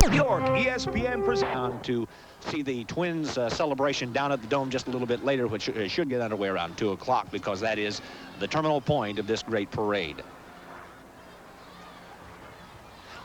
New York, ESPN presents to see the Twins celebration down at the Dome just a little bit later, which should get underway around 2 o'clock, because that is the terminal point of this great parade.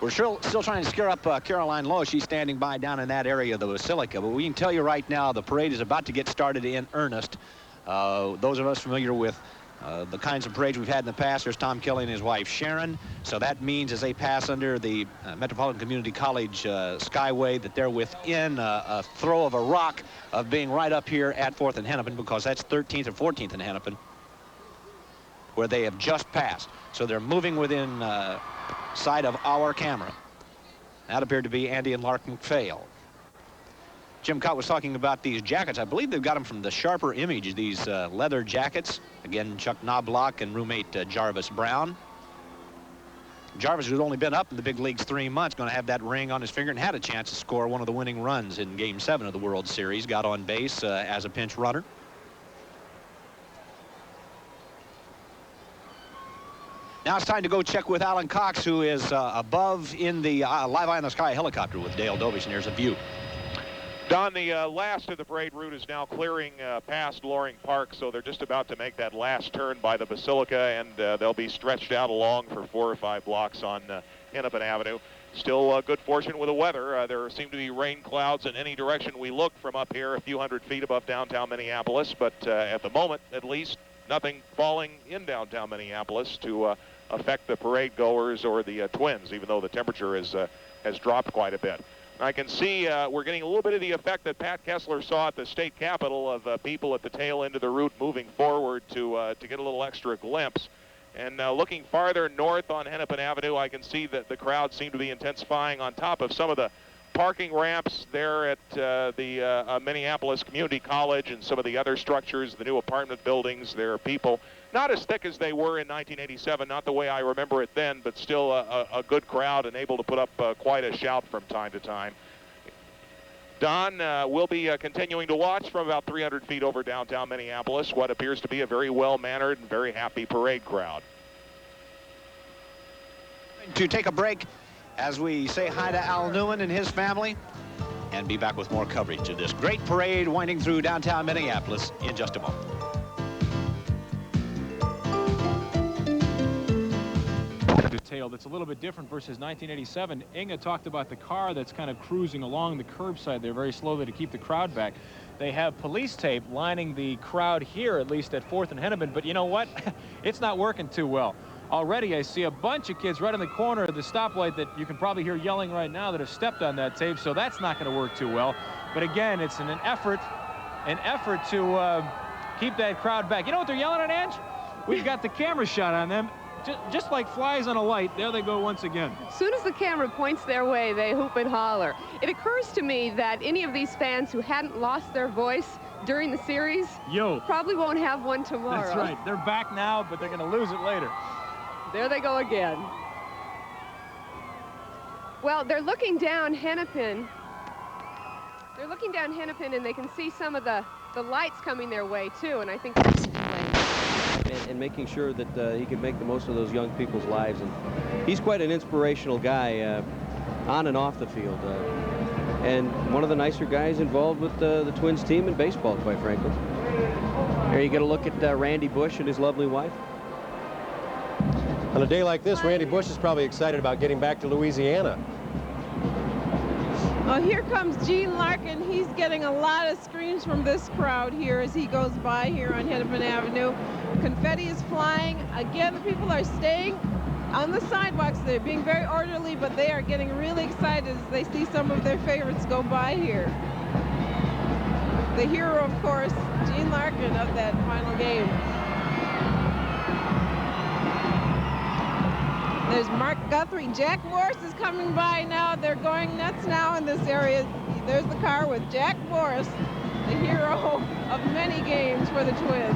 We're still trying to scare up Caroline Lowe. She's standing by down in that area of the Basilica. But we can tell you right now, the parade is about to get started in earnest. Those of us familiar with the kinds of parades we've had in the past, there's Tom Kelly and his wife Sharon. So that means as they pass under the Metropolitan Community College Skyway that they're within a throw of a rock of being right up here at 4th and Hennepin, because that's 13th and 14th and Hennepin, where they have just passed. So they're moving within sight of our camera. That appeared to be Andy and Lark McPhail. Jim Cott was talking about these jackets. I believe they've got them from the Sharper Image, these leather jackets. Again, Chuck Knobloch and roommate Jarvis Brown. Jarvis, who's only been up in the big leagues 3 months, going to have that ring on his finger and had a chance to score one of the winning runs in Game 7 of the World Series. Got on base as a pinch runner. Now it's time to go check with Alan Cox, who is above in the Live Eye in the Sky helicopter with Dale Dobish, and here's a view. Don, the last of the parade route is now clearing past Loring Park, so they're just about to make that last turn by the Basilica, and they'll be stretched out along for 4 or 5 blocks on Hennepin Avenue. Still good fortune with the weather. There seem to be rain clouds in any direction we look from up here, a few hundred feet above downtown Minneapolis, but at the moment, at least, nothing falling in downtown Minneapolis to affect the parade goers or the Twins, even though the temperature has dropped quite a bit. I can see we're getting a little bit of the effect that Pat Kessler saw at the state capitol of people at the tail end of the route moving forward to get a little extra glimpse. And looking farther north on Hennepin Avenue, I can see that the crowd seem to be intensifying on top of some of the parking ramps there at the Minneapolis Community College and some of the other structures, the new apartment buildings. There are people not as thick as they were in 1987, not the way I remember it then, but still a good crowd and able to put up quite a shout from time to time. Don, we'll be continuing to watch from about 300 feet over downtown Minneapolis, what appears to be a very well-mannered and very happy parade crowd. To take a break as we say hi to Al Newman and his family, and be back with more coverage of this great parade winding through downtown Minneapolis in just a moment. Detail that's a little bit different versus 1987. Inga talked about the car that's kind of cruising along the curbside there very slowly to keep the crowd back. They have police tape lining the crowd here, at least at 4th and Hennepin, but you know what? It's not working too well. Already I see a bunch of kids right in the corner of the stoplight that you can probably hear yelling right now that have stepped on that tape, so that's not going to work too well. But again, it's an effort to keep that crowd back. You know what they're yelling at, Ange? We've got the camera shot on them. Just like flies on a light, there they go once again. As soon as the camera points their way, they hoop and holler. It occurs to me that any of these fans who hadn't lost their voice during the series probably won't have one tomorrow. That's right. They're back now, but they're going to lose it later. There they go again. Well, they're looking down Hennepin. They're looking down Hennepin, and they can see some of the lights coming their way, too, and I think that's and making sure that he can make the most of those young people's lives. And he's quite an inspirational guy on and off the field. And one of the nicer guys involved with the Twins team in baseball, quite frankly. Here you get a look at Randy Bush and his lovely wife. On a day like this, Randy Bush is probably excited about getting back to Louisiana. Well, here comes Gene Larkin. He's getting a lot of screams from this crowd here as he goes by here on Hennepin Avenue. Confetti is flying. Again, the people are staying on the sidewalks. They're being very orderly, but they are getting really excited as they see some of their favorites go by here. The hero, of course, Gene Larkin of that final game. There's Mark Guthrie. Jack Morris is coming by now. They're going nuts now in this area. There's the car with Jack Morris, the hero of many games for the Twins.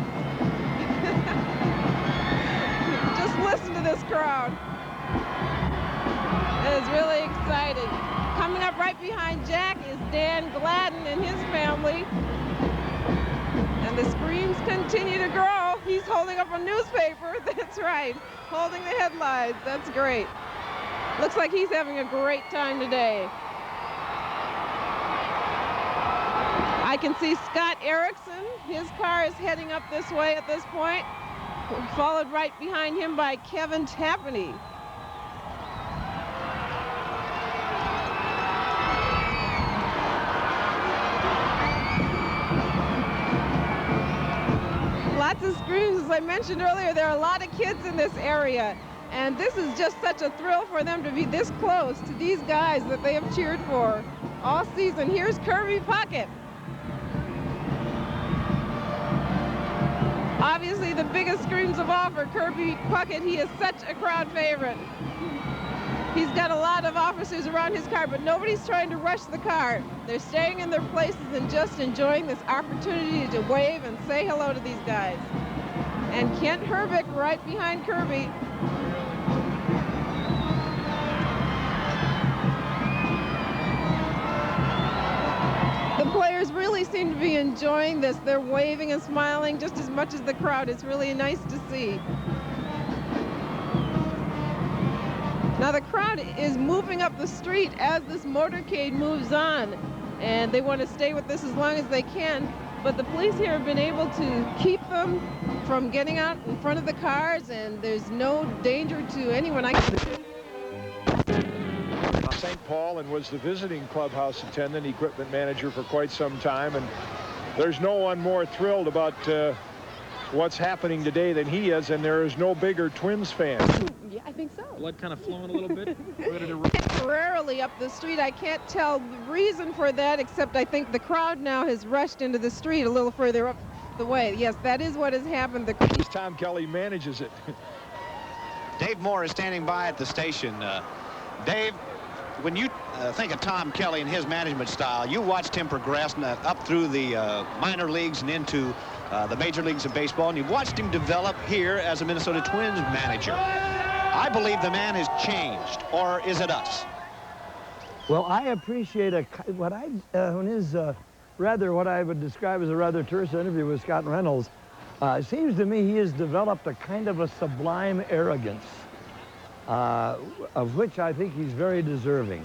Just listen to this crowd. It is really exciting. Coming up right behind Jack is Dan Gladden and his family. And the screams continue to grow. He's holding up a newspaper. That's right. Holding the headlines. That's great. Looks like he's having a great time today. I can see Scott Erickson. His car is heading up this way at this point, followed right behind him by Kevin Tappaney. Lots of screams. As I mentioned earlier, there are a lot of kids in this area, and this is just such a thrill for them to be this close to these guys that they have cheered for all season. Here's Kirby Puckett. Obviously the biggest screams of all for Kirby Puckett. He is such a crowd favorite. He's got a lot of officers around his car, but nobody's trying to rush the car. They're staying in their places and just enjoying this opportunity to wave and say hello to these guys. And Kent Herbeck right behind Kirby. The players really seem to be enjoying this. They're waving and smiling just as much as the crowd. It's really nice to see. Now the crowd is moving up the street as this motorcade moves on, and they want to stay with this as long as they can. But the police here have been able to keep them from getting out in front of the cars, and there's no danger to anyone. St. Paul and was the visiting clubhouse attendant, equipment manager for quite some time, and there's no one more thrilled about what's happening today than he is, and there is no bigger Twins fan. Yeah, I think so. Blood kind of flowing a little bit. Temporarily up the street. I can't tell the reason for that, except I think the crowd now has rushed into the street a little further up the way. Yes, that is what has happened. Tom Kelly manages it. Dave Moore is standing by at the station. Dave, when you think of Tom Kelly and his management style, you watched him progress up through the minor leagues and into the major leagues of baseball, and you've watched him develop here as a Minnesota Twins manager. I believe the man has changed, or is it us? Well, I appreciate what I would describe as a rather terse interview with Scott Reynolds. It seems to me he has developed a kind of a sublime arrogance, of which I think he's very deserving.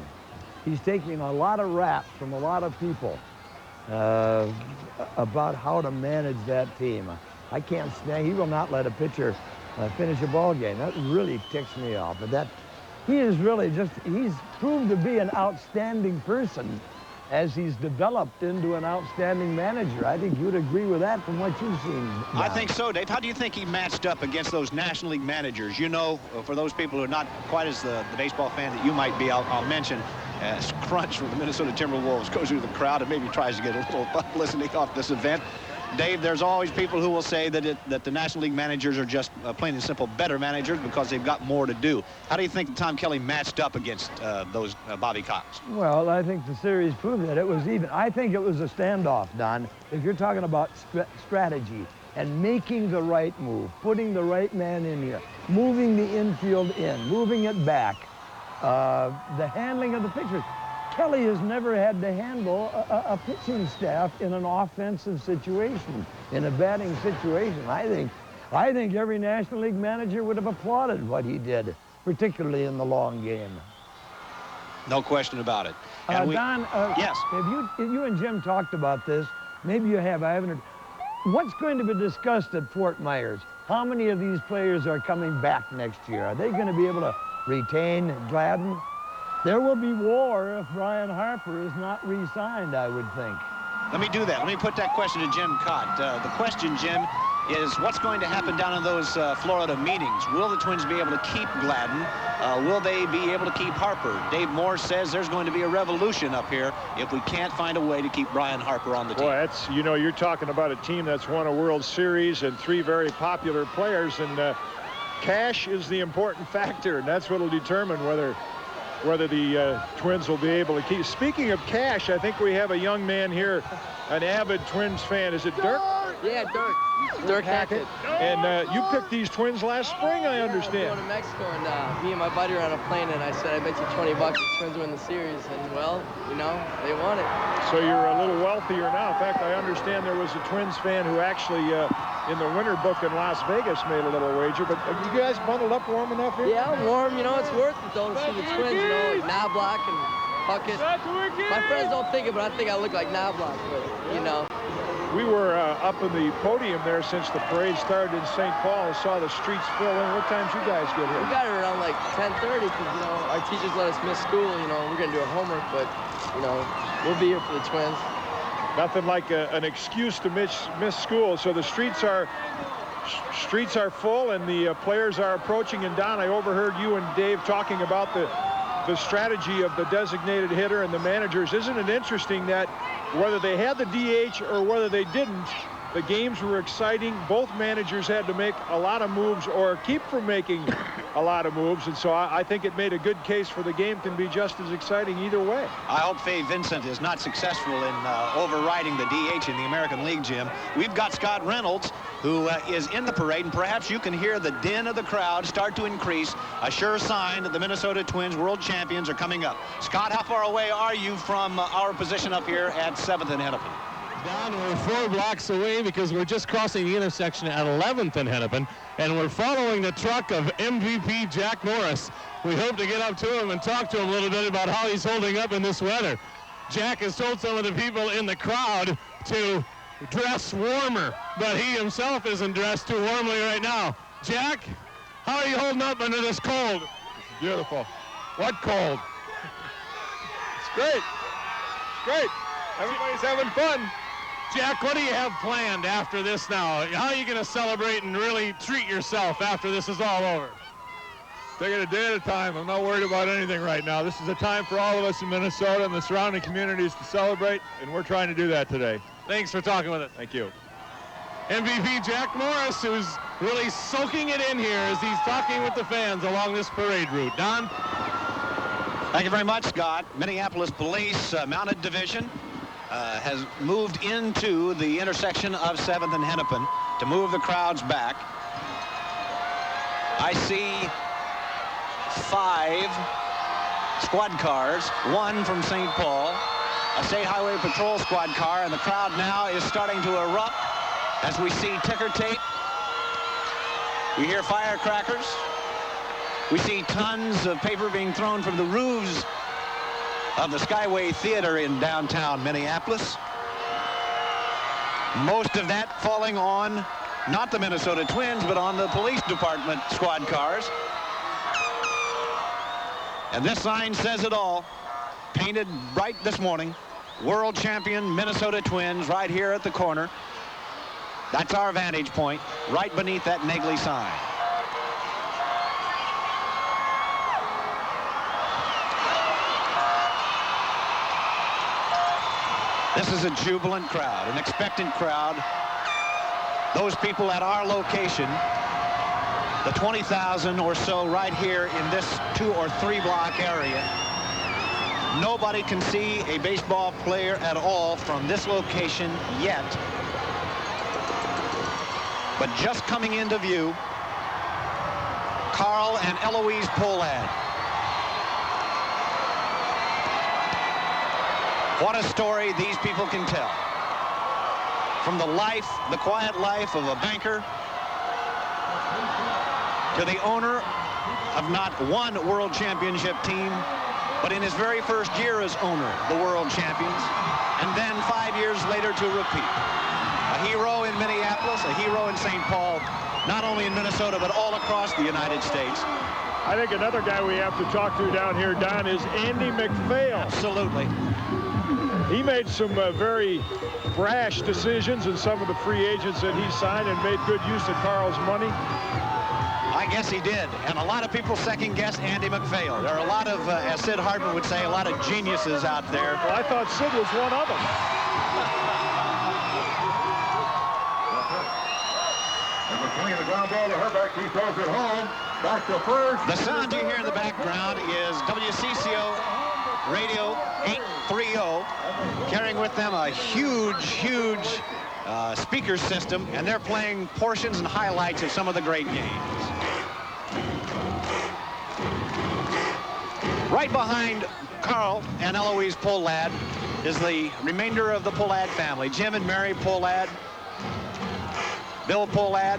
He's taking a lot of rap from a lot of people about how to manage that team. I can't stand, he will not let a pitcher finish a ball game. That really ticks me off. But that, he is really just, he's proved to be an outstanding person as he's developed into an outstanding manager. I think you'd agree with that from what you've seen. I think so, Dave. How do you think he matched up against those National League managers? You know, for those people who are not quite as the baseball fan that you might be, I'll mention Crunch from the Minnesota Timberwolves goes through the crowd and maybe tries to get a little publicity off this event. Dave, there's always people who will say that the National League managers are just plain and simple better managers because they've got more to do. How do you think Tom Kelly matched up against those Bobby Cox? Well, I think the series proved that it was even. I think it was a standoff, Don. If you're talking about strategy and making the right move, putting the right man in here, moving the infield in, moving it back, the handling of the pitchers. Kelly has never had to handle a pitching staff in an offensive situation, in a batting situation. I think every National League manager would have applauded what he did, particularly in the long game. No question about it. And Don, yes. If you and Jim talked about this, maybe you have, I haven't heard. What's going to be discussed at Fort Myers? How many of these players are coming back next year? Are they going to be able to retain Gladden? There will be war if Brian Harper is not re-signed, I would think. Let me do that. Let me put that question to Jim Cott. The question, Jim, is what's going to happen down in those Florida meetings? Will the Twins be able to keep Gladden? Will they be able to keep Harper? Dave Moore says there's going to be a revolution up here if we can't find a way to keep Brian Harper on the team. Boy, that's, you know, you're talking about a team that's won a World Series and 3 very popular players, and cash is the important factor, and that's what will determine whether the Twins will be able to keep. Speaking of cash, I think we have a young man here, an avid Twins fan. Is it Dirk? Yeah, Dirk Hackett. And you picked these Twins last spring, I understand. I'm going to Mexico, and me and my buddy were on a plane, and I said, I bet you $20 the Twins win the series. And, well, you know, they won it. So you're a little wealthier now. In fact, I understand there was a Twins fan who actually, in the winter book in Las Vegas, made a little wager. But are you guys bundled up warm enough here? Yeah, warm. You know, it's worth it, though, to see the Twins, you know, like Knobloch and Huck it. My friends don't think it, but I think I look like Knobloch, but, you know. We were up in the podium there since the parade started in St. Paul and saw the streets fill in. What times you guys get here? We got it around like 10:30 because, you know, our teachers let us miss school. You know, we're going to do our homework, but, you know, we'll be here for the Twins. Nothing like an excuse to miss school. So the streets are full and the players are approaching. And Don, I overheard you and Dave talking about the strategy of the designated hitter and the managers. Isn't it interesting that whether they had the DH or whether they didn't, the games were exciting. Both managers had to make a lot of moves or keep from making a lot of moves. And so I think it made a good case for the game can be just as exciting either way. I hope Fay Vincent is not successful in overriding the DH in the American League, Jim. We've got Scott Reynolds, who is in the parade, and perhaps you can hear the din of the crowd start to increase, a sure sign that the Minnesota Twins world champions are coming up. Scott, how far away are you from our position up here at 7th and Hennepin? Don, we're 4 blocks away because we're just crossing the intersection at 11th and Hennepin, and we're following the truck of MVP Jack Morris. We hope to get up to him and talk to him a little bit about how he's holding up in this weather. Jack has told some of the people in the crowd to dress warmer, but he himself isn't dressed too warmly right now. Jack, how are you holding up under this cold? It's beautiful. What cold? It's great. It's great. Everybody's having fun. Jack, what do you have planned after this now? How are you going to celebrate and really treat yourself after this is all over? Take it a day at a time. I'm not worried about anything right now. This is a time for all of us in Minnesota and the surrounding communities to celebrate, and we're trying to do that today. Thanks for talking with us. Thank you. MVP Jack Morris, who's really soaking it in here as he's talking with the fans along this parade route. Don? Thank you very much, Scott. Minneapolis Police Mounted Division has moved into the intersection of 7th and Hennepin to move the crowds back. I see 5 squad cars, 1 from St. Paul, a State Highway Patrol squad car, and the crowd now is starting to erupt as we see ticker tape. We hear firecrackers. We see tons of paper being thrown from the roofs of the Skyway Theater in downtown Minneapolis. Most of that falling on not the Minnesota Twins, but on the police department squad cars. And this sign says it all, painted bright this morning. World champion Minnesota Twins right here at the corner. That's our vantage point, right beneath that Negley sign. This is a jubilant crowd, an expectant crowd. Those people at our location, the 20,000 or so right here in this 2 or 3 block area. Nobody can see a baseball player at all from this location yet. But just coming into view, Carl and Eloise Pohlad. What a story these people can tell. From the life, the quiet life of a banker, to the owner of not one world championship team, but in his very first year as owner, the world champions, and then 5 years later to repeat. A hero in Minneapolis, a hero in St. Paul, not only in Minnesota, but all across the United States. I think another guy we have to talk to down here, Don, is Andy MacPhail. Absolutely. He made some very brash decisions in some of the free agents that he signed and made good use of Carl's money. I guess he did. And a lot of people second-guess Andy MacPhail. There are a lot of, as Sid Hartman would say, a lot of geniuses out there. Well, I thought Sid was one of them. Swinging the ground ball to Herbeck. He throws it home. Back to first. The sound you hear in the background is WCCO Radio 830, carrying with them a huge speaker system, and they're playing portions and highlights of some of the great games. Right behind Carl and Eloise Pohlad is the remainder of the Pohlad family. Jim and Mary Pohlad, Bill Pohlad,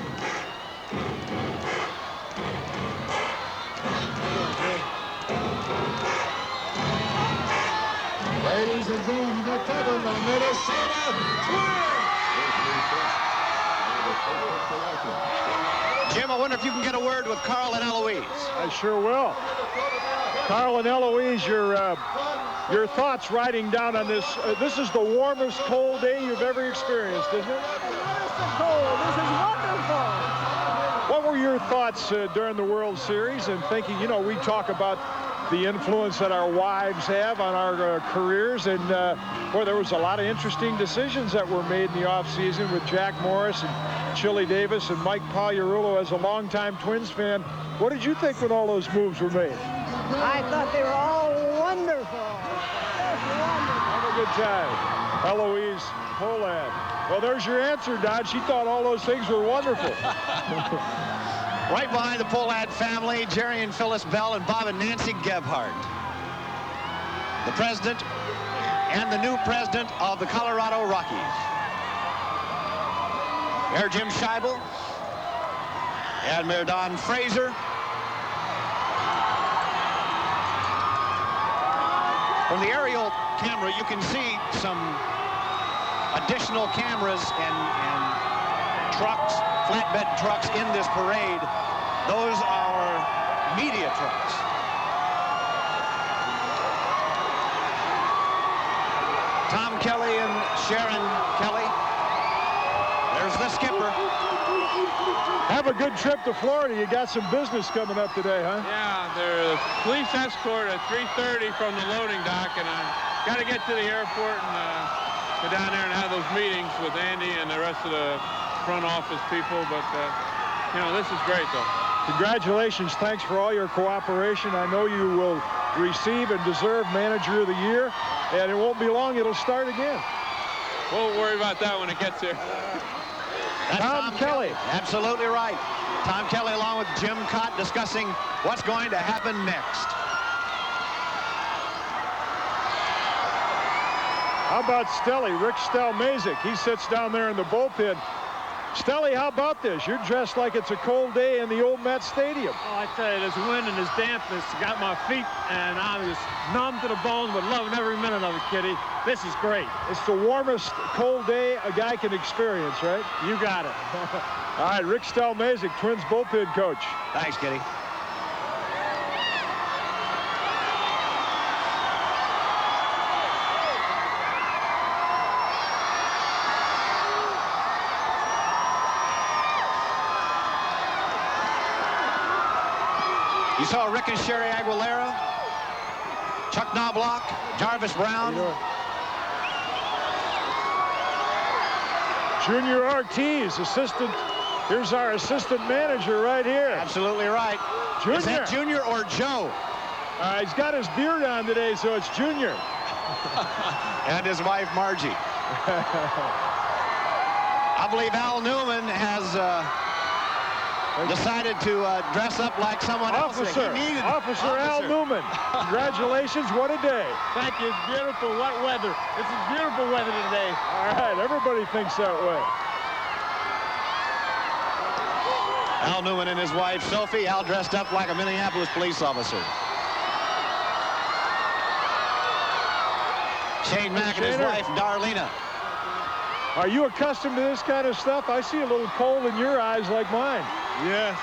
Ladies and gentlemen, the Minnesota Jim, I wonder if you can get a word with Carl and Eloise. I sure will. Carl and Eloise, your thoughts riding down on this. This is the warmest cold day you've ever experienced, isn't it? Cold. This is wonderful. What were your thoughts during the World Series and thinking, you know, we talk about the influence that our wives have on our careers, and boy, there was a lot of interesting decisions that were made in the offseason with Jack Morris and Chili Davis and Mike Pagliarulo. As a longtime Twins fan, what did you think when all those moves were made? I thought they were all wonderful. Have a good time. Eloise Poland. Well, there's your answer, Don. She thought all those things were wonderful. Right behind the Poland family, Jerry and Phyllis Bell and Bob and Nancy Gebhardt. The president and the new president of the Colorado Rockies. Mayor Jim Scheibel and Mayor Don Fraser. From the aerial camera, you can see some additional cameras and trucks, flatbed trucks in this parade. Those are media trucks. Tom Kelly and Sharon Kelly. There's the skipper. Have a good trip to Florida. You got some business coming up today, huh? Yeah, there's a police escort at 3:30 from the loading dock, and I got to get to the airport and go down there and have those meetings with Andy and the rest of the front office people. But, you know, this is great, though. Congratulations. Thanks for all your cooperation. I know you will receive and deserve Manager of the Year, and it won't be long. It'll start again. Won't worry about that when it gets here. That's Tom Kelly. Absolutely right. Tom Kelly along with Jim Cott discussing what's going to happen next. How about Stelly? Rick Stelmazik. He sits down there in the bullpen. Stelly, how about this? You're dressed like it's a cold day in the old Met Stadium. Oh, I tell you, this wind and this dampness got my feet, and I'm just numb to the bone, but loving every minute of it, Kitty. This is great. It's the warmest cold day a guy can experience, right? You got it. All right, Rick Stelmazik, Twins bullpen coach. Thanks, Kitty. You saw Rick and Sherry Aguilera, Chuck Knobloch, Jarvis Brown. Junior Ortiz, assistant. Here's our assistant manager right here. Absolutely right. Junior. Is that Junior or Joe? He's got his beard on today, so it's Junior. And his wife, Margie. I believe Al Newman has decided to dress up like someone else. Officer Al Newman. Congratulations, what a day. Thank you. It's beautiful wet weather. This is beautiful weather today. All right, everybody thinks that way. Al Newman and his wife, Sophie. Al dressed up like a Minneapolis police officer. Shane Mack and his wife, Darlena. Are you accustomed to this kind of stuff? I see a little cold in your eyes like mine. Yes.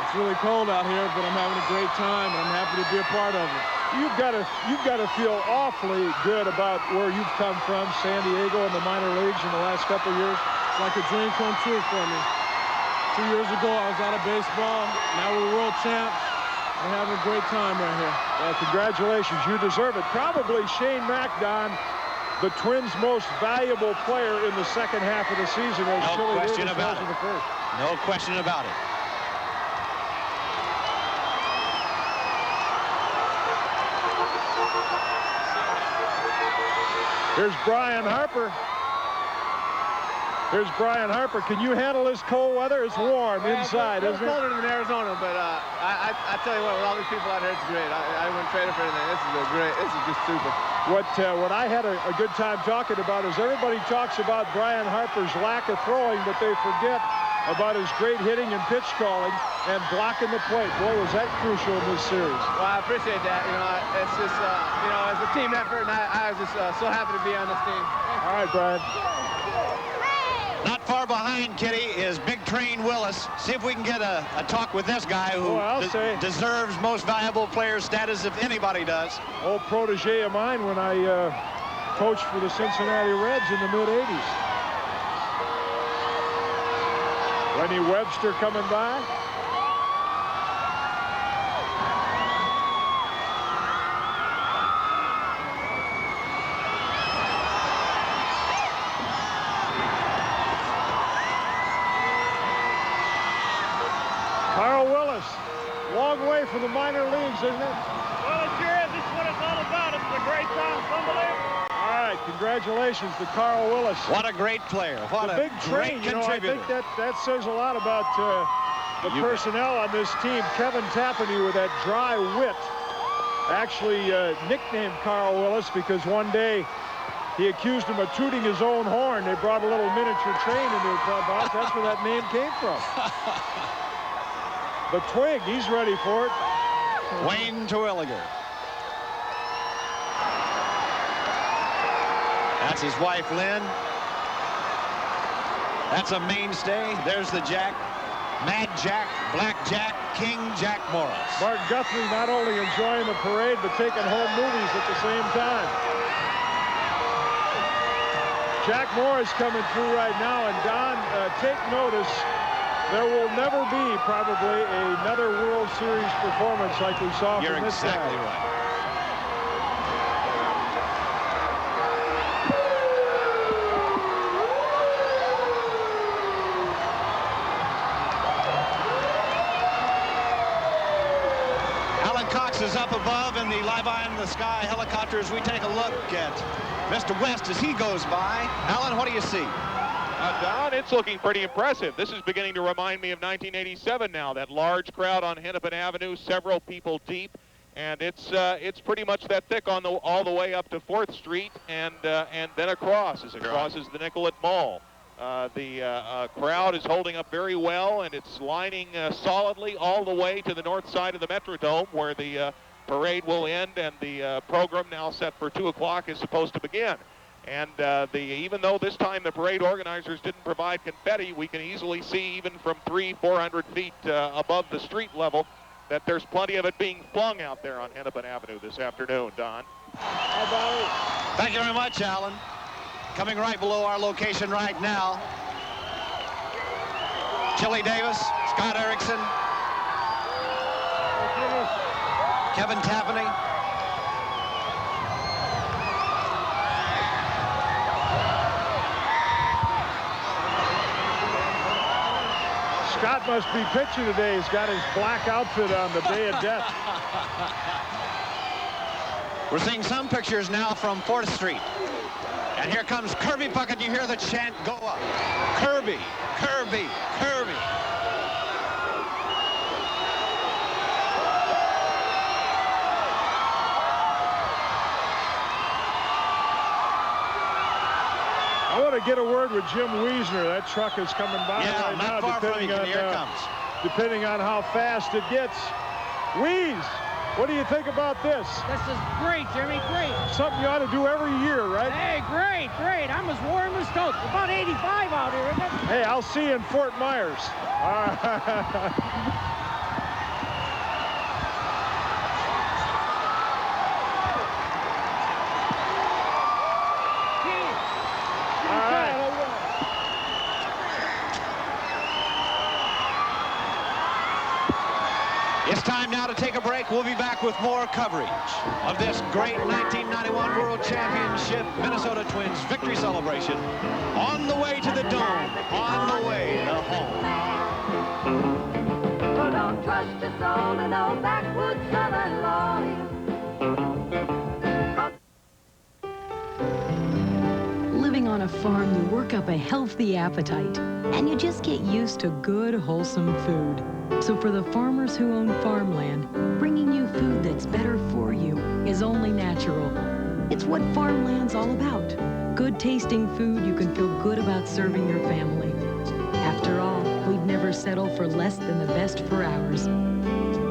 It's really cold out here, but I'm having a great time, and I'm happy to be a part of it. You've got to feel awfully good about where you've come from, San Diego and the minor leagues in the last couple of years. It's like a dream come true for me. 2 years ago, I was out of baseball. Now we're world champs. We're having a great time right here. Well, congratulations. You deserve it. Probably Shane Mack, Don, the Twins' most valuable player in the second half of the season. As No question about it. The first. No question about it. Here's Brian Harper. Here's Brian Harper. Can you handle this cold weather? It's warm inside, isn't it? It's colder than Arizona, but I tell you what, with all these people out here, it's great. I wouldn't trade it for anything. This is great. This is just super. What I had a good time talking about is everybody talks about Brian Harper's lack of throwing, but they forget about his great hitting and pitch calling and blocking the plate. Boy, was that crucial in this series. Well, I appreciate that. You know, it's just, you know, it's a team effort, and I was just so happy to be on this team. All right, Brian. Not far behind, Kitty, is Big Train Willis. See if we can get a talk with this guy who deserves most valuable player status if anybody does. Old protege of mine when I coached for the Cincinnati Reds in the mid-'80s. Lenny Webster coming by. Carl Willis, long way from the minor leagues, isn't it? Well, it sure is. This is what it's all about. It's a great time. It's unbelievable. All right, congratulations to Carl Willis. What a great player. What a big train, great contributor. I think that says a lot about the personnel on this team. Kevin Tappaney with that dry wit actually nicknamed Carl Willis because one day he accused him of tooting his own horn. They brought a little miniature train into the clubhouse. That's where that name came from. The Twig, he's ready for it. Wayne Terwilliger. That's his wife, Lynn. That's a mainstay. There's the Jack. Mad Jack, Black Jack, King Jack Morris. Mark Guthrie not only enjoying the parade, but taking home movies at the same time. Jack Morris coming through right now, and Don, take notice. There will never be probably another World Series performance like we saw from this guy. You're exactly right. Alan Cox is up above in the Live Eye in the Sky helicopter as we take a look at Mr. West as he goes by. Alan, what do you see? Don, it's looking pretty impressive. This is beginning to remind me of 1987 now. That large crowd on Hennepin Avenue, several people deep, and it's pretty much that thick on all the way up to 4th Street and then across as it crosses the Nicollet Mall. The crowd is holding up very well, and it's lining solidly all the way to the north side of the Metrodome where the parade will end and the program now set for 2 o'clock is supposed to begin. And even though this time the parade organizers didn't provide confetti, we can easily see even from 300-400 feet above the street level that there's plenty of it being flung out there on Hennepin Avenue this afternoon, Don. Thank you very much, Alan. Coming right below our location right now, Chili Davis, Scott Erickson, Kevin Tappaney. Scott must be pitching today. He's got his black outfit on, the day of death. We're seeing some pictures now from 4th Street. And here comes Kirby Puckett. You hear the chant go up. Kirby, Kirby, Kirby. I want to get a word with Jim Wiesner. That truck is coming by right now, depending on how fast it gets. Wies, what do you think about this? This is great, Jimmy, great. Something you ought to do every year, right? Hey, great, great. I'm as warm as toast. About 85 out here, isn't it? Hey, I'll see you in Fort Myers. All right. It's time now to take a break. We'll be back with more coverage of this great 1991 World Championship Minnesota Twins victory celebration on the way to the Dome, on the way to home. So don't trust your soul in old backwoods southern lawyer. Living on a farm, you work up a healthy appetite, and you just get used to good, wholesome food. So for the farmers who own farmland, bringing you food that's better for you is only natural. It's what farmland's all about. Good tasting food you can feel good about serving your family. After all, we've never settle for less than the best for ours.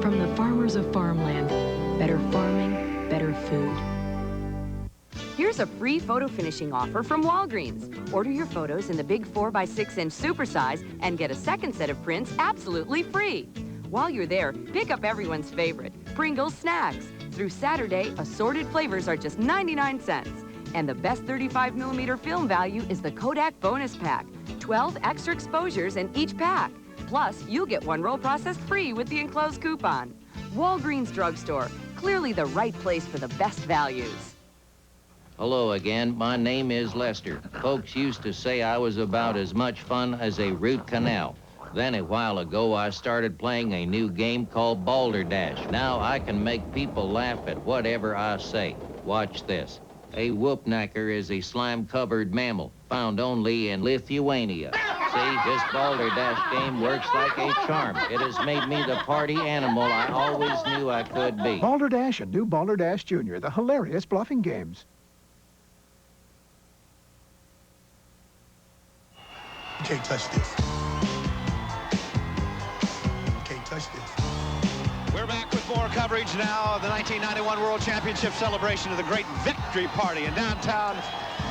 From the farmers of farmland, better farming, better food. Here's a free photo finishing offer from Walgreens. Order your photos in the big 4x6-inch supersize and get a second set of prints absolutely free. While you're there, pick up everyone's favorite, Pringles snacks. Through Saturday, assorted flavors are just 99 cents. And the best 35mm film value is the Kodak Bonus Pack. 12 extra exposures in each pack. Plus, you'll get one roll processed free with the enclosed coupon. Walgreens Drugstore, clearly the right place for the best values. Hello again, my name is Lester. Folks used to say I was about as much fun as a root canal. Then a while ago, I started playing a new game called Balderdash. Now I can make people laugh at whatever I say. Watch this. A whoopknacker is a slime-covered mammal found only in Lithuania. See, this Balderdash game works like a charm. It has made me the party animal I always knew I could be. Balderdash and new Balderdash Jr., the hilarious bluffing games. You can't touch this. You can't touch this. We're back with more coverage now of the 1991 World Championship celebration of the great victory party in downtown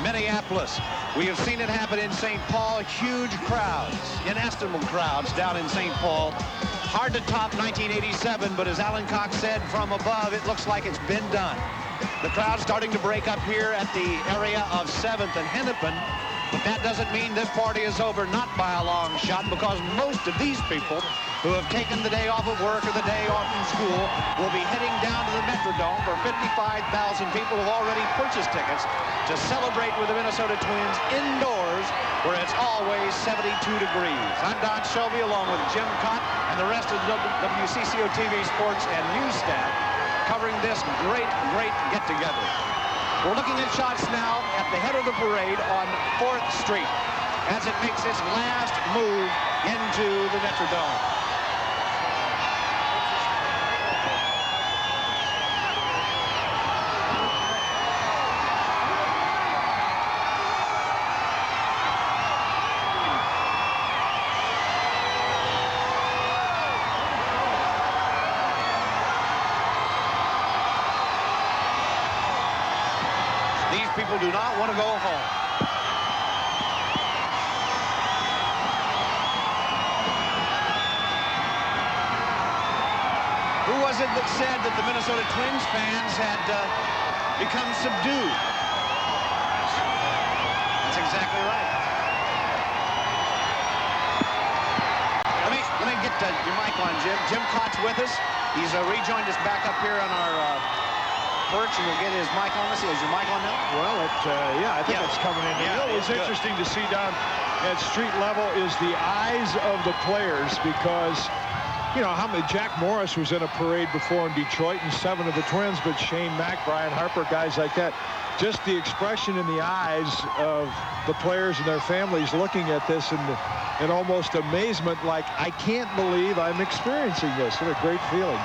Minneapolis. We have seen it happen in St. Paul. Huge crowds, inestimable crowds down in St. Paul. Hard to top 1987, but as Alan Cox said, from above, it looks like it's been done. The crowd's starting to break up here at the area of 7th and Hennepin. But that doesn't mean this party is over, not by a long shot, because most of these people who have taken the day off of work or the day off from school will be heading down to the Metrodome, where 55,000 people have already purchased tickets to celebrate with the Minnesota Twins indoors, where it's always 72 degrees. I'm Don Shelby, along with Jim Cott and the rest of the WCCO TV sports and news staff, covering this great get-together. We're looking at shots now at the head of the parade on 4th Street as it makes its last move into the Metrodome. People do not want to go home. Who was it that said that the Minnesota Twins fans had become subdued? That's exactly right. Let me get your mic on, Jim. Jim Cott's with us. He's rejoined us back up here on our perch, and we'll get his mic on. Let's see, is your mic on now? Well, yeah, I think it's coming in. Yeah, you know, what's interesting to see down at street level is the eyes of the players, because, you know, Jack Morris was in a parade before in Detroit, and 7 of the Twins, but Shane Mack, Brian Harper, guys like that. Just the expression in the eyes of the players and their families looking at this in almost amazement, like, I can't believe I'm experiencing this. What a great feeling.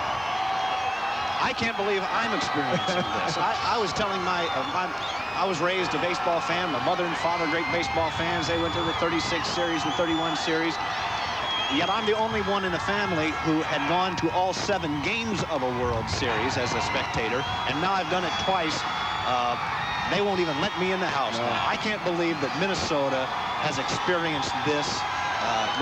I can't believe I'm experiencing this. I was telling I was raised a baseball fan. My mother and father, great baseball fans. They went to the 36 series, the 31 series. Yet I'm the only one in the family who had gone to all 7 games of a World Series as a spectator, and now I've done it twice. They won't even let me in the house. No. I can't believe that Minnesota has experienced this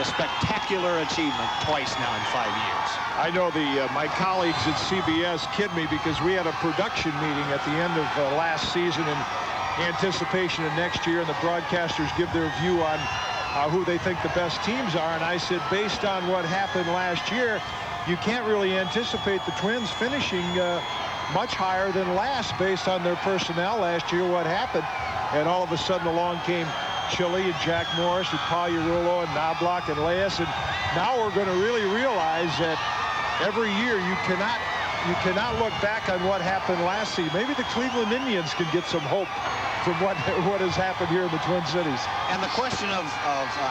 spectacular achievement twice now in 5 years. I know my colleagues at CBS kid me, because we had a production meeting at the end of last season in anticipation of next year, and the broadcasters give their view on who they think the best teams are. And I said, based on what happened last year, you can't really anticipate the Twins finishing much higher than last based on their personnel last year, what happened. And all of a sudden along came Chile and Jack Morris and Paul Urullo and Knobloch and Leas, and now we're going to really realize that every year you cannot look back on what happened last season. Maybe the Cleveland Indians can get some hope from what has happened here in the Twin Cities. And the question of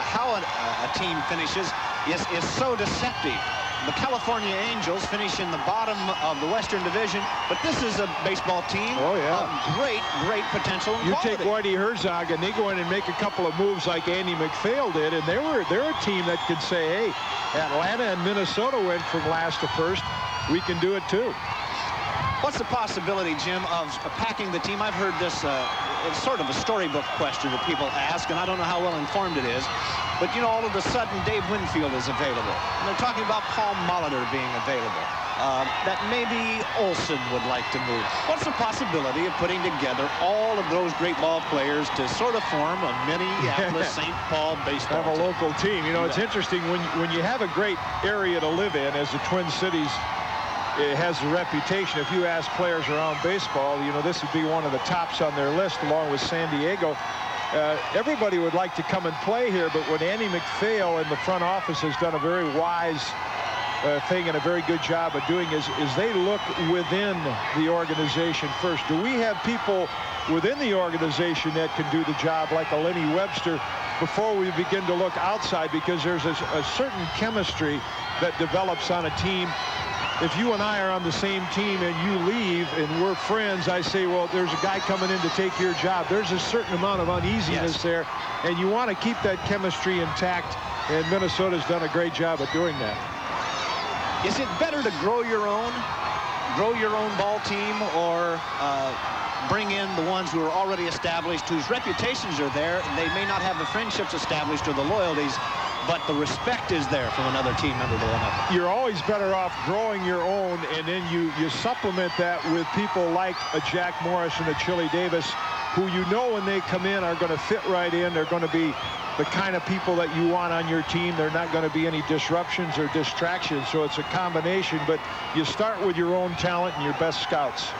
how a team finishes is so deceptive. the California Angels finish in the bottom of the Western Division, but this is a baseball team. Oh, yeah. Of great potential and You quality. take Whitey Herzog, and they go in and make a couple of moves like Andy McPhail did, and they're a team that could say, hey, Atlanta and Minnesota went from last to first. We can do it, too. What's the possibility, Jim, of packing the team? I've heard this, it's sort of a storybook question that people ask, and I don't know how well informed it is. But, you know, all of a sudden, Dave Winfield is available. And they're talking about Paul Molitor being available. That maybe Olsen would like to move. What's the possibility of putting together all of those great ball players to sort of form a Minneapolis, St. Paul baseball Have a local team. You know, it's interesting when you have a great area to live in, as the Twin Cities it has a reputation. If you ask players around baseball, you know, this would be one of the tops on their list, along with San Diego. Everybody would like to come and play here, but what Andy McPhail in the front office has done a very wise thing and a very good job of doing is they look within the organization first. Do we have people within the organization that can do the job, like a Lenny Webster, before we begin to look outside? Because there's a certain chemistry that develops on a team. If you and I are on the same team and you leave and we're friends, I say, well, there's a guy coming in to take your job. There's a certain amount of uneasiness there, and you want to keep that chemistry intact, and Minnesota's done a great job of doing that. Is it better to grow your own ball team, or bring in the ones who are already established, whose reputations are there? They may not have the friendships established or the loyalties, but the respect is there from another team member to another. You're always better off growing your own, and then you supplement that with people like a Jack Morris and a Chili Davis, who you know when they come in are going to fit right in. They're going to be the kind of people that you want on your team. They're not going to be any disruptions or distractions, so it's a combination, but you start with your own talent and your best scouts.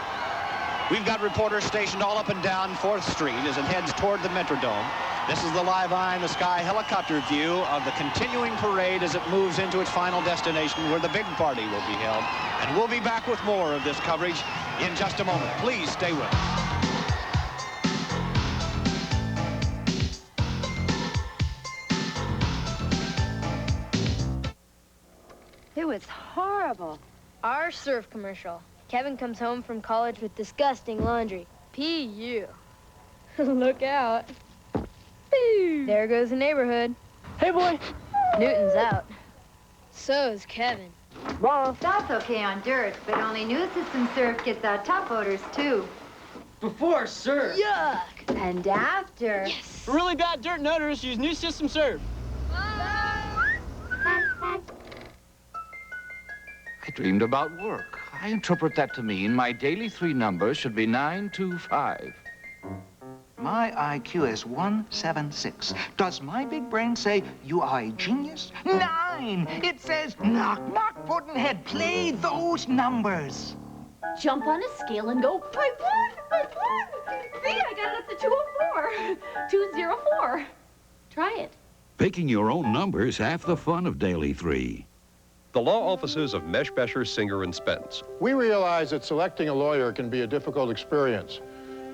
We've got reporters stationed all up and down 4th Street as it heads toward the Metrodome. This is the live eye in the sky helicopter view of the continuing parade as it moves into its final destination, where the big party will be held. And we'll be back with more of this coverage in just a moment. Please stay with us. It was horrible. Our surf commercial. Kevin comes home from college with disgusting laundry. P.U. Look out. There goes the neighborhood. Hey, boy. Newton's out. So's Kevin. That's okay on dirt, but only new system surf gets out top odors, too. Before surf. Yuck. And after. Yes. For really bad dirt and odors, use new system surf. I dreamed about work. I interpret that to mean my daily 3 numbers should be 925. My IQ is 176. Does my big brain say, you are a genius? 9! It says, knock, knock, Puddinhead, play those numbers. Jump on a scale and go, I won! See, I got it up to 204. 204. Try it. Picking your own number's half the fun of Daily 3. The law offices of Meshbesher, Singer, and Spence. We realize that selecting a lawyer can be a difficult experience.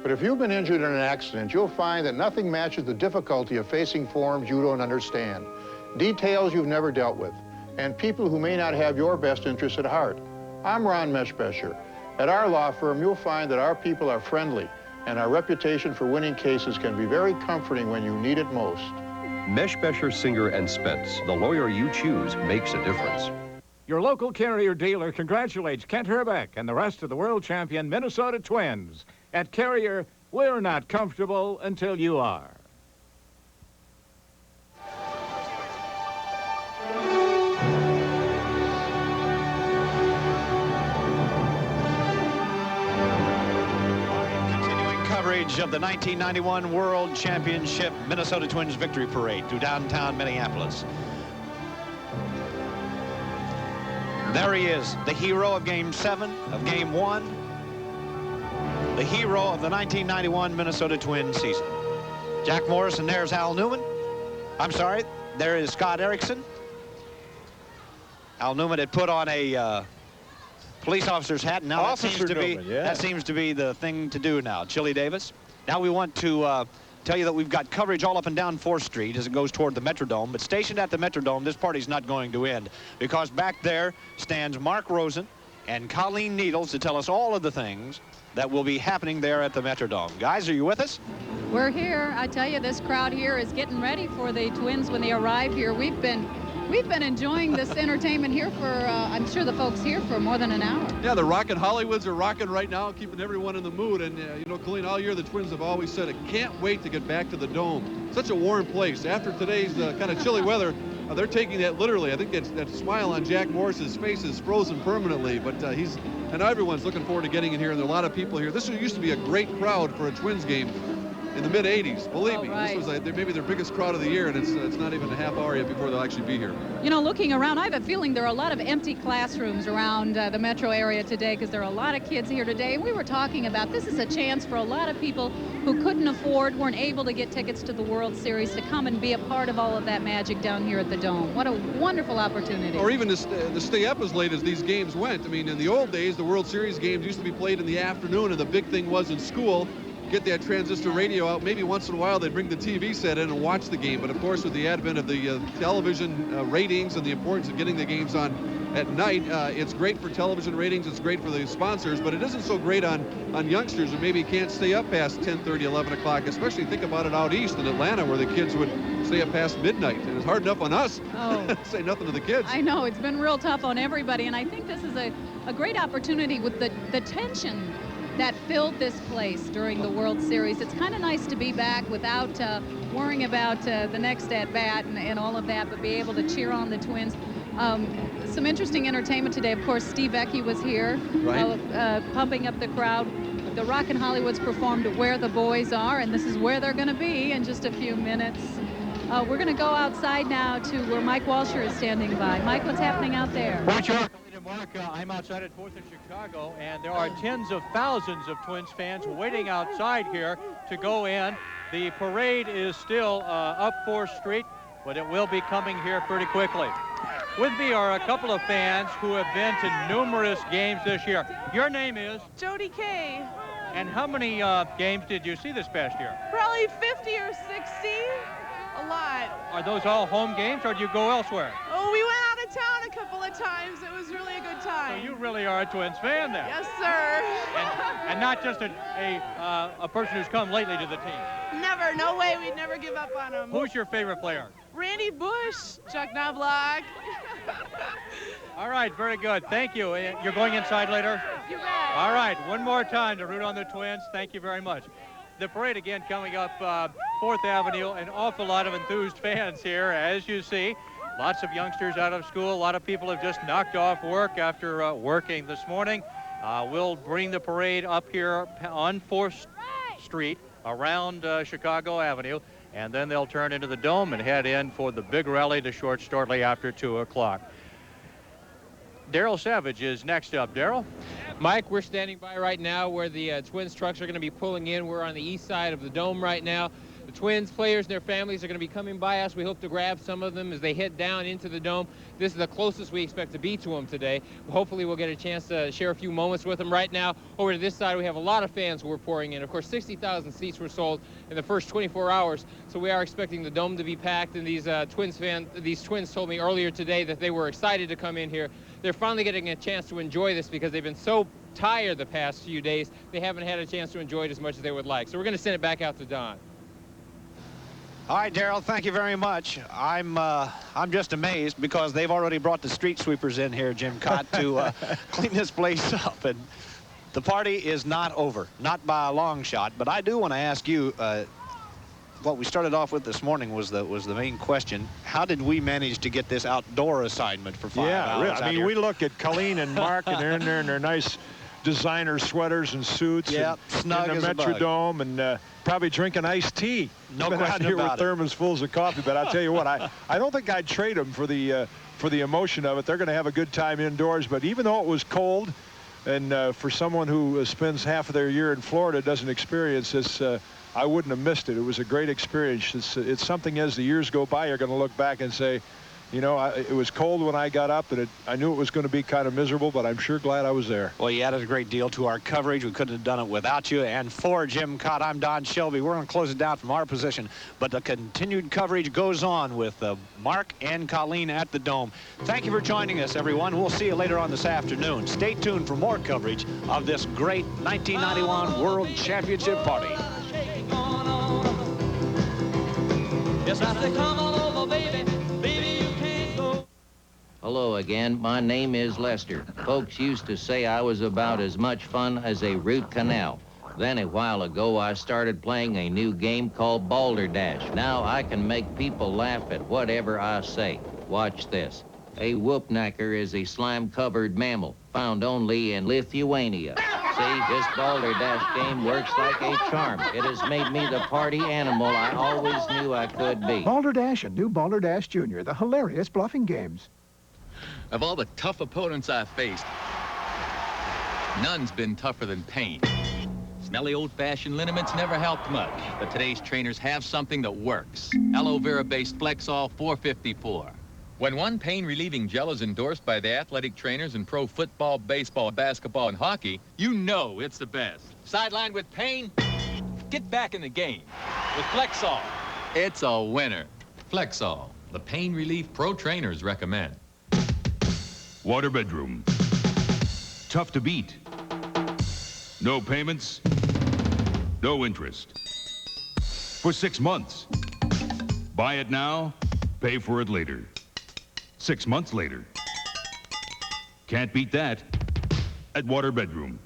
But if you've been injured in an accident, you'll find that nothing matches the difficulty of facing forms you don't understand, details you've never dealt with, and people who may not have your best interests at heart. I'm Ron Meshbesher. At our law firm, you'll find that our people are friendly, and our reputation for winning cases can be very comforting when you need it most. Meshbesher, Singer, and Spence. The lawyer you choose makes a difference. Your local Carrier dealer congratulates Kent Herbeck and the rest of the world champion Minnesota Twins. At Carrier, we're not comfortable until you are. Continuing coverage of the 1991 World Championship Minnesota Twins Victory Parade through downtown Minneapolis. There he is, the hero of Game 7, of Game 1, the hero of the 1991 Minnesota Twins season. Jack Morris, and there's Al Newman. I'm sorry, there is Scott Erickson. Al Newman had put on a police officer's hat, and now that seems to be the thing to do now. Chili Davis. Now we want to tell you that we've got coverage all up and down 4th Street as it goes toward the Metrodome. But stationed at the Metrodome, this party's not going to end, because back there stands Mark Rosen and Colleen Needles to tell us all of the things that will be happening there at the Metrodome. Guys, are you with us? We're here. I tell you, this crowd here is getting ready for the Twins when they arrive here. We've been enjoying this entertainment here for, I'm sure the folks here, for more than an hour. Yeah, the Rockin' Hollywoods are rocking right now, keeping everyone in the mood. And, you know, Colleen, all year the Twins have always said, I can't wait to get back to the Dome. Such a warm place. After today's kind of chilly weather, they're taking that literally. I think that smile on Jack Morris's face is frozen permanently. But and everyone's looking forward to getting in here. And there are a lot of people here. This used to be a great crowd for a Twins game in the mid-'80s. Believe me, right. This was maybe their biggest crowd of the year, and it's not even a half hour yet before they'll actually be here. You know, looking around, I have a feeling there are a lot of empty classrooms around the metro area today, because there are a lot of kids here today. And we were talking about this is a chance for a lot of people who couldn't afford, weren't able to get tickets to the World Series, to come and be a part of all of that magic down here at the Dome. What a wonderful opportunity. Or even to stay up as late as these games went. I mean, in the old days, the World Series games used to be played in the afternoon, and the big thing was in school, get that transistor radio out. Maybe once in a while they'd bring the TV set in and watch the game. But of course, with the advent of the television ratings and the importance of getting the games on at night, it's great for television ratings. It's great for the sponsors, but it isn't so great on youngsters who maybe can't stay up past 10:30, 11 o'clock. Especially think about it out east in Atlanta, where the kids would stay up past midnight. And it's hard enough on us. Oh. Say nothing to the kids. I know, it's been real tough on everybody, and I think this is a great opportunity with the tension that filled this place during the World Series. It's kind of nice to be back without worrying about the next at-bat and all of that, but be able to cheer on the Twins. Some interesting entertainment today. Of course, Steve Ecke was here, right, pumping up the crowd. The Rockin' Hollywoods performed Where the Boys Are, and this is where they're going to be in just a few minutes. We're going to go outside now to where Mike Walsher is standing by. Mike, what's happening out there? Mark, I'm outside at 4th in Chicago, and there are tens of thousands of Twins fans waiting outside here to go in. The parade is still up 4th Street, but it will be coming here pretty quickly. With me are a couple of fans who have been to numerous games this year. Your name is? Jody Kay. And how many games did you see this past year? Probably 50 or 60. A lot. Are those all home games, or do you go elsewhere? Oh, we went out of town a couple of times. It was really a good time. So you really are a Twins fan then? Yes, sir. And not just a person who's come lately to the team? Never. No way. We'd never give up on them. Who's your favorite player? Randy Bush, Chuck Knobloch. All right, very good. Thank you. You're going inside later? You bet. All right, one more time to root on the Twins. Thank you very much. The parade again coming up 4th Avenue. An awful lot of enthused fans here, as you see. Lots of youngsters out of school. A lot of people have just knocked off work after working this morning. We'll bring the parade up here on 4th Street around Chicago Avenue, and then they'll turn into the Dome and head in for the big rally to short shortly after 2 o'clock. Daryl Savage is next up. Daryl? Mike, we're standing by right now where the Twins trucks are going to be pulling in. We're on the east side of the Dome right now. The Twins players and their families are going to be coming by us. We hope to grab some of them as they head down into the Dome. This is the closest we expect to be to them today. Hopefully we'll get a chance to share a few moments with them. Right now, over to this side, we have a lot of fans who are pouring in. Of course, 60,000 seats were sold in the first 24 hours, so we are expecting the Dome to be packed. And these Twins told me earlier today that they were excited to come in here. They're finally getting a chance to enjoy this because they've been so tired the past few days. They haven't had a chance to enjoy it as much as they would like. So we're going to send it back out to Don. All right, Daryl, thank you very much. I'm just amazed because they've already brought the street sweepers in here, Jim Cott, to clean this place up. And the party is not over, not by a long shot. But I do want to ask you, what we started off with this morning was the main question. How did we manage to get this outdoor assignment for 5 hours? Yeah, I mean, we look at Colleen and Mark, and they're in there in their nice designer sweaters and suits. Yep, snug in the as a bug. Metrodome, and probably drinking iced tea. No Been question out here about with thermos fulls of coffee, but I'll tell you what, I don't think I'd trade them for the emotion of it. They're going to have a good time indoors, but even though it was cold, and for someone who spends half of their year in Florida doesn't experience this, I wouldn't have missed it. It was a great experience. It's something as the years go by, you're going to look back and say, You know, it was cold when I got up, and I knew it was going to be kind of miserable, but I'm sure glad I was there. Well, you added a great deal to our coverage. We couldn't have done it without you. And for Jim Cott, I'm Don Shelby. We're going to close it down from our position, but the continued coverage goes on with Mark and Colleen at the Dome. Thank you for joining us, everyone. We'll see you later on this afternoon. Stay tuned for more coverage of this great 1991 World Championship party. Yes, I say, come on over, baby. Baby, you can't go. Hello again. My name is Lester. Folks used to say I was about as much fun as a root canal. Then a while ago, I started playing a new game called Balderdash. Now I can make people laugh at whatever I say. Watch this. A whoopknacker is a slime-covered mammal found only in Lithuania. See, this Balderdash game works like a charm. It has made me the party animal I always knew I could be. Balderdash and new Balderdash Jr., the hilarious bluffing games. Of all the tough opponents I've faced, none's been tougher than pain. Smelly old-fashioned liniments never helped much, but today's trainers have something that works. Aloe vera-based Flexall 454. When one pain-relieving gel is endorsed by the athletic trainers in pro football, baseball, basketball, and hockey, you know it's the best. Sidelined with pain? Get back in the game. With Flexall, it's a winner. Flexall, the pain relief pro trainers recommend. Water bedroom. Tough to beat. No payments. No interest. For 6 months. Buy it now, pay for it later. 6 months later. Can't beat that at Water Bedroom.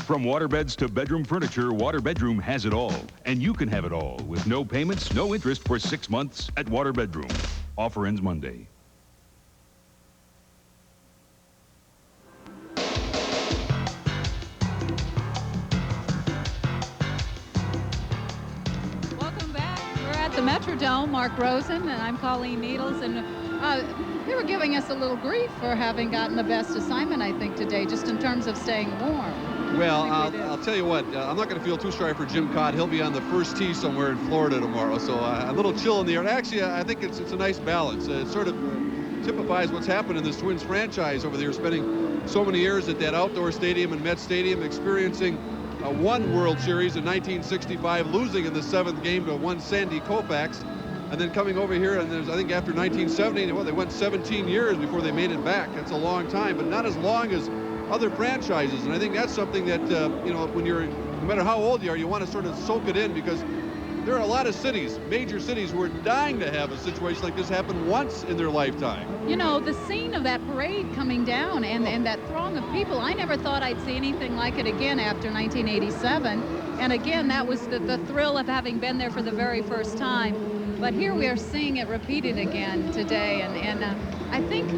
From waterbeds to bedroom furniture, Water Bedroom has it all. And you can have it all with no payments, no interest for 6 months at Water Bedroom. Offer ends Monday. Welcome back. We're at the Metrodome. Mark Rosen and I'm Colleen Needles. And they were giving us a little grief for having gotten the best assignment, I think, today, just in terms of staying warm. Well, I'll tell you what, I'm not going to feel too sorry for Jim Cott. He'll be on the first tee somewhere in Florida tomorrow, so a little chill in the air. Actually, I think it's a nice balance. It sort of typifies what's happened in this Twins franchise over the years, spending so many years at that outdoor stadium in Met Stadium, experiencing one World Series in 1965, losing in the 7th game to one Sandy Koufax, and then coming over here, and I think after 1970, well, they went 17 years before they made it back. That's a long time, but not as long as other franchises. And I think that's something that, you know, when you're, no matter how old you are, you want to sort of soak it in, because there are a lot of cities, major cities, who are dying to have a situation like this happen once in their lifetime. You know, the scene of that parade coming down and that throng of people, I never thought I'd see anything like it again after 1987. And again, that was the thrill of having been there for the very first time. But here we are seeing it repeated again today. And I think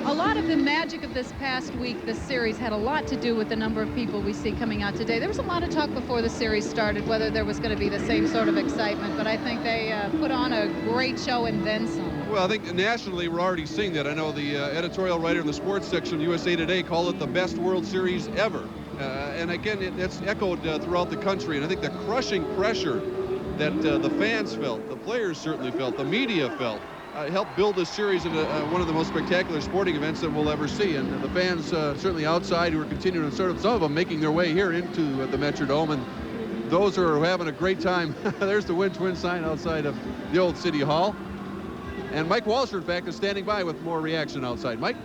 a lot of the magic of this past week, this series, had a lot to do with the number of people we see coming out today. There was a lot of talk before the series started whether there was going to be the same sort of excitement, but I think they put on a great show and then some. Well, I think nationally we're already seeing that. I know the editorial writer in the sports section of USA Today called it the best World Series ever. And again, that's echoed throughout the country. And I think the crushing pressure that the fans felt, the players certainly felt, the media felt, helped build this series into one of the most spectacular sporting events that we'll ever see. And the fans certainly outside who are continuing, sort of some of them making their way here into the Metrodome, and those who are having a great time. There's the Win Twin sign outside of the old City Hall. And Mike Walsher, in fact, is standing by with more reaction outside. Mike?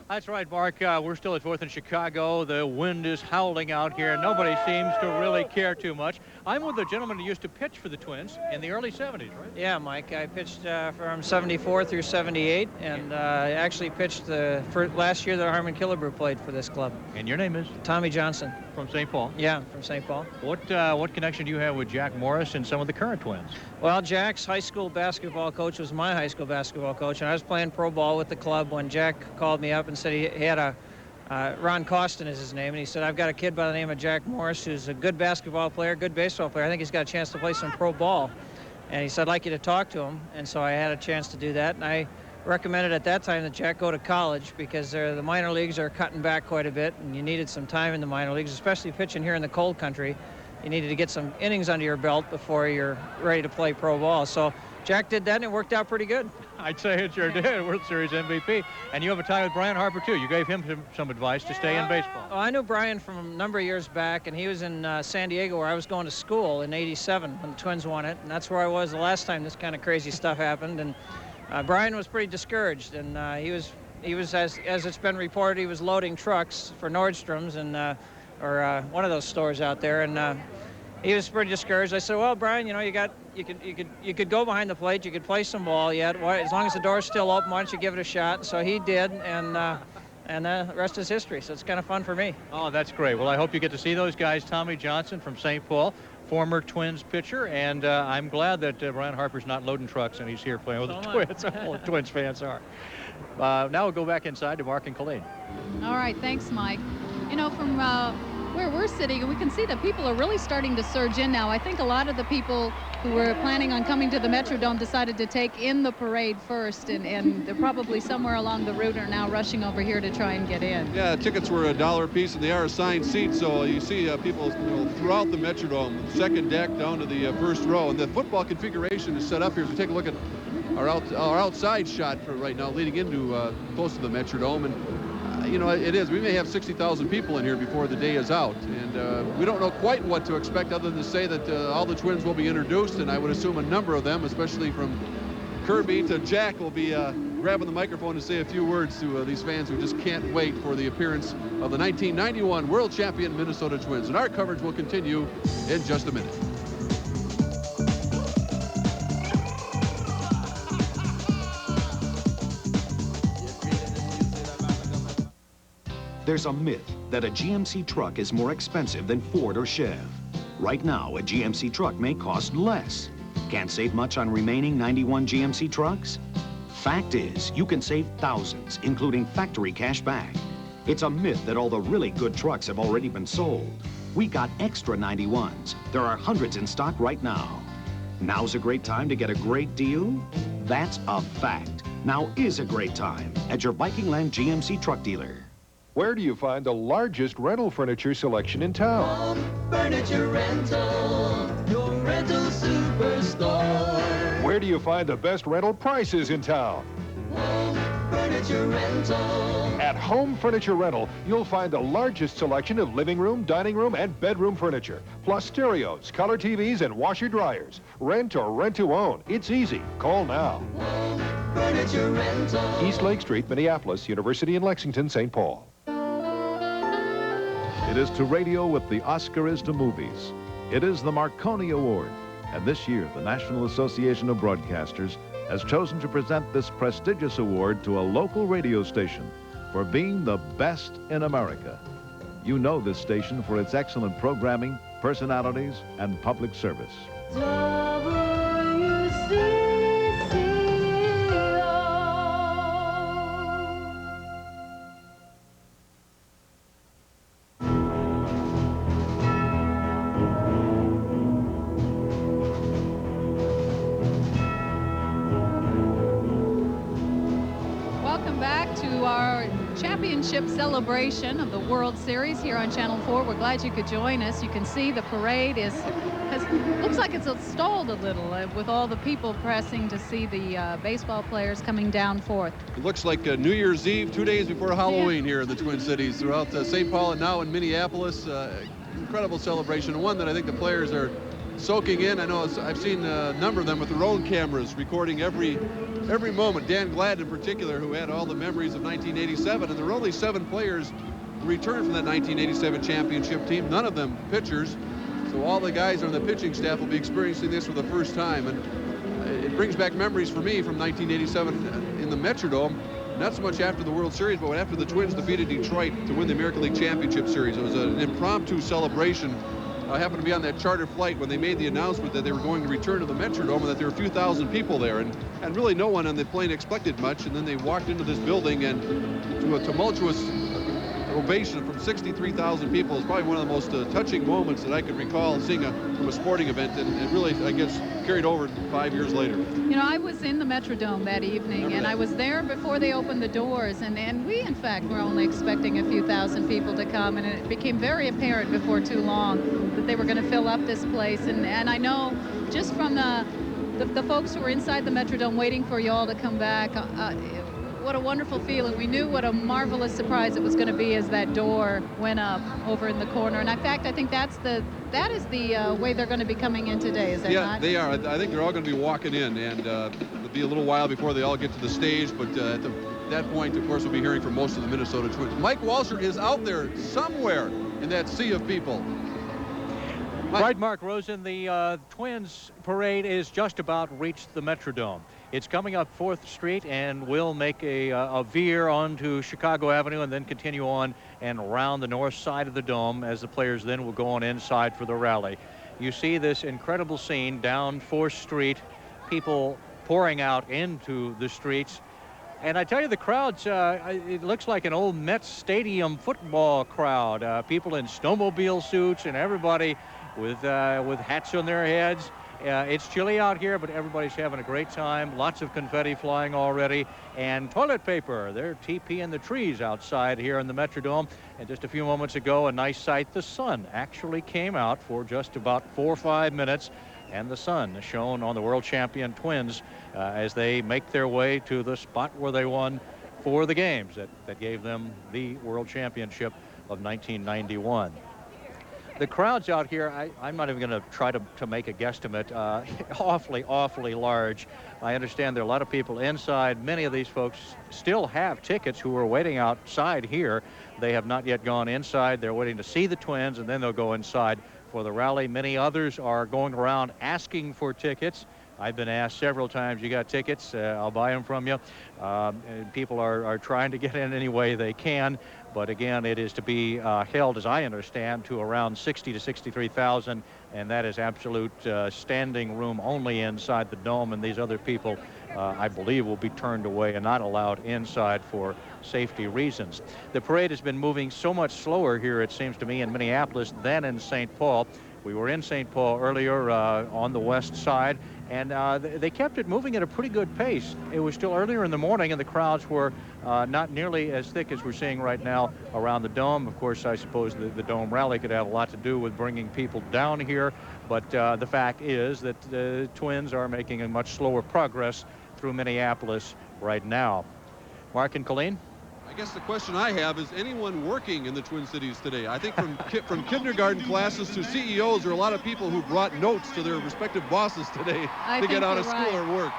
That's right, Mark. We're still at 4th in Chicago. The wind is howling out here. Nobody seems to really care too much. I'm with a gentleman who used to pitch for the Twins in the early 70s, right? Yeah, Mike. I pitched from 74 through 78, and I actually pitched last year that Harmon Killebrew played for this club. And your name is? Tommy Johnson. From St. Paul? Yeah, from St. Paul. What connection do you have with Jack Morris and some of the current Twins? Well, Jack's high school basketball coach was my high school basketball coach, and I was playing pro ball with the club when Jack called me up and said he had Ron Costin is his name, and he said, I've got a kid by the name of Jack Morris who's a good basketball player, good baseball player. I think he's got a chance to play some pro ball. And he said, I'd like you to talk to him. And so I had a chance to do that, and I recommended at that time that Jack go to college because the minor leagues are cutting back quite a bit, and you needed some time in the minor leagues, especially pitching here in the cold country. You needed to get some innings under your belt before you're ready to play pro ball. So Jack did that, and it worked out pretty good. I'd say it sure did. World Series MVP. And you have a tie with Brian Harper, too. You gave him some advice to stay in baseball. Oh, I knew Brian from a number of years back, and he was in San Diego, where I was going to school in '87 when the Twins won it. And that's where I was the last time this kind of crazy stuff happened. And Brian was pretty discouraged, and he was as it's been reported, he was loading trucks for Nordstrom's and or one of those stores out there, and he was pretty discouraged. I said, "Well, Brian, you know, you could go behind the plate, you could play some ball yet. Why, as long as the door's still open, why don't you give it a shot?" So he did, and the rest is history. So it's kind of fun for me. Oh, that's great. Well, I hope you get to see those guys. Tommy Johnson from St. Paul, former Twins pitcher, and I'm glad that Brian Harper's not loading trucks and he's here playing with the Twins. All the Twins fans are. Now we'll go back inside to Mark and Colleen. All right, thanks, Mike. You know, from where we're sitting, we can see that people are really starting to surge in now. I think a lot of the people who were planning on coming to the Metrodome decided to take in the parade first, and they're probably somewhere along the route are now rushing over here to try and get in. Yeah, tickets were $1 a piece, and they are assigned seats, so you see people throughout the Metrodome, second deck down to the first row. And the football configuration is set up here. As we take a look at our outside shot for right now, leading into close to the Metrodome, and you know, it is. We may have 60,000 people in here before the day is out, and we don't know quite what to expect other than to say that all the Twins will be introduced, and I would assume a number of them, especially from Kirby to Jack, will be grabbing the microphone to say a few words to these fans who just can't wait for the appearance of the 1991 world champion Minnesota Twins. And our coverage will continue in just a minute. There's a myth that a GMC truck is more expensive than Ford or Chev. Right now, a GMC truck may cost less. Can't save much on remaining 91 GMC trucks? Fact is, you can save thousands, including factory cash back. It's a myth that all the really good trucks have already been sold. We got extra 91s. There are hundreds in stock right now. Now's a great time to get a great deal? That's a fact. Now is a great time at your Vikingland GMC truck dealer. Where do you find the largest rental furniture selection in town? Furniture Rental, your rental superstore. Where do you find the best rental prices in town? Home Furniture Rental. At Home Furniture Rental, you'll find the largest selection of living room, dining room, and bedroom furniture, plus stereos, color TVs, and washer dryers. Rent or rent to own. It's easy. Call now. Home Furniture Rental. East Lake Street, Minneapolis, University in Lexington, St. Paul. It is to radio what the Oscar is to movies. It is the Marconi Award. And this year, the National Association of Broadcasters has chosen to present this prestigious award to a local radio station for being the best in America. You know this station for its excellent programming, personalities, and public service. Championship celebration of the World Series here on Channel 4. We're glad you could join us. You can see the parade looks like it's stalled a little with all the people pressing to see the baseball players coming down fourth. It looks like New Year's Eve, 2 days before Halloween here in the Twin Cities throughout St. Paul and now in Minneapolis. Incredible celebration, and one that I think the players are soaking in. I know I've seen a number of them with their own cameras recording every moment. Dan Glad in particular, who had all the memories of 1987, and there were only 7 players who returned from that 1987 championship team, none of them pitchers. So all the guys on the pitching staff will be experiencing this for the first time, and it brings back memories for me from 1987 in the Metrodome. Not so much after the World Series, but after the Twins defeated Detroit to win the American League Championship Series. It was an impromptu celebration. I happened to be on that charter flight when they made the announcement that they were going to return to the Metrodome and that there were a few thousand people there, and really no one on the plane expected much. And then they walked into this building, and to a tumultuous ovation from 63,000 people is probably one of the most touching moments that I could recall seeing from a sporting event, and it really, I guess, carried over 5 years later. You know, I was in the Metrodome that evening, and I was there before they opened the doors, and we, in fact, were only expecting a few thousand people to come, and it became very apparent before too long that they were going to fill up this place. And I know just from the the folks who were inside the Metrodome waiting for you all to come back. What a wonderful feeling. We knew what a marvelous surprise it was going to be as that door went up over in the corner. And in fact, I think that is the way they're going to be coming in today, is that not? Yeah, they are. I think they're all going to be walking in, and it'll be a little while before they all get to the stage, but at that point, of course, we'll be hearing from most of the Minnesota Twins. Mike Walser is out there somewhere in that sea of people. Right, Mark Rosen, the Twins parade is just about reached the Metrodome. It's coming up 4th Street and will make a veer onto Chicago Avenue and then continue on and around the north side of the dome as the players then will go on inside for the rally. You see this incredible scene down 4th Street, people pouring out into the streets. And I tell you, the crowds, it looks like an old Mets Stadium football crowd. People in snowmobile suits and everybody with hats on their heads. It's chilly out here, but everybody's having a great time. Lots of confetti flying already. And toilet paper. They're TPing the trees outside here in the Metrodome. And just a few moments ago, a nice sight. The sun actually came out for just about 4 or 5 minutes. And the sun shone on the world champion Twins as they make their way to the spot where they won 4 of the games that gave them the world championship of 1991. The crowds out here, I'm not even going to try to make a guesstimate, awfully large. I understand there are a lot of people inside. Many of these folks still have tickets who are waiting outside here. They have not yet gone inside. They're waiting to see the Twins, and then they'll go inside for the rally. Many others are going around asking for tickets. I've been asked several times, you got tickets? I'll buy them from you. And people are trying to get in any way they can. But again, it is to be held, as I understand, to around 60 to 63,000, and that is absolute standing room only inside the dome. And these other people, I believe, will be turned away and not allowed inside for safety reasons. The parade has been moving so much slower here, it seems to me, in Minneapolis than in St. Paul. We were in St. Paul earlier on the west side, and they kept it moving at a pretty good pace. It was still earlier in the morning, and the crowds were not nearly as thick as we're seeing right now around the dome. Of course, I suppose the dome rally could have a lot to do with bringing people down here, but the fact is that the Twins are making a much slower progress through Minneapolis right now. Mark and Colleen? I guess the question I have is, anyone working in the Twin Cities today? I think from kindergarten classes to CEOs, there are a lot of people who brought notes to their respective bosses today to get out of school or work.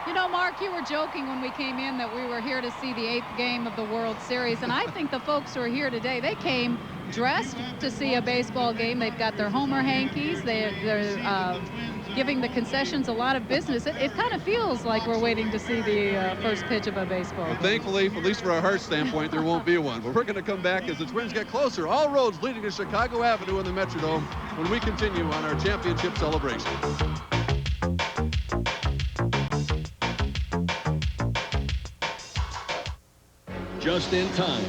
You know, Mark, you were joking when we came in that we were here to see the 8th game of the World Series, and I think the folks who are here today, they came dressed to see a baseball game. They've got their Homer hankies. They're giving the concessions a lot of business. It kind of feels like we're waiting to see the first pitch of a baseball game. Well, thankfully, at least from our heart standpoint, there won't be one. But we're going to come back as the Twins get closer. All roads leading to Chicago Avenue in the Metrodome when we continue on our championship celebration. Just in time.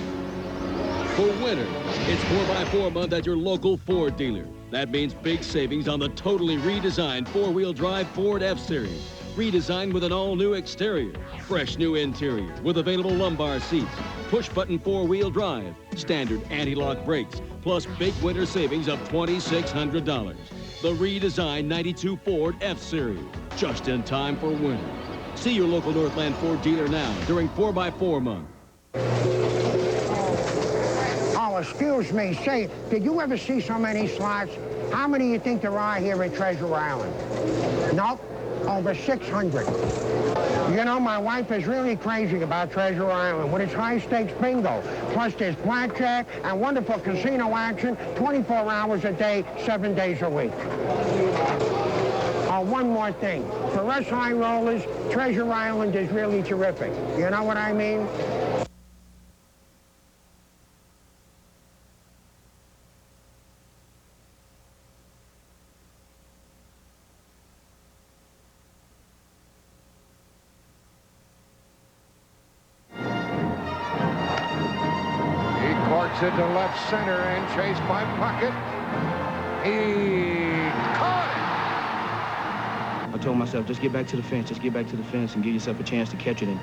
For winter, it's 4x4 month at your local Ford dealer. That means big savings on the totally redesigned four-wheel drive Ford F-Series. Redesigned with an all-new exterior, fresh new interior with available lumbar seats, push-button four-wheel drive, standard anti-lock brakes, plus big winter savings of $2,600. The redesigned 92 Ford F-Series, just in time for winter. See your local Northland Ford dealer now during 4x4 month. Oh, excuse me. Say, did you ever see so many slots? How many do you think there are here at Treasure Island? Nope, over 600. You know, my wife is really crazy about Treasure Island with its high-stakes bingo. Plus, there's blackjack and wonderful casino action 24 hours a day, 7 days a week. Oh, one more thing. For us high rollers, Treasure Island is really terrific. You know what I mean? Into left center and chased by Puckett. He caught I told myself, just get back to the fence, and give yourself a chance to catch it. And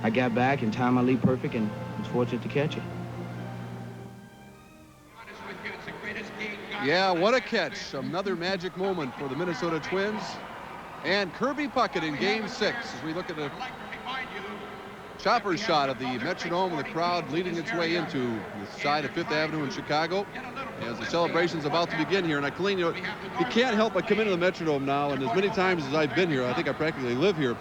I got back and timed my leap perfect and was fortunate to catch it. Yeah, what a catch. Another magic moment for the Minnesota Twins. and Kirby Puckett in Game 6 as we look at the chopper shot of the Metrodome and the crowd leading its way into the side of 5th Avenue in Chicago as the celebration's about to begin here. And Colleen, you can't help but come into the Metrodome now, and as many times as I've been here, I think I practically live here,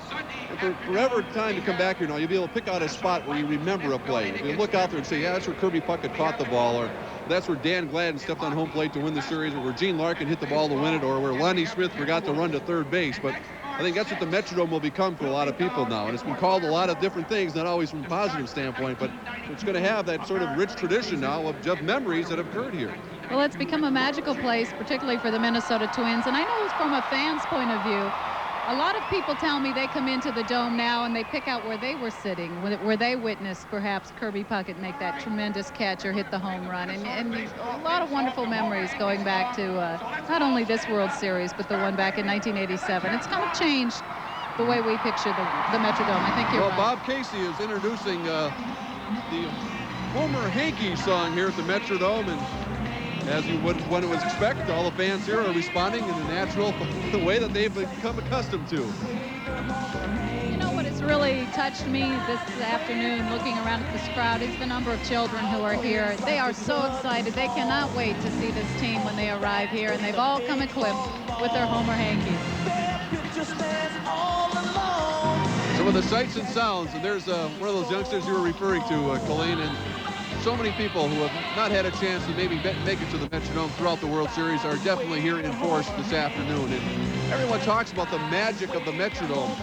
and for forever time to come back here now, you'll be able to pick out a spot where you remember a play. If you look out there and say, yeah, that's where Kirby Puckett caught the ball, or that's where Dan Gladden stepped on home plate to win the series, or where Gene Larkin hit the ball to win it, or where Lonnie Smith forgot to run to third base. But I think that's what the Metrodome will become for a lot of people now. And it's been called a lot of different things, not always from a positive standpoint, but it's going to have that sort of rich tradition now of memories that have occurred here. Well, it's become a magical place, particularly for the Minnesota Twins. And I know from a fan's point of view, a lot of people tell me they come into the Dome now and they pick out where they were sitting, where they witnessed perhaps Kirby Puckett make that tremendous catch or hit the home run. And a lot of wonderful memories going back to not only this World Series, but the one back in 1987. It's kind of changed the way we picture the Metrodome. I think you're right. Bob Casey is introducing the Homer Hanky song here at the Metrodome, and as you would one would expect, all the fans here are responding in the natural way that they've become accustomed to. You know what has really touched me this afternoon, looking around at this crowd, is the number of children who are here. They are so excited. They cannot wait to see this team when they arrive here, and they've all come equipped with their Homer Hankies. Some of the sights and sounds, and there's one of those youngsters you were referring to, Colleen, and so many people who have not had a chance to maybe make it to the Metrodome throughout the World Series are definitely here in force this afternoon. And everyone talks about the magic of the Metrodome.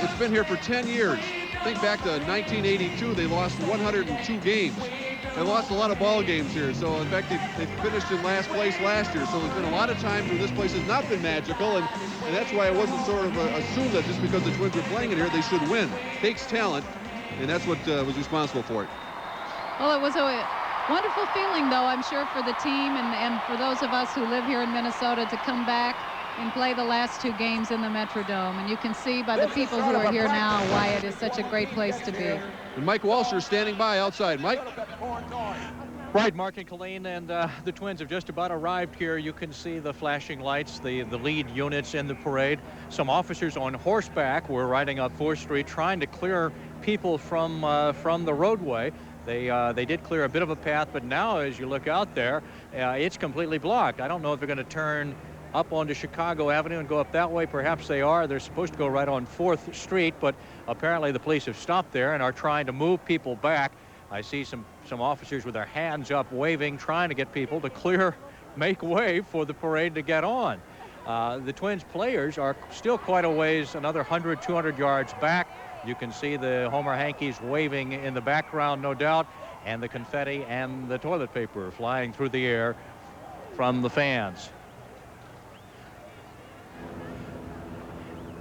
It's been here for 10 years. Think back to 1982, they lost 102 games. They lost a lot of ball games here. So in fact, they finished in last place last year. So there's been a lot of times where this place has not been magical, and that's why it wasn't sort of assumed that just because the Twins were playing it here, they should win. It takes talent, and that's what was responsible for it. Well, it was a wonderful feeling, though, I'm sure, for the team and for those of us who live here in Minnesota to come back and play the last 2 games in the Metrodome. And you can see by the people who are here now why it is such a great place to be. And Mike Walsh is standing by outside. Mike? Right, Mark and Colleen, and the Twins have just about arrived here. You can see the flashing lights, the lead units in the parade. Some officers on horseback were riding up 4th Street trying to clear people from the roadway. They did clear a bit of a path, but now as you look out there, it's completely blocked. I don't know if they're going to turn up onto Chicago Avenue and go up that way. Perhaps they are. They're supposed to go right on 4th Street, but apparently the police have stopped there and are trying to move people back. I see some officers with their hands up waving, trying to get people to make way for the parade to get on. The Twins players are still quite a ways, another 100, 200 yards back. You can see the Homer Hankies waving in the background, no doubt, and the confetti and the toilet paper flying through the air from the fans.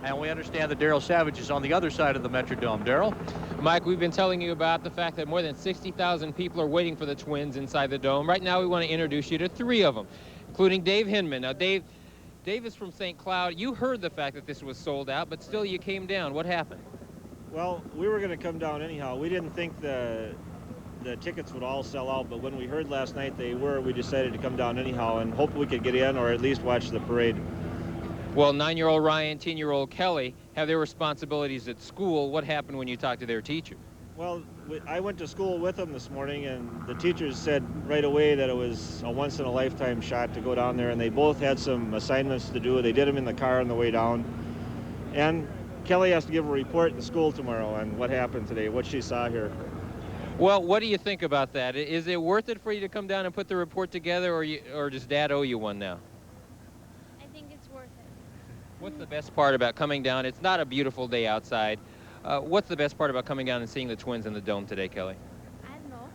And we understand that Darryl Savage is on the other side of the Metrodome. Darryl? Mike, we've been telling you about the fact that more than 60,000 people are waiting for the Twins inside the Dome. Right now, we want to introduce you to 3 of them, including Dave Hinman. Now, Dave is from St. Cloud. You heard the fact that this was sold out, but still you came down. What happened? Well, we were going to come down anyhow. We didn't think the tickets would all sell out, but when we heard last night they were, we decided to come down anyhow and hope we could get in or at least watch the parade. Well, 9-year-old Ryan, 10-year-old Kelly have their responsibilities at school. What happened when you talked to their teacher? Well, I went to school with them this morning, and the teachers said right away that it was a once-in-a-lifetime shot to go down there, and they both had some assignments to do. They did them in the car on the way down. And Kelly has to give a report in school tomorrow on what happened today, what she saw here. Well, what do you think about that? Is it worth it for you to come down and put the report together, or does Dad owe you one now? I think it's worth it. What's the best part about coming down? It's not a beautiful day outside. What's the best part about coming down and seeing the Twins in the Dome today, Kelly? I don't know.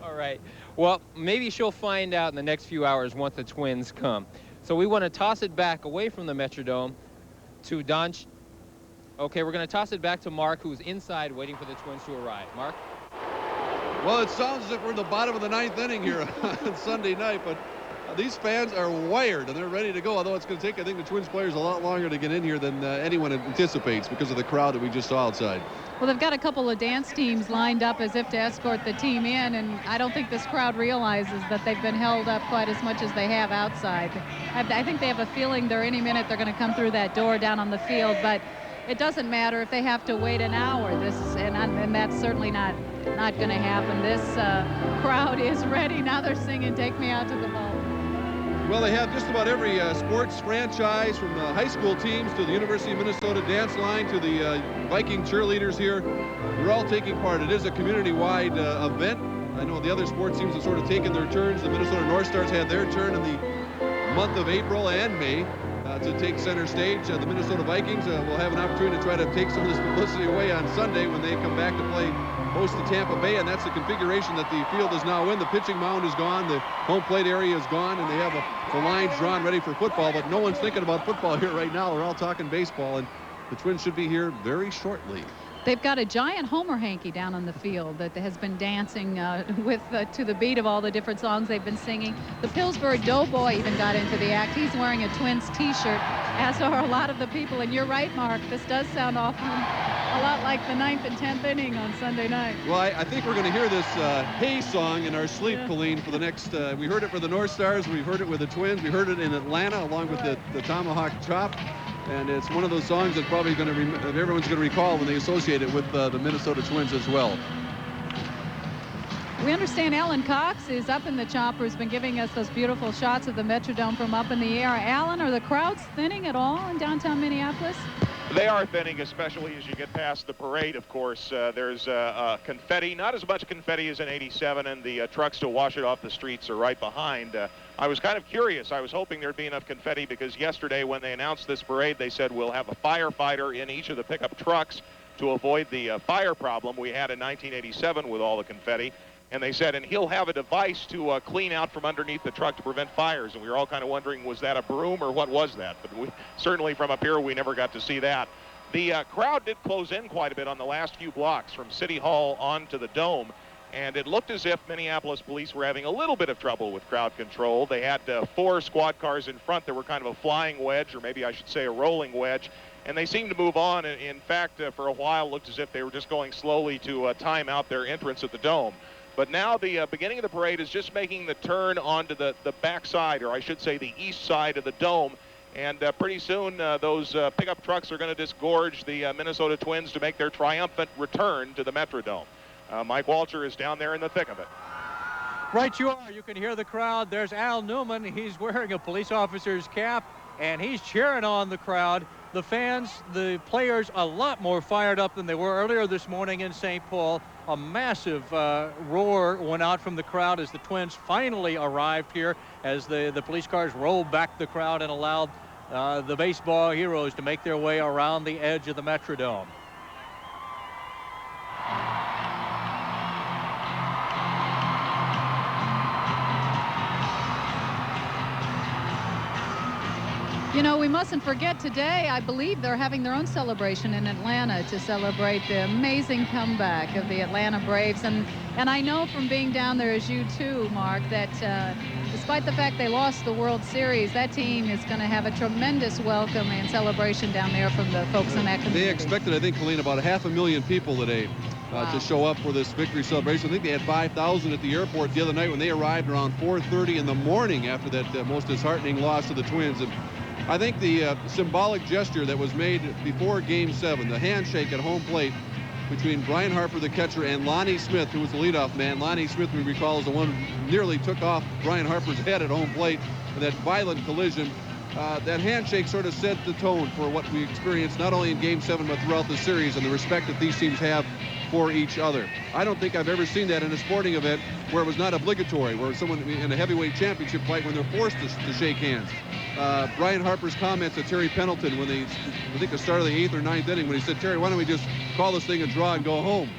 All right. Well, maybe she'll find out in the next few hours once the Twins come. So we want to toss it back away from the Metrodome to Don. Okay, we're going to toss it back to Mark, who's inside waiting for the Twins to arrive. Mark? Well, it sounds as if we're in the bottom of the 9th inning here on Sunday night, but these fans are wired, and they're ready to go, although it's going to take, I think, the Twins players a lot longer to get in here than anyone anticipates because of the crowd that we just saw outside. Well, they've got a couple of dance teams lined up as if to escort the team in, and I don't think this crowd realizes that they've been held up quite as much as they have outside. I think they have a feeling any minute they're going to come through that door down on the field, but it doesn't matter if they have to wait an hour. And that's certainly not going to happen. This crowd is ready. Now they're singing "Take Me Out to the Ball." Well, they have just about every sports franchise, from the high school teams to the University of Minnesota dance line to the Viking cheerleaders here. They're all taking part. It is a community-wide event. I know the other sports teams have sort of taken their turns. The Minnesota North Stars had their turn in the month of April and May to take center stage. The Minnesota Vikings will have an opportunity to try to take some of this publicity away on Sunday when they come back to play host to Tampa Bay, and that's the configuration that the field is now in. The pitching mound is gone, the home plate area is gone, and they have the lines drawn ready for football, but no one's thinking about football here right now. We're all talking baseball, and the Twins should be here very shortly. They've got a giant Homer hanky down on the field that has been dancing to the beat of all the different songs they've been singing. The Pillsbury Doughboy even got into the act. He's wearing a Twins t-shirt, as are a lot of the people. And you're right, Mark, this does sound awful a lot like the 9th and 10th inning on Sunday night. Well, I think we're going to hear this Hey song in our sleep, Colleen, for the next, we heard it for the North Stars, we heard it with the Twins, we heard it in Atlanta along with the Tomahawk Chop. And it's one of those songs that probably everyone's going to recall when they associate it with the Minnesota Twins as well. We understand Alan Cox is up in the chopper, has been giving us those beautiful shots of the Metrodome from up in the air. Alan, are the crowds thinning at all in downtown Minneapolis? They are thinning, especially as you get past the parade, of course. There's confetti, not as much confetti as in '87, and the trucks to wash it off the streets are right behind. I was kind of curious. I was hoping there'd be enough confetti because yesterday when they announced this parade, they said we'll have a firefighter in each of the pickup trucks to avoid the fire problem we had in 1987 with all the confetti. And they said, and he'll have a device to clean out from underneath the truck to prevent fires. And we were all kind of wondering, was that a broom or what was that? But certainly from up here, we never got to see that. The crowd did close in quite a bit on the last few blocks from City Hall on to the Dome. And it looked as if Minneapolis police were having a little bit of trouble with crowd control. They had 4 squad cars in front that were kind of a flying wedge, or maybe I should say a rolling wedge. And they seemed to move on. In fact, for a while, it looked as if they were just going slowly to time out their entrance at the Dome. But now the beginning of the parade is just making the turn onto the back side, or I should say the east side of the Dome. And pretty soon, those pickup trucks are going to disgorge the Minnesota Twins to make their triumphant return to the Metrodome. Mike Walcher is down there in the thick of it. Right you are. You can hear the crowd. There's Al Newman. He's wearing a police officer's cap, and he's cheering on the crowd. The fans, the players, a lot more fired up than they were earlier this morning in St. Paul. A massive roar went out from the crowd as the Twins finally arrived here, as the police cars rolled back the crowd and allowed the baseball heroes to make their way around the edge of the Metrodome. You know, we mustn't forget today, I believe they're having their own celebration in Atlanta to celebrate the amazing comeback of the Atlanta Braves. And I know from being down there, as you too, Mark, that despite the fact they lost the World Series, that team is going to have a tremendous welcome and celebration down there from the folks in that community. They expected, I think, Colleen, about 500,000 people today to show up for this victory celebration. I think they had 5,000 at the airport the other night when they arrived around 4:30 in the morning after that most disheartening loss to the Twins. And I think the symbolic gesture that was made before Game 7, the handshake at home plate between Brian Harper, the catcher, and Lonnie Smith, who was the leadoff man. Lonnie Smith, we recall, is the one who nearly took off Brian Harper's head at home plate in that violent collision. That handshake sort of set the tone for what we experienced not only in Game 7 but throughout the series, and the respect that these teams have for each other. I don't think I've ever seen that in a sporting event where it was not obligatory, where someone in a heavyweight championship fight when they're forced to shake hands. Brian Harper's comments to Terry Pendleton when I think the start of the 8th or 9th inning, when he said, "Terry, why don't we just call this thing a draw and go home?"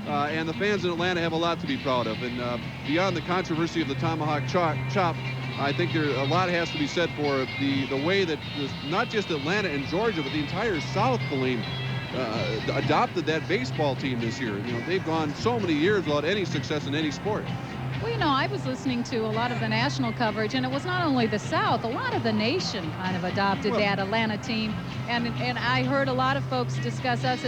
And the fans in Atlanta have a lot to be proud of. And beyond the controversy of the tomahawk chop, I think a lot has to be said for the way that not just Atlanta and Georgia, but the entire South, Colleen, adopted that baseball team this year. You know, they've gone so many years without any success in any sport. Well, you know, I was listening to a lot of the national coverage, and it was not only the South, a lot of the nation kind of adopted that Atlanta team. And I heard a lot of folks discuss us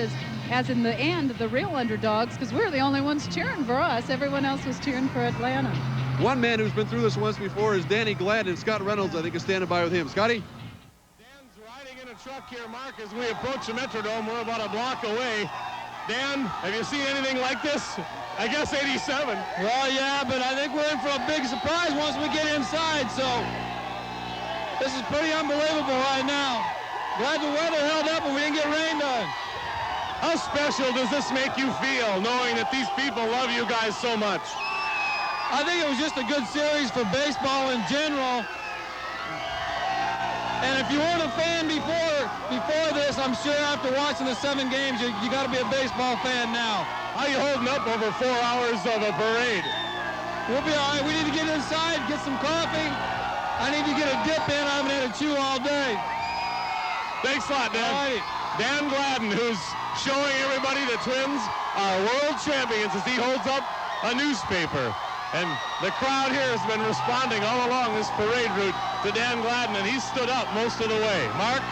as in the end, the real underdogs, because we're the only ones cheering for us. Everyone else was cheering for Atlanta. One man who's been through this once before is Danny Glad, and Scott Reynolds, I think, is standing by with him. Scotty? Dan's riding in a truck here, Mark, as we approach the Metrodome. We're about a block away. Dan, have you seen anything like this? I guess 87. Well, yeah, but I think we're in for a big surprise once we get inside, so this is pretty unbelievable right now. Glad the weather held up and we didn't get rained on. How special does this make you feel, knowing that these people love you guys so much? I think it was just a good series for baseball in general. And if you weren't a fan before this, I'm sure after watching the 7 games, you got to be a baseball fan now. How you holding up over 4 hours of a parade? We'll be all right. We need to get inside, get some coffee. I need to get a dip in. I haven't had a chew all day. Thanks a lot, Dan. All right. Dan Gladden, who's showing everybody the Twins are world champions as he holds up a newspaper. And the crowd here has been responding all along this parade route to Dan Gladden, and he's stood up most of the way. Mark?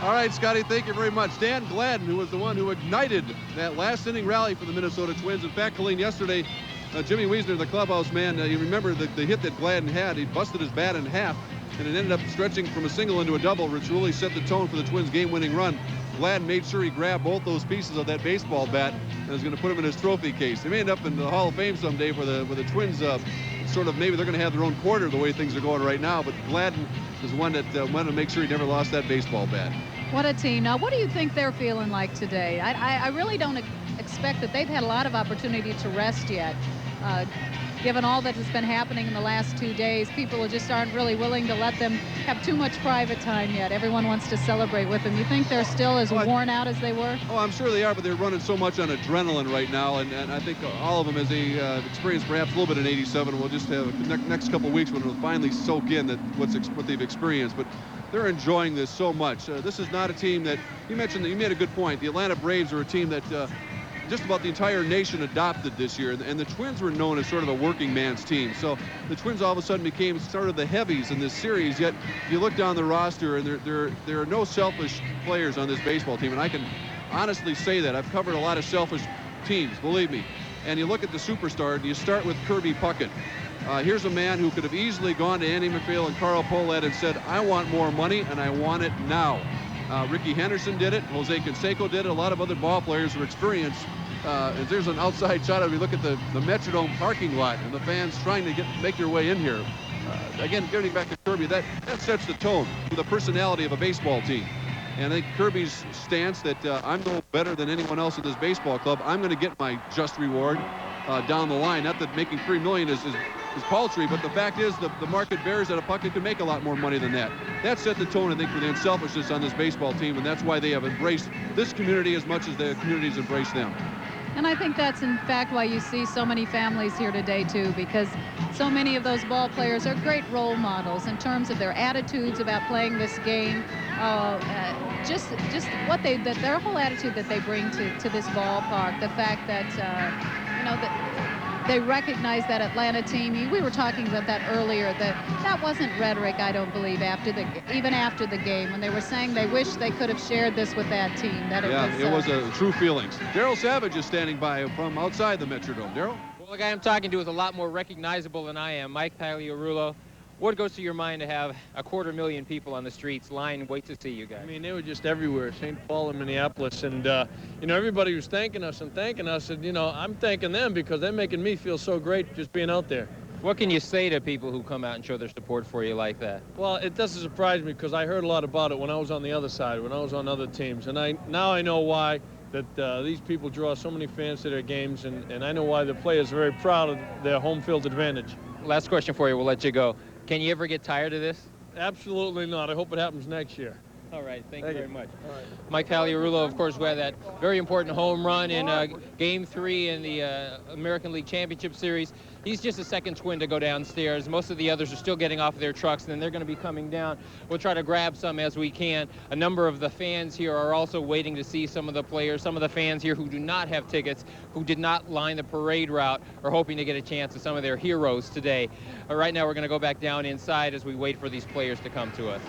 All right, Scotty, thank you very much. Dan Gladden, who was the one who ignited that last inning rally for the Minnesota Twins. In fact, Colleen, yesterday, Jimmy Wiesner, the clubhouse man, you remember the hit that Gladden had. He busted his bat in half, and it ended up stretching from a single into a double, which really set the tone for the Twins' game-winning run. Gladden made sure he grabbed both those pieces of that baseball bat and was going to put them in his trophy case. They may end up in the Hall of Fame someday where the Twins sort of maybe they're going to have their own quarter the way things are going right now, but Gladden is one that wanted to make sure he never lost that baseball bat. What a team. Now, what do you think they're feeling like today? I really don't expect that they've had a lot of opportunity to rest yet. Given all that has been happening in the last 2 days, people just aren't really willing to let them have too much private time yet. Everyone wants to celebrate with them. You think they're still as worn out as they were? Oh, I'm sure they are, but they're running so much on adrenaline right now, and I think all of them, as they experience perhaps a little bit in 87, will just have next couple of weeks when it'll finally soak in that what they've experienced. But they're enjoying this so much. This is not a team that, you mentioned that you made a good point. The Atlanta Braves are a team that just about the entire nation adopted this year, and the Twins were known as sort of a working man's team. So the Twins all of a sudden became sort of the heavies in this series, yet if you look down the roster, and there are no selfish players on this baseball team, and I can honestly say that. I've covered a lot of selfish teams, believe me. And you look at the superstar, and you start with Kirby Puckett. Here's a man who could have easily gone to Andy McPhail and Carl Pohlad and said, I want more money, and I want it now. Ricky Henderson did it. Jose Canseco did it. A lot of other ball players were experienced. And there's an outside shot. If you look at the Metrodome parking lot and the fans trying to make their way in here. Again, getting back to Kirby, that sets the tone for the personality of a baseball team. And I think Kirby's stance that I'm no better than anyone else in this baseball club. I'm going to get my just reward down the line. Not that making $3 million is paltry, but the fact is the market bears that a Puckett could make a lot more money than that. That set the tone, I think, for the unselfishness on this baseball team, and that's why they have embraced this community as much as the community's embraced them. And I think that's, in fact, why you see so many families here today, too, because so many of those ball players are great role models in terms of their attitudes about playing this game, just what their whole attitude that they bring to this ballpark, the fact that, that they recognize that Atlanta team. We were talking about that earlier, that wasn't rhetoric, I don't believe, even after the game, when they were saying they wish they could have shared this with that team. It was true feelings. Daryl Savage is standing by from outside the Metrodome. Daryl? Well, the guy I'm talking to is a lot more recognizable than I am, Mike Pagliarulo. What goes through your mind to have 250,000 people on the streets line, wait to see you guys? I mean, they were just everywhere, St. Paul and Minneapolis, and everybody was thanking us, and I'm thanking them because they're making me feel so great just being out there. What can you say to people who come out and show their support for you like that? Well, it doesn't surprise me because I heard a lot about it when I was on the other side, when I was on other teams, and now I know why that these people draw so many fans to their games, and I know why the players are very proud of their home field advantage. Last question for you, we'll let you go. Can you ever get tired of this? Absolutely not. I hope it happens next year. All right, thank you very much. All right. Mike Pagliarulo, of course, who had that very important home run in Game 3 in the American League Championship Series. He's just a second twin to go downstairs. Most of the others are still getting off of their trucks, and then they're going to be coming down. We'll try to grab some as we can. A number of the fans here are also waiting to see some of the players. Some of the fans here who do not have tickets, who did not line the parade route, are hoping to get a chance at some of their heroes today. Right now we're going to go back down inside as we wait for these players to come to us.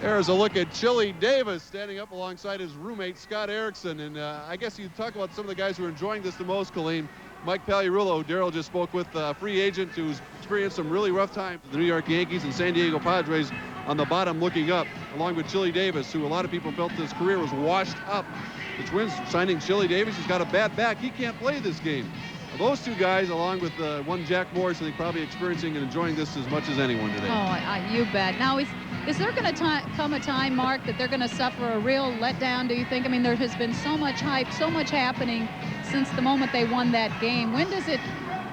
There's a look at Chili Davis standing up alongside his roommate, Scott Erickson. And I guess you talk about some of the guys who are enjoying this the most, Colleen. Mike Pagliarulo, Darrell just spoke with, a free agent who's experienced some really rough times. The New York Yankees and San Diego Padres on the bottom looking up, along with Chili Davis, who a lot of people felt his career was washed up. The Twins signing Chili Davis. He's got a bad back. He can't play this game. Those two guys, along with one Jack Morris, I think probably experiencing and enjoying this as much as anyone today. Oh, you bet. Now, is there going to come a time, Mark, that they're going to suffer a real letdown, do you think? I mean, there has been so much hype, so much happening since the moment they won that game. When does it,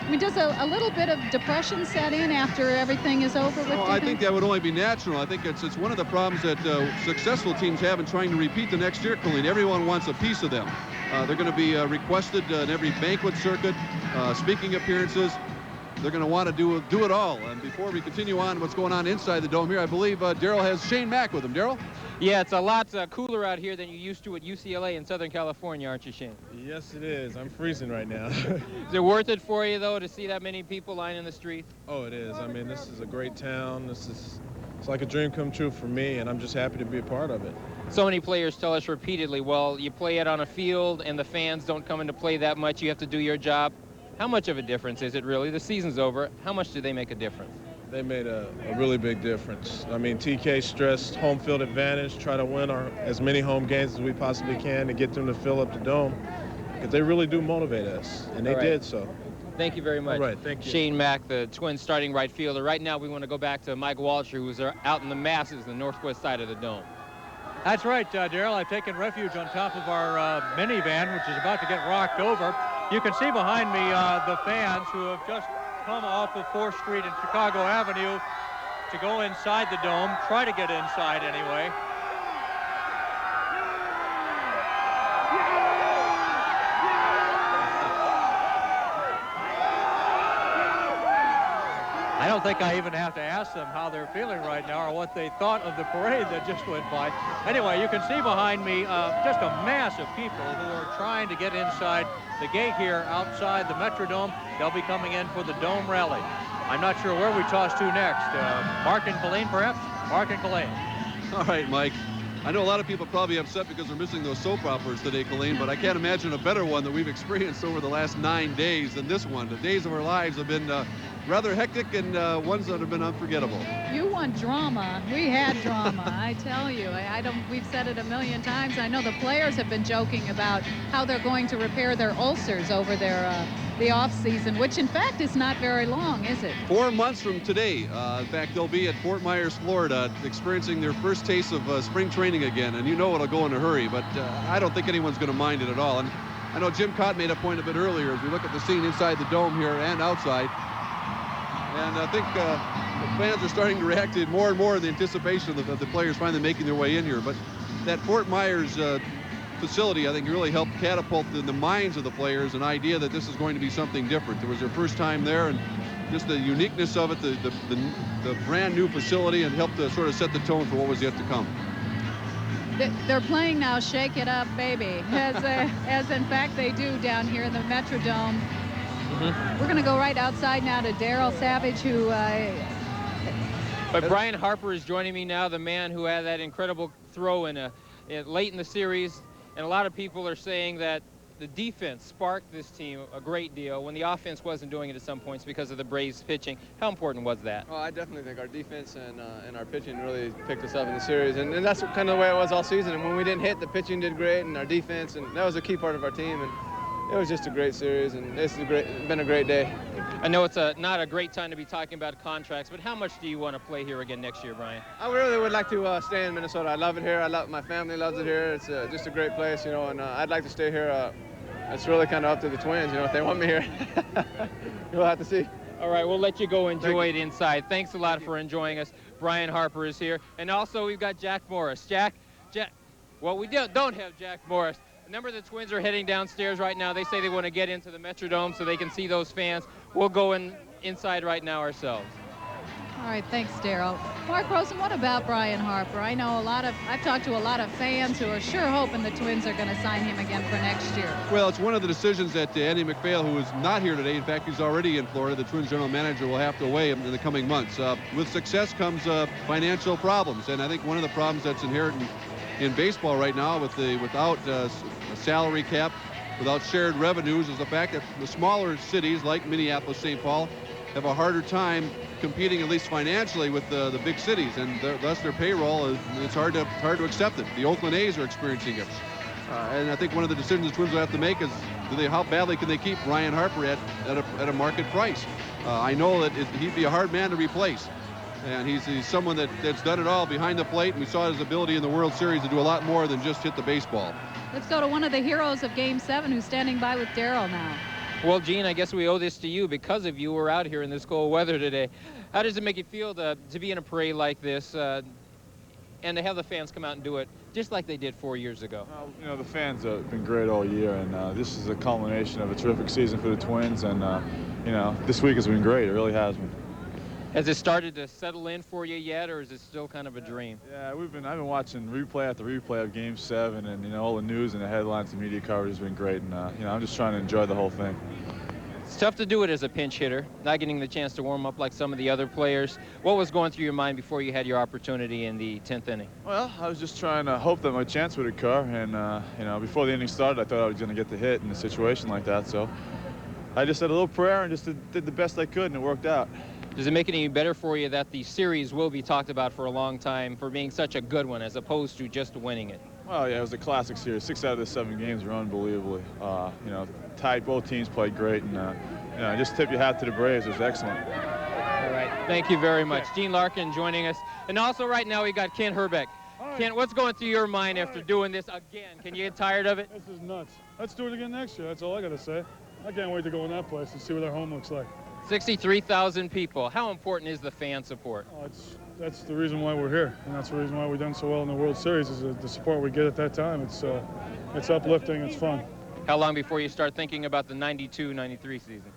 I mean, does a little bit of depression set in after everything is over with? I think that would only be natural. I think it's one of the problems that successful teams have in trying to repeat the next year, Colleen. Everyone wants a piece of them. They're going to be requested in every banquet circuit, speaking appearances. They're going to want to do it all. And before we continue on what's going on inside the dome here, I believe Darrell has Shane Mack with him. Darrell? Yeah, it's a lot cooler out here than you used to at UCLA in Southern California, aren't you, Shane? Yes, it is. I'm freezing right now. Is it worth it for you, though, to see that many people lining the streets? Oh, it is. I mean, this is a great town. It's like a dream come true for me, and I'm just happy to be a part of it. So many players tell us repeatedly, well, you play it on a field and the fans don't come into play that much. You have to do your job. How much of a difference is it really? The season's over. How much do they make a difference? They made a really big difference. I mean, TK stressed home field advantage, try to win as many home games as we possibly can to get them to fill up the dome, because they really do motivate us, and they did so. Thank you very much. All right, thank you. Shane Mack, the Twins starting right fielder. Right now we want to go back to Mike Walsher, who's out in the masses, the northwest side of the dome. That's right, Darrell. I've taken refuge on top of our minivan, which is about to get rocked over. You can see behind me the fans who have just come off of 4th Street and Chicago Avenue to go inside the dome, try to get inside anyway. I don't think I even have to ask them how they're feeling right now or what they thought of the parade that just went by. Anyway, you can see behind me just a mass of people who are trying to get inside the gate here outside the Metrodome. They'll be coming in for the Dome Rally. I'm not sure where we toss to next. Mark and Colleen, perhaps? Mark and Colleen. All right, Mike. I know a lot of people probably upset because they're missing those soap operas today, Colleen, but I can't imagine a better one that we've experienced over the last 9 days than this one. The days of our lives have been rather hectic and ones that have been unforgettable. You want drama. We had drama, I tell you. We've said it a million times. I know the players have been joking about how they're going to repair their ulcers over the off season, which in fact is not very long, is it? 4 months from today. In fact, they'll be at Fort Myers, Florida, experiencing their first taste of spring training again, and you know it'll go in a hurry, but I don't think anyone's going to mind it at all. And I know Jim Cott made a point a bit earlier as we look at the scene inside the dome here and outside. And I think the fans are starting to react to it more and more in the anticipation of the players finally making their way in here. But that Fort Myers facility, I think, really helped catapult in the minds of the players an idea that this is going to be something different. It was their first time there, and just the uniqueness of it, the brand new facility, and helped to sort of set the tone for what was yet to come. They're playing now Shake It Up, Baby, as in fact they do down here in the Metrodome. We're going to go right outside now to Darrell Savage, who... But Brian Harper is joining me now, the man who had that incredible throw late in the series. And a lot of people are saying that the defense sparked this team a great deal when the offense wasn't doing it at some points because of the Braves pitching. How important was that? Well, I definitely think our defense and our pitching really picked us up in the series. And that's kind of the way it was all season. And when we didn't hit, the pitching did great, and our defense, and that was a key part of our team. And it was just a great series, and it's been a great day. I know it's not a great time to be talking about contracts, but how much do you want to play here again next year, Brian? I really would like to stay in Minnesota. I love it here. My family loves it here. It's just a great place, you know, and I'd like to stay here. It's really kind of up to the Twins, you know, if they want me here. We'll have to see. All right, we'll let you go enjoy it inside. Thanks a lot for enjoying us. Brian Harper is here, and also we've got Jack Morris. Jack, well, we don't have Jack Morris. A number of the Twins are heading downstairs right now. They say they want to get into the Metrodome so they can see those fans. We'll go inside right now ourselves. All right, thanks, Daryl. Mark Rosen, what about Brian Harper? I know I've talked to a lot of fans who are sure hoping the Twins are going to sign him again for next year. Well, it's one of the decisions that Andy McPhail, who is not here today, in fact, he's already in Florida, the Twins general manager, will have to weigh in the coming months. With success comes financial problems, and I think one of the problems that's inherent in baseball right now without a salary cap, without shared revenues, is the fact that the smaller cities like Minneapolis, St. Paul, have a harder time competing, at least financially, with the big cities, and thus their payroll, it's hard to accept it. The Oakland A's are experiencing it. And I think one of the decisions the Twins will have to make is how badly can they keep Brian Harper at a market price? I know that he'd be a hard man to replace. And he's someone that's done it all behind the plate, and we saw his ability in the World Series to do a lot more than just hit the baseball. Let's go to one of the heroes of Game 7 who's standing by with Daryl now. Well, Gene, I guess we owe this to you. Because of you, we're out here in this cold weather today. How does it make you feel to be in a parade like this and to have the fans come out and do it just like they did 4 years ago? You know, the fans have been great all year, and this is a culmination of a terrific season for the Twins, and, you know, this week has been great. It really has been. Has it started to settle in for you yet, or is it still kind of a dream? Yeah, I've been watching replay after replay of Game 7, and, you know, all the news and the headlines and media coverage has been great, and, you know, I'm just trying to enjoy the whole thing. It's tough to do it as a pinch hitter, not getting the chance to warm up like some of the other players. What was going through your mind before you had your opportunity in the 10th inning? Well, I was just trying to hope that my chance would occur, and, you know, before the inning started, I thought I was going to get the hit in a situation like that, so I just said a little prayer and just did the best I could, and it worked out. Does it make it any better for you that the series will be talked about for a long time for being such a good one as opposed to just winning it? Well, yeah, it was a classic series. 6 out of the 7 games were unbelievably. You know, tied. Both teams played great, and you know, just tip your hat to the Braves. It was excellent. All right, thank you very much. Gene Larkin joining us, and also right now we got Kent Herbeck. Kent, what's going through your mind after doing this again? Can you get tired of it? This is nuts. Let's do it again next year. That's all I got to say. I can't wait to go in that place and see what their home looks like. 63,000 people. How important is the fan support? Oh, that's the reason why we're here, and that's the reason why we've done so well in the World Series is the support we get at that time. It's uplifting. It's fun. How long before you start thinking about the 92-93 season?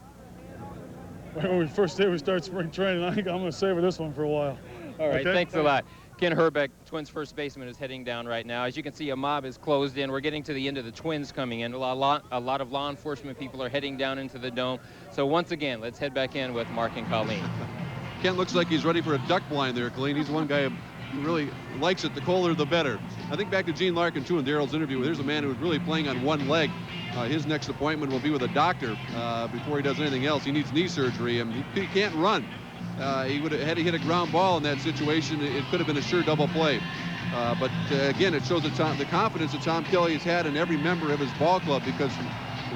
When first day we start spring training, I think I'm going to savor this one for a while. All right, okay? Thanks a lot. Ken Herbeck, Twins first baseman, is heading down right now. As you can see, a mob is closed in. We're getting to the end of the Twins coming in. A lot of law enforcement people are heading down into the dome. So once again, let's head back in with Mark and Colleen. Ken looks like he's ready for a duck blind there, Colleen. He's one guy who really likes it. The colder, the better. I think back to Gene Larkin, too, in Daryl's interview. There's a man who's really playing on one leg. His next appointment will be with a doctor before he does anything else. He needs knee surgery, and he can't run. He would have had to hit a ground ball in that situation. It could have been a sure double play. But again, it shows the confidence that Tom Kelly has had in every member of his ball club, because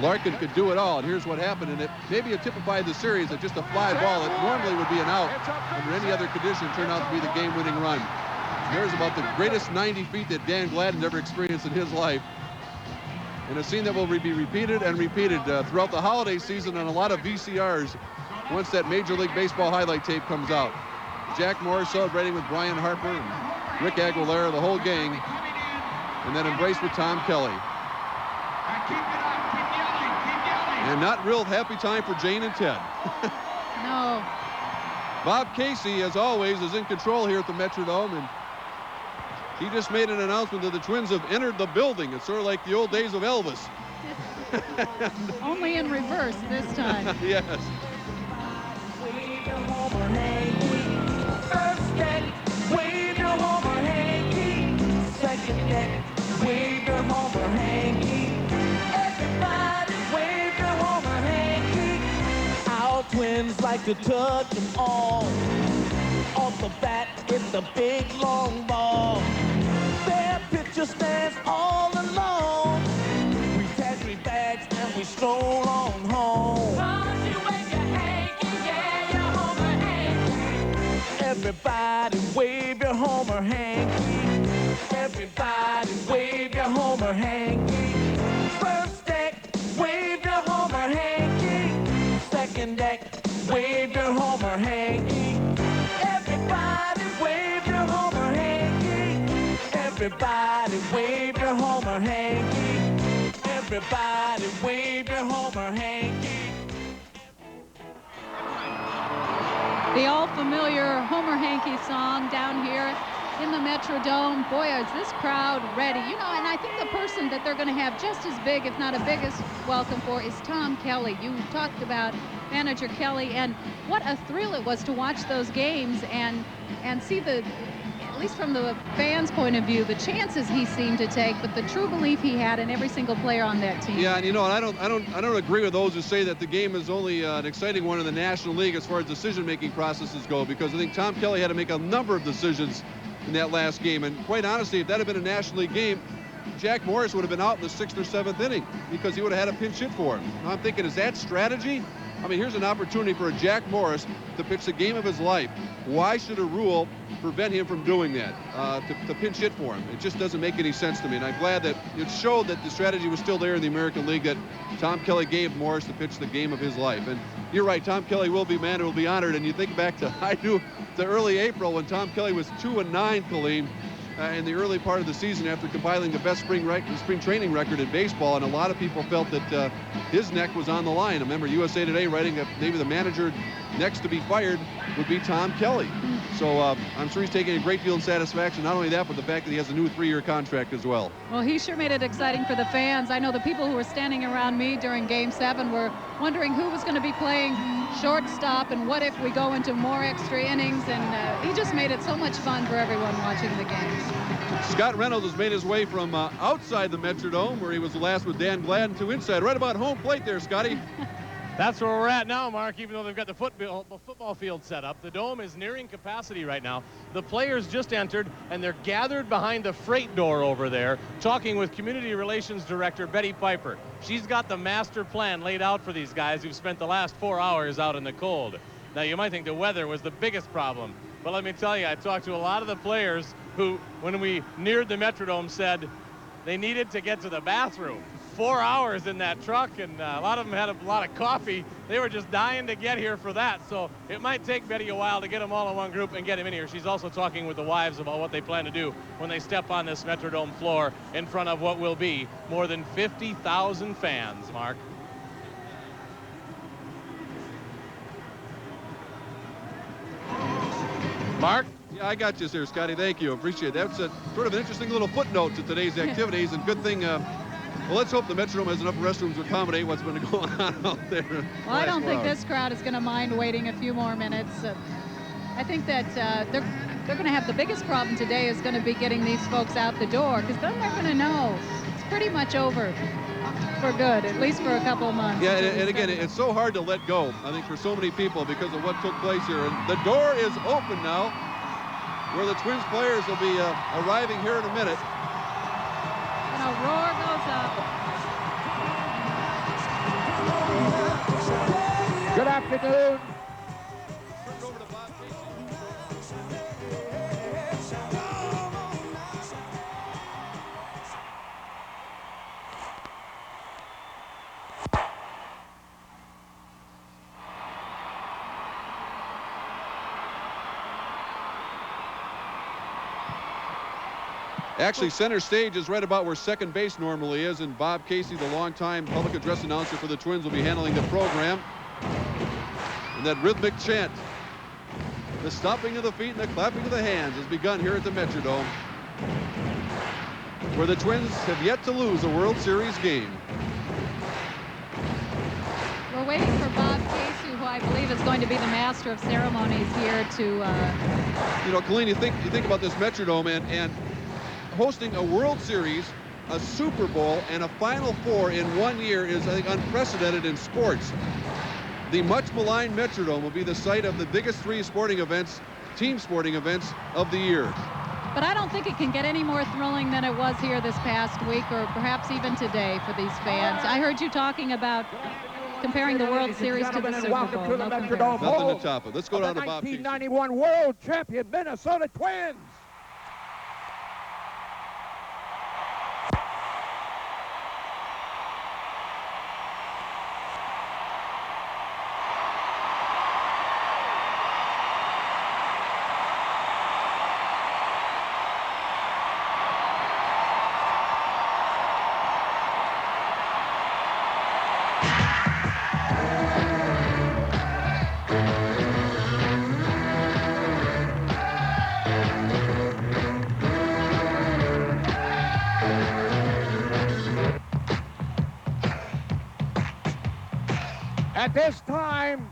Larkin could do it all. And here's what happened. And it maybe it typified the series that just a fly ball that normally would be an out under any other condition turned out to be the game-winning run. There's about the greatest 90 feet that Dan Gladden ever experienced in his life. And a scene that will be repeated and repeated throughout the holiday season on a lot of VCRs once that Major League Baseball highlight tape comes out. Jack Morris celebrating with Brian Harper and Rick Aguilera, the whole gang, and then embraced with Tom Kelly. And not real happy time for Jane and Ted. No. Bob Casey, as always, is in control here at the Metrodome, and he just made an announcement that the Twins have entered the building. It's sort of like the old days of Elvis. Only in reverse this time. Yes. First deck, wave your homer hanky. Second deck, wave your homer hanky. Everybody wave your homer hanky. Our Twins like to touch them all. Off the bat, it's a big long ball. Their pitcher stands all alone. We tag 3 bags and we stroll on home. Everybody wave your homer hanky. Everybody wave your homer hanky. First deck, wave your homer hanky. Second deck, wave your homer hanky. Everybody wave your homer hanky. Everybody wave your homer hanky. Everybody wave your homer hanky. The all-familiar Homer Hankey song down here in the Metrodome. Boy, is this crowd ready. You know, and I think the person that they're going to have just as big, if not a biggest welcome for, is Tom Kelly. You talked about manager Kelly, and what a thrill it was to watch those games and see the, at least from the fans' point of view, the chances he seemed to take, but the true belief he had in every single player on that team. Yeah, and you know, I don't agree with those who say that the game is only an exciting one in the National League as far as decision-making processes go, because I think Tom Kelly had to make a number of decisions in that last game, and quite honestly, if that had been a National League game, Jack Morris would have been out in the 6th or 7th inning because he would have had a pinch hit for him. I'm thinking, is that strategy? I mean, here's an opportunity for a Jack Morris to pitch the game of his life. Why should a rule prevent him from doing that, to pinch hit for him? It just doesn't make any sense to me, and I'm glad that it showed that the strategy was still there in the American League, that Tom Kelly gave Morris to pitch the game of his life. And you're right, Tom Kelly will be man who will be honored, and you think back to, to early April when Tom Kelly was 2-9, Colleen, in the early part of the season after compiling the best spring training record in baseball, and a lot of people felt that his neck was on the line. I remember USA Today writing that maybe the manager next to be fired would be Tom Kelly. So I'm sure he's taking a great deal of satisfaction, not only that, but the fact that he has a new 3-year contract as well. Well, he sure made it exciting for the fans. I know the people who were standing around me during Game 7 were wondering who was going to be playing shortstop and what if we go into more extra innings, and he just made it so much fun for everyone watching the games. Scott Reynolds has made his way from outside the Metrodome, where he was last with Dan Gladden, to inside, right about home plate there, Scotty. That's where we're at now, Mark, even though they've got the football field set up. The dome is nearing capacity right now. The players just entered, and they're gathered behind the freight door over there, talking with Community Relations Director Betty Piper. She's got the master plan laid out for these guys who've spent the last 4 hours out in the cold. Now, you might think the weather was the biggest problem, but let me tell you, I talked to a lot of the players who, when we neared the Metrodome, said they needed to get to the bathroom. 4 hours in that truck, and a lot of them had a lot of coffee. They were just dying to get here for that. So it might take Betty a while to get them all in one group and get them in here. She's also talking with the wives about what they plan to do when they step on this Metrodome floor in front of what will be more than 50,000 fans, Mark. Mark? Yeah, I got you there, Scotty. Thank you. Appreciate it. That's a sort of an interesting little footnote to today's activities, and good thing. Well, let's hope the Metrodome has enough restrooms to accommodate what's been going on out there. Well, I don't think this crowd is going to mind waiting a few more minutes. I think that they're going to have the biggest problem today is going to be getting these folks out the door, because then they're going to know it's pretty much over for good, at least for a couple of months. Yeah, and again, it's so hard to let go, I think, for so many people because of what took place here. And the door is open now, where the Twins players will be arriving here in a minute. And a roar goes up. Good afternoon. Actually, center stage is right about where second base normally is, and Bob Casey, the longtime public address announcer for the Twins, will be handling the program. And that rhythmic chant, the stomping of the feet and the clapping of the hands, has begun here at the Metrodome, where the Twins have yet to lose a World Series game. We're waiting for Bob Casey, who I believe is going to be the master of ceremonies here to... You know, Colleen, you think about this Metrodome, and hosting a World Series, a Super Bowl, and a Final Four in 1 year is, I think, unprecedented in sports. The much maligned Metrodome will be the site of the biggest 3 sporting events, team sporting events of the year. But I don't think it can get any more thrilling than it was here this past week, or perhaps even today for these fans. I heard you talking about comparing the World Series to the Super Bowl. To the Metrodome. Nothing to top it. Let's go down to Bob Casey. 1991 World Champion Minnesota Twins. At this time,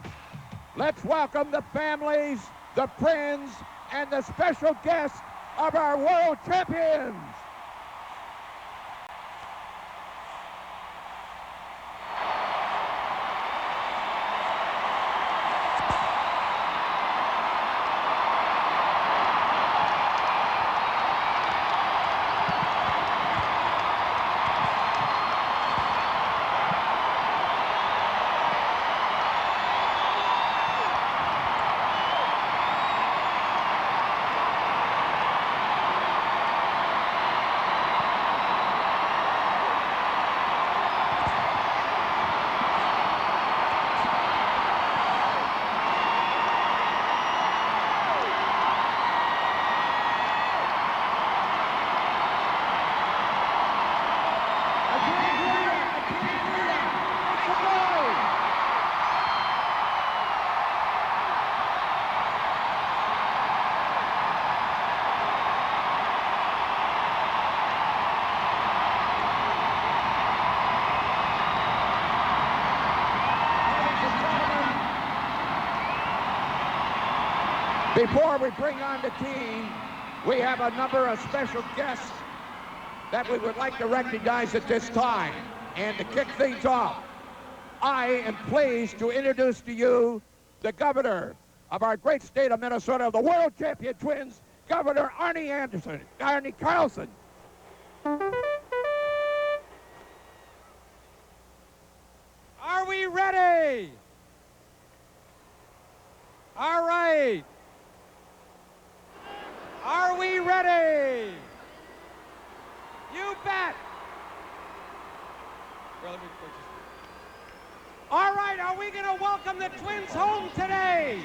let's welcome the families, the friends, and the special guests of our world champions. Before we bring on the team, we have a number of special guests that we would like to recognize at this time. And to kick things off, I am pleased to introduce to you the governor of our great state of Minnesota, the world champion Twins, Governor Arnie Carlson. Are we ready? All right. Are we ready? You bet. All right, are we going to welcome the Twins home today?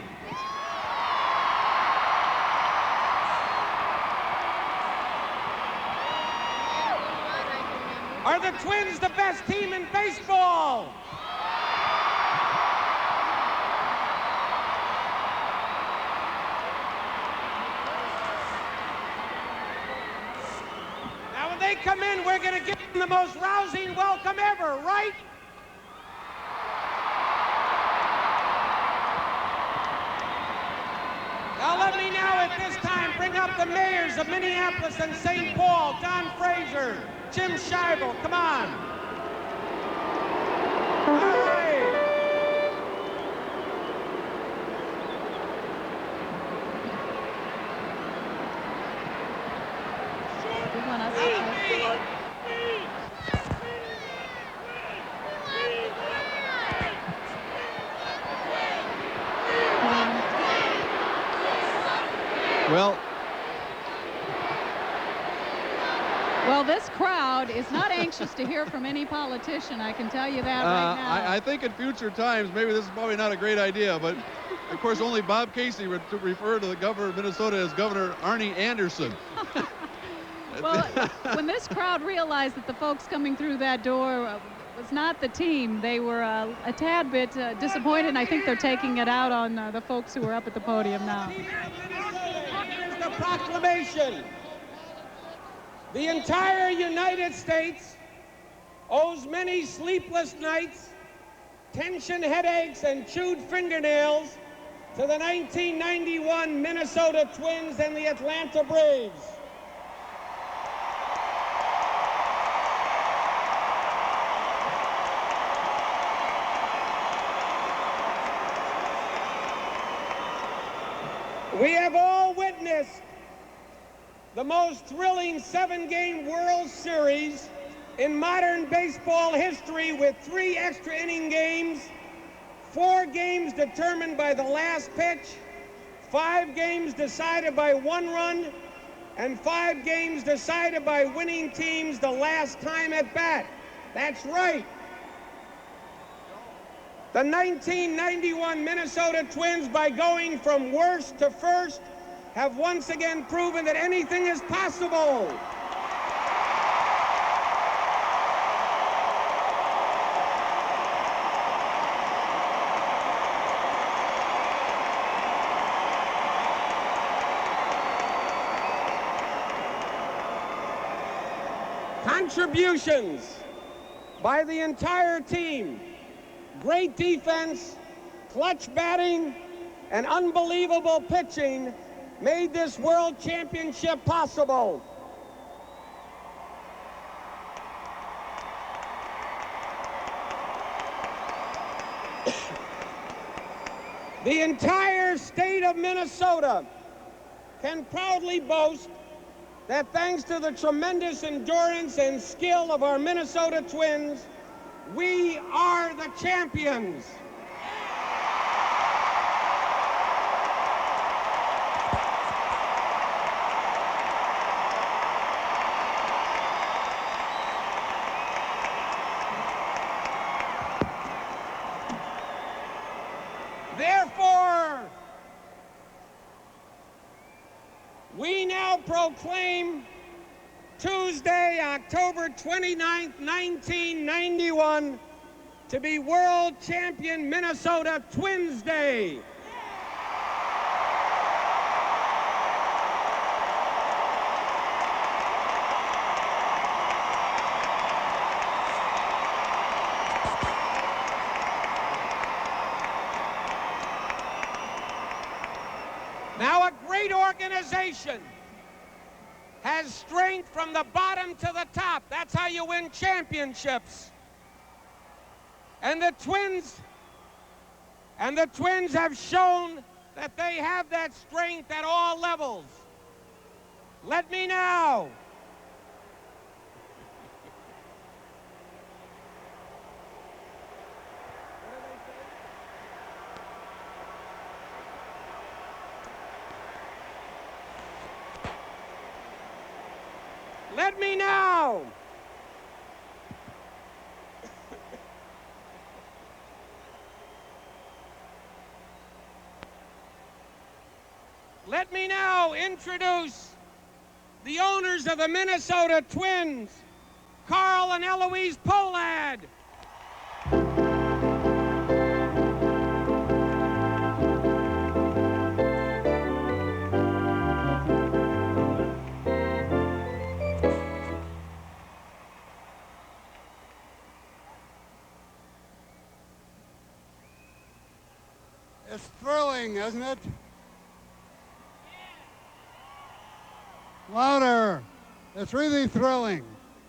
Are the Twins the best team in baseball? Now, when they come in, we're going to give them the most rousing welcome ever, right? Now, let me now at this time bring up the mayors of Minneapolis and St. Paul, Don Fraser, Jim Scheibel, come on. All right. Well, this crowd is not anxious to hear from any politician, I can tell you that right now. I think in future times, maybe this is probably not a great idea, but of course only Bob Casey would refer to the governor of Minnesota as Governor Arnie Anderson. Well, when this crowd realized that the folks coming through that door was not the team, they were a tad bit disappointed, and I think they're taking it out on the folks who are up at the podium now. Here's the proclamation. The entire United States owes many sleepless nights, tension headaches, and chewed fingernails to the 1991 Minnesota Twins and the Atlanta Braves. We have all witnessed the most thrilling 7-game World Series in modern baseball history, with 3 extra inning games, 4 games determined by the last pitch, 5 games decided by 1 run, and 5 games decided by winning teams the last time at bat. That's right. The 1991 Minnesota Twins, by going from worst to first, have once again proven that anything is possible. Contributions by the entire team, great defense, clutch batting, and unbelievable pitching made this World Championship possible. The entire state of Minnesota can proudly boast that thanks to the tremendous endurance and skill of our Minnesota Twins, we are the champions. Therefore, we now proclaim Tuesday, October 29th, 1991, to be World Champion Minnesota Twins Day. Now, a great organization has strength from the bottom to the top. That's how you win championships. And the Twins have shown that they have that strength at all levels. Let me now Let me now introduce the owners of the Minnesota Twins, Carl and Eloise Pohlad. It's thrilling, isn't it? Louder. It's really thrilling.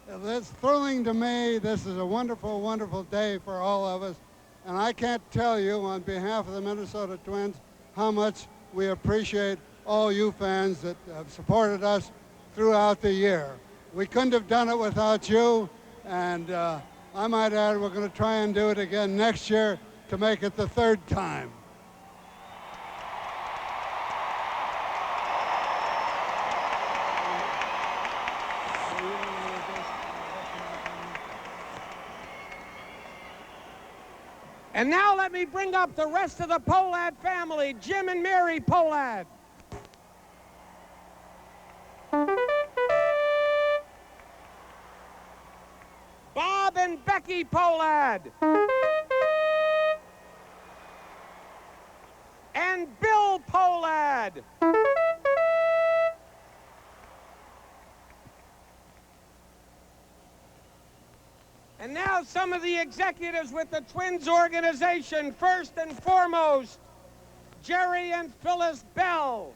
It's thrilling to me. This is a wonderful, wonderful day for all of us. And I can't tell you on behalf of the Minnesota Twins how much we appreciate all you fans that have supported us throughout the year. We couldn't have done it without you. And I might add, we're going to try and do it again next year to make it the third time. And now let me bring up the rest of the Pohlad family, Jim and Mary Pohlad. Bob and Becky Pohlad. And Bill Pohlad. And now some of the executives with the Twins organization. First and foremost, Jerry and Phyllis Bell.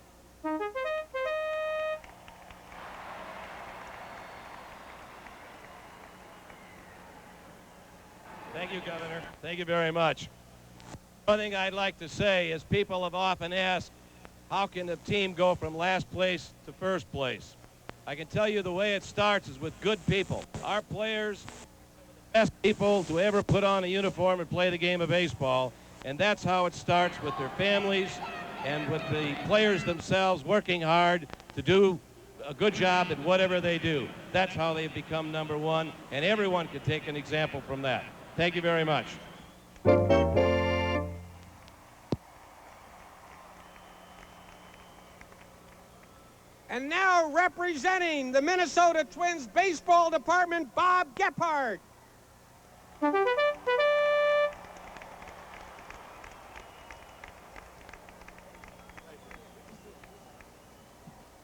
Thank you, Governor. Thank you very much. One thing I'd like to say is people have often asked, how can a team go from last place to first place? I can tell you the way it starts is with good people. Our players, best people to ever put on a uniform and play the game of baseball, and that's how it starts, with their families and with the players themselves working hard to do a good job at whatever they do. That's how they've become number one, and everyone can take an example from that. Thank you very much. And now representing the Minnesota Twins baseball department, Bob Gephardt.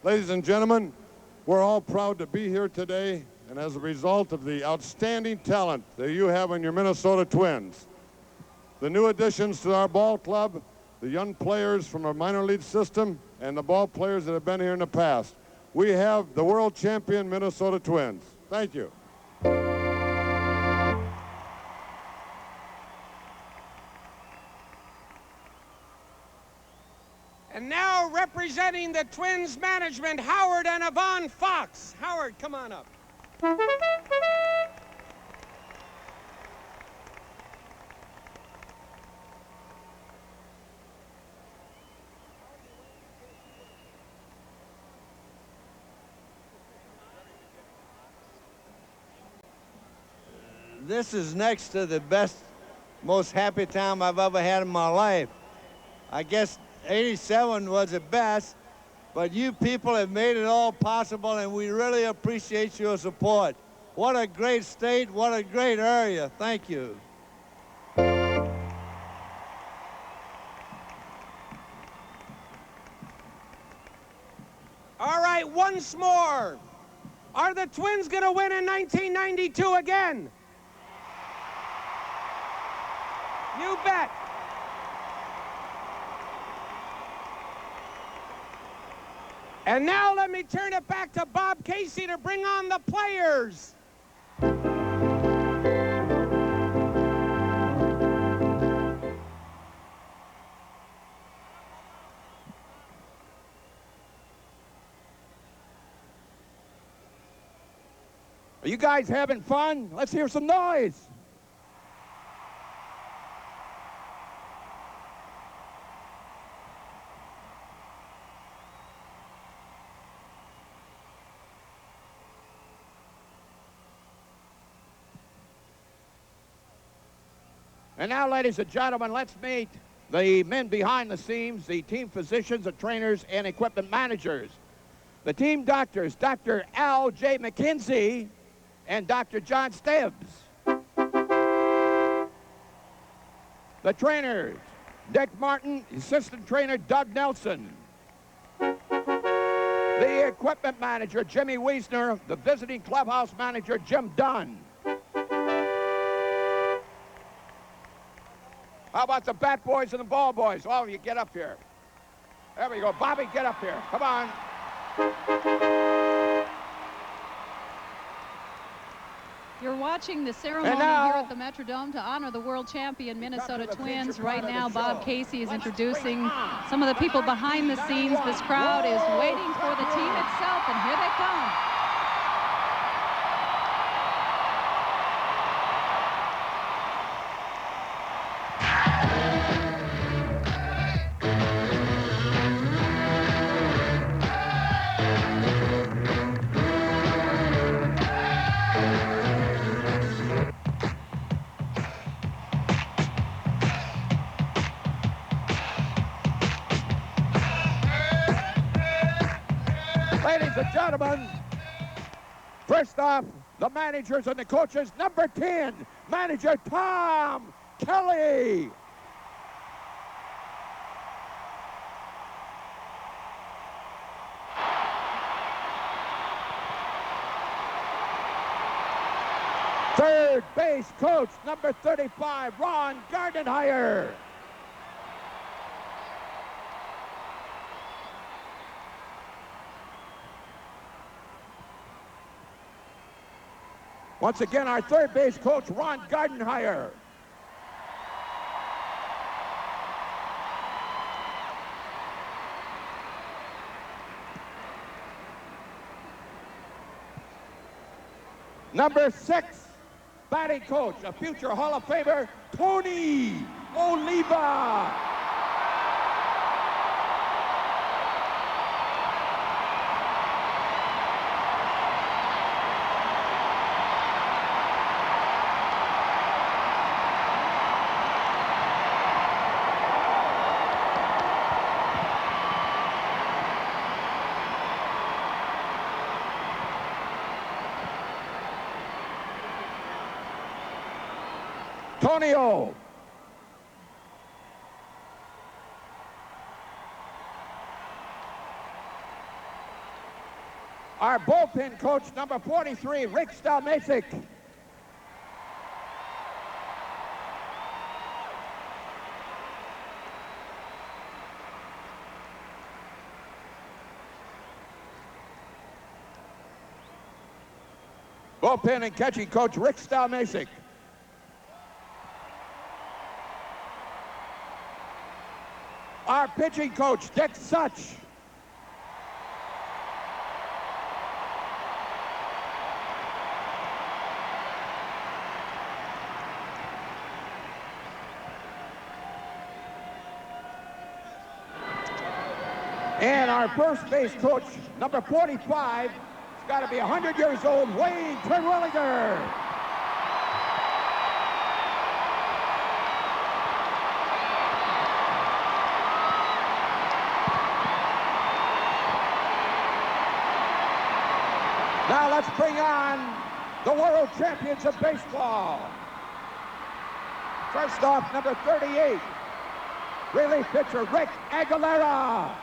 Ladies and gentlemen, we're all proud to be here today, and as a result of the outstanding talent that you have in your Minnesota Twins. the new additions to our ball club, the young players from our minor league system, and the ball players that have been here in the past. We have the world champion Minnesota Twins. Thank you. And now representing the Twins management, Howard and Yvonne Fox. Howard, come on up. This is next to the best, most happy time I've ever had in my life. I guess 87 was the best, but you people have made it all possible, and we really appreciate your support. What a great state, what a great area. Thank you. All right, once more. Are the Twins going to win in 1992 again? You bet. And now let me turn it back to Bob Casey to bring on the players. Are you guys having fun? Let's hear some noise. And now, ladies and gentlemen, let's meet the men behind the scenes, the team physicians, the trainers, and equipment managers. The team doctors, Dr. Al J. McKenzie and Dr. John Stibbs. The trainers, Dick Martin, assistant trainer Doug Nelson. The equipment manager, Jimmy Wiesner, the visiting clubhouse manager, Jim Dunn. How about the bat boys and the ball boys? All of you get up here. There we go. Bobby, get up here. Come on. You're watching the ceremony here at the Metrodome to honor the world champion Minnesota Twins. Right now, Bob Casey is introducing some of the people behind the scenes. This crowd is waiting for the team itself, and here they come. Ladies and gentlemen, first off, the managers and the coaches. Number 10, manager Tom Kelly. Third base coach, number 35, Ron Gardenhire. Once again, our third base coach, Ron Gardenhire. Number 6, batting coach, a future Hall of Famer, Tony Oliva. Tonio. Our bullpen coach, number 43, Rick Stalmasic. Bullpen and catching coach Rick Stalmasic. Our pitching coach, Dick Such. And our first base coach, number 45, he's got to be 100 years old, Wayne Terwilliger. Now let's bring on the world champions of baseball. First off, number 38, relief pitcher Rick Aguilera.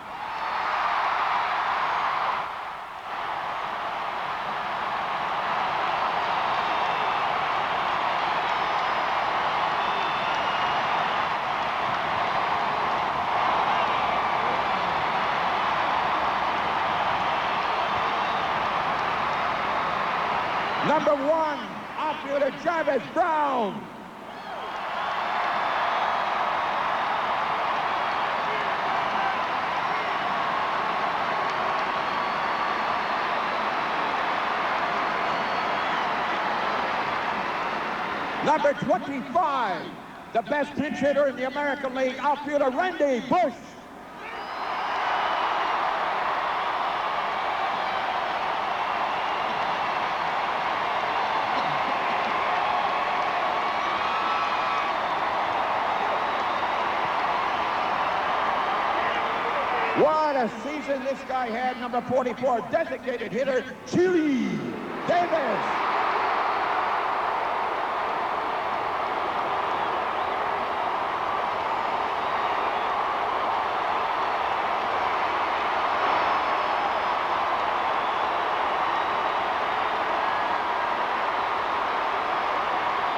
Number 1, outfielder Jarvis Brown. Number 25, the best pinch hitter in the American League, outfielder Randy Bush. What a season this guy had, number 44, designated hitter, Chili Davis.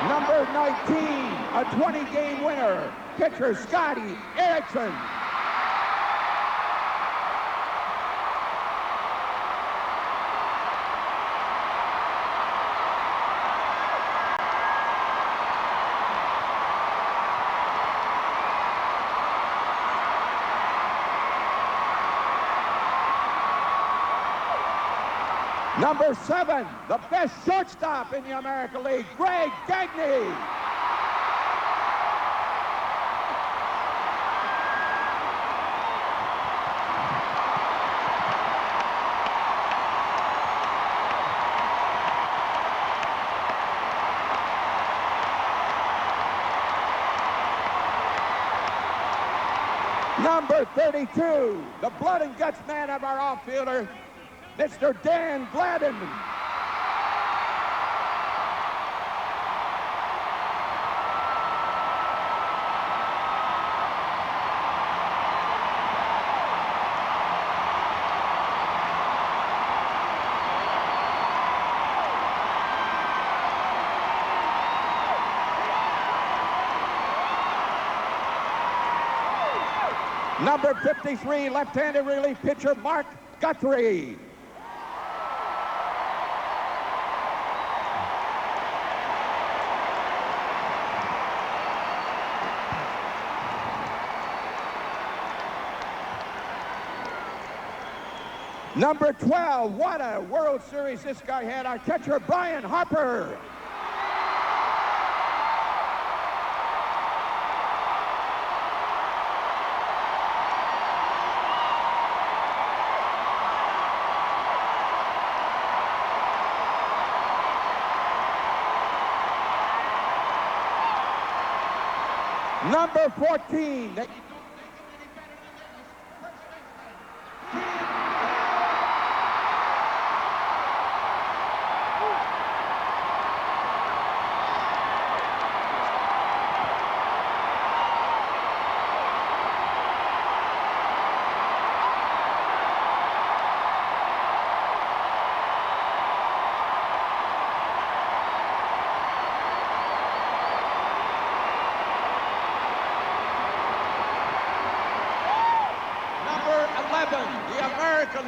Number 19, a 20-game winner, pitcher Scotty Erickson. Number 7, the best shortstop in the American League, Greg Gagne. Number 32, the blood and guts man of our outfielder, Mr. Dan Gladden. Number 53, left-handed relief pitcher Mark Guthrie. Number 12, what a World Series this guy had, our catcher Brian Harper. Number 14,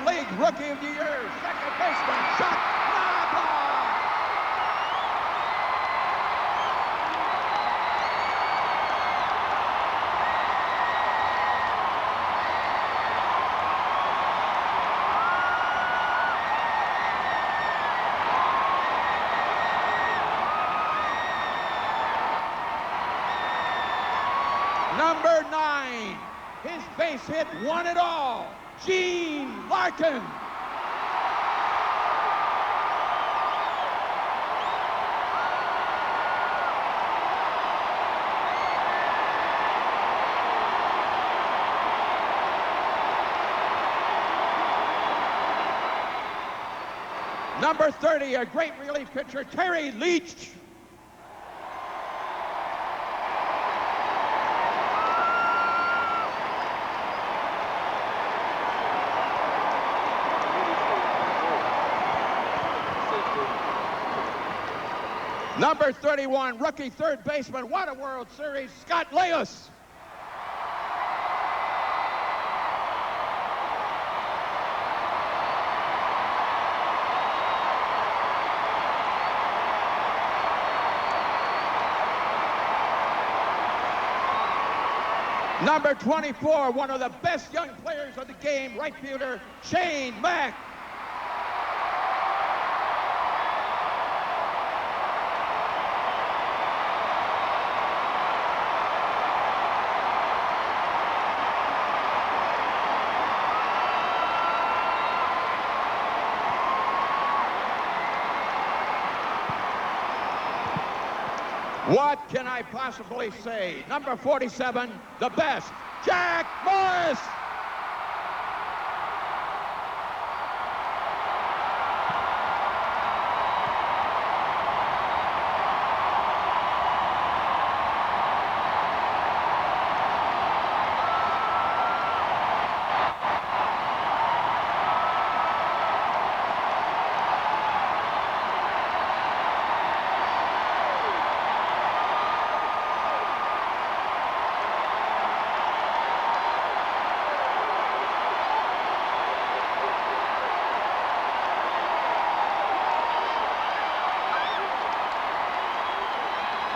League Rookie of the Year, second baseman, Chuck Knobloch. Number 9, his base hit won it all, Gene Larkin. Number 30, a great relief pitcher, Terry Leach. Number 31, rookie third baseman, what a World Series, Scott Leus. Number 24, one of the best young players of the game, right fielder, Shane Mack. What can I possibly say? Number 47, the best, Jack Morris.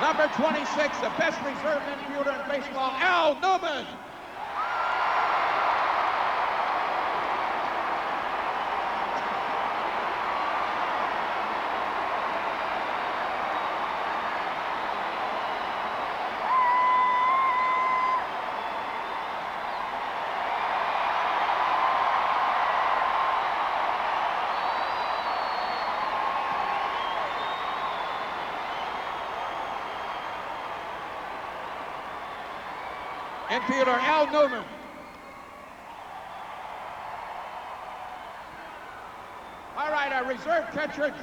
Number 26, the best reserve infielder in baseball, Al Newman. Infielder Al Newman. All right, our reserve catcher,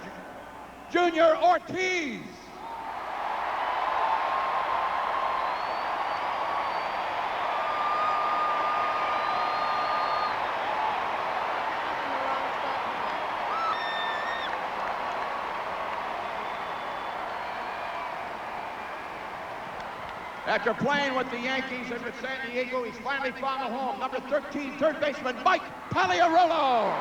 Junior Ortiz. After playing with the Yankees and with San Diego, he's finally found a home. Number 13, third baseman, Mike Pagliarulo.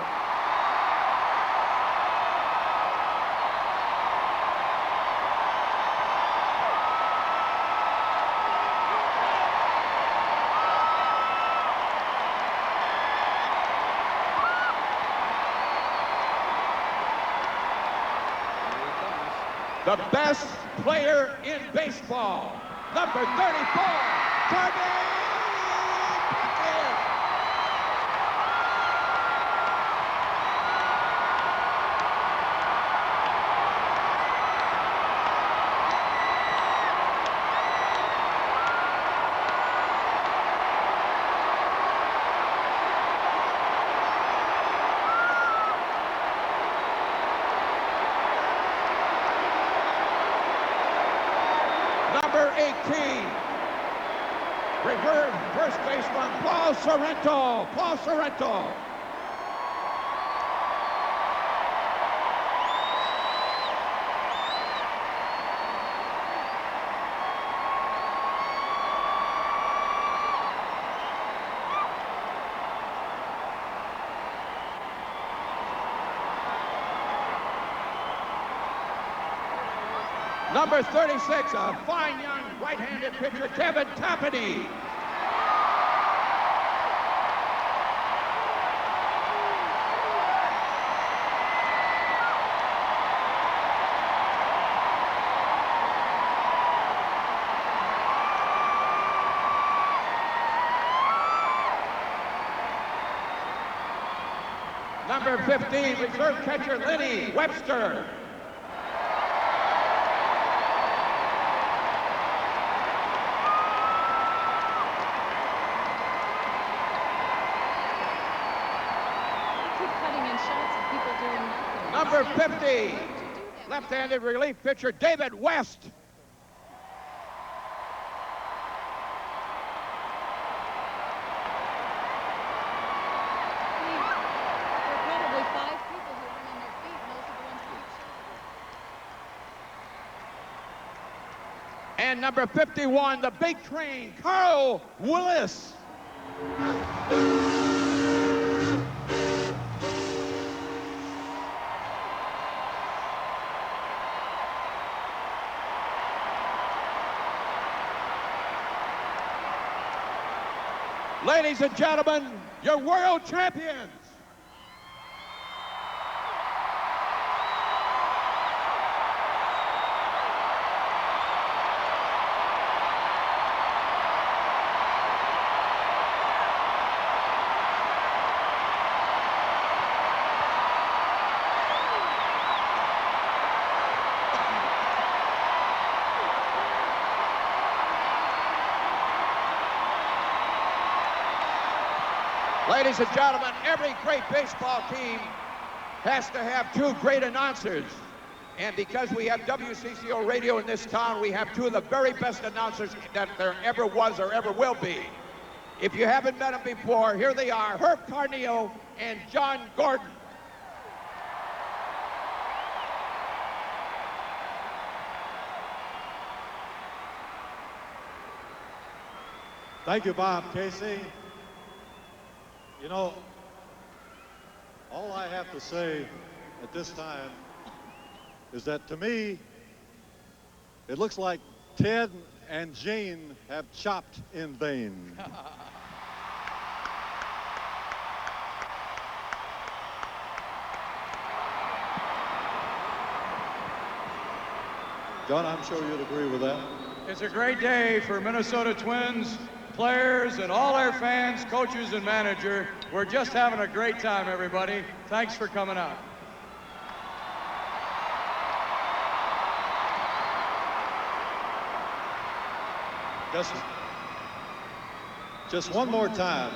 The best player in baseball. Number 34, Kirby Puckett. Number 18, reserve first baseman, Paul Sorrento. Paul Sorrento. Number 36, a fine young right-handed pitcher, Kevin Tapani. Number 15, reserve catcher Lenny Webster. Number 50, left-handed relief pitcher David West. Probably 5 people who aren't on their feet, most of the ones who And number 51, the big train, Carl Willis. Ladies and gentlemen, your world champions. Ladies and gentlemen, every great baseball team has to have 2 great announcers. And because we have WCCO radio in this town, we have 2 of the very best announcers that there ever was or ever will be. If you haven't met them before, here they are, Herb Carneo and John Gordon. Thank you, Bob Casey. You know, all I have to say at this time is that to me, it looks like Ted and Jane have chopped in vain. John, I'm sure you'd agree with that. It's a great day for Minnesota Twins players and all our fans, coaches, and manager. We're just having a great time, everybody. Thanks for coming out. Just one more time.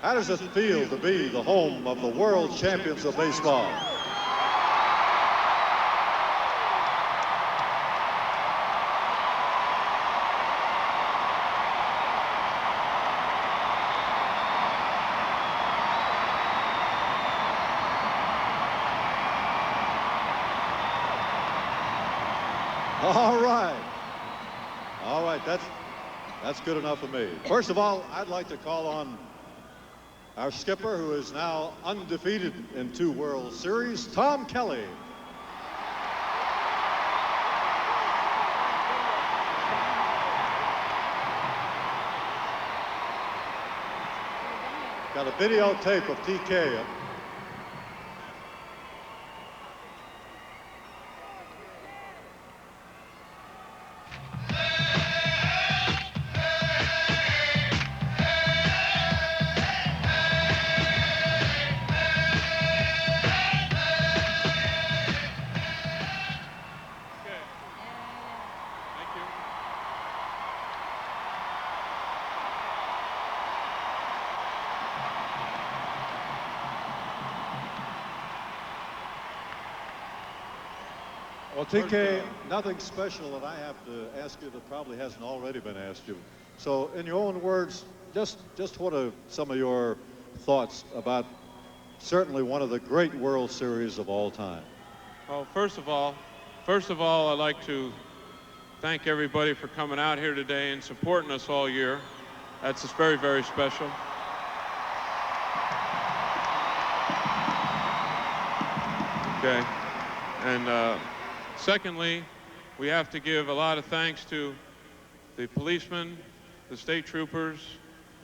How does it feel to be the home of the world champions of baseball? All right, that's good enough for me. First of all, I'd like to call on our skipper, who is now undefeated in 2 World Series, Tom Kelly. Got a videotape of TK. Well, TK, nothing special that I have to ask you that probably hasn't already been asked you. So in your own words, just what are some of your thoughts about certainly one of the great World Series of all time? Well, first of all, I'd like to thank everybody for coming out here today and supporting us all year. That's just very, very special. Okay, and secondly, we have to give a lot of thanks to the policemen, the state troopers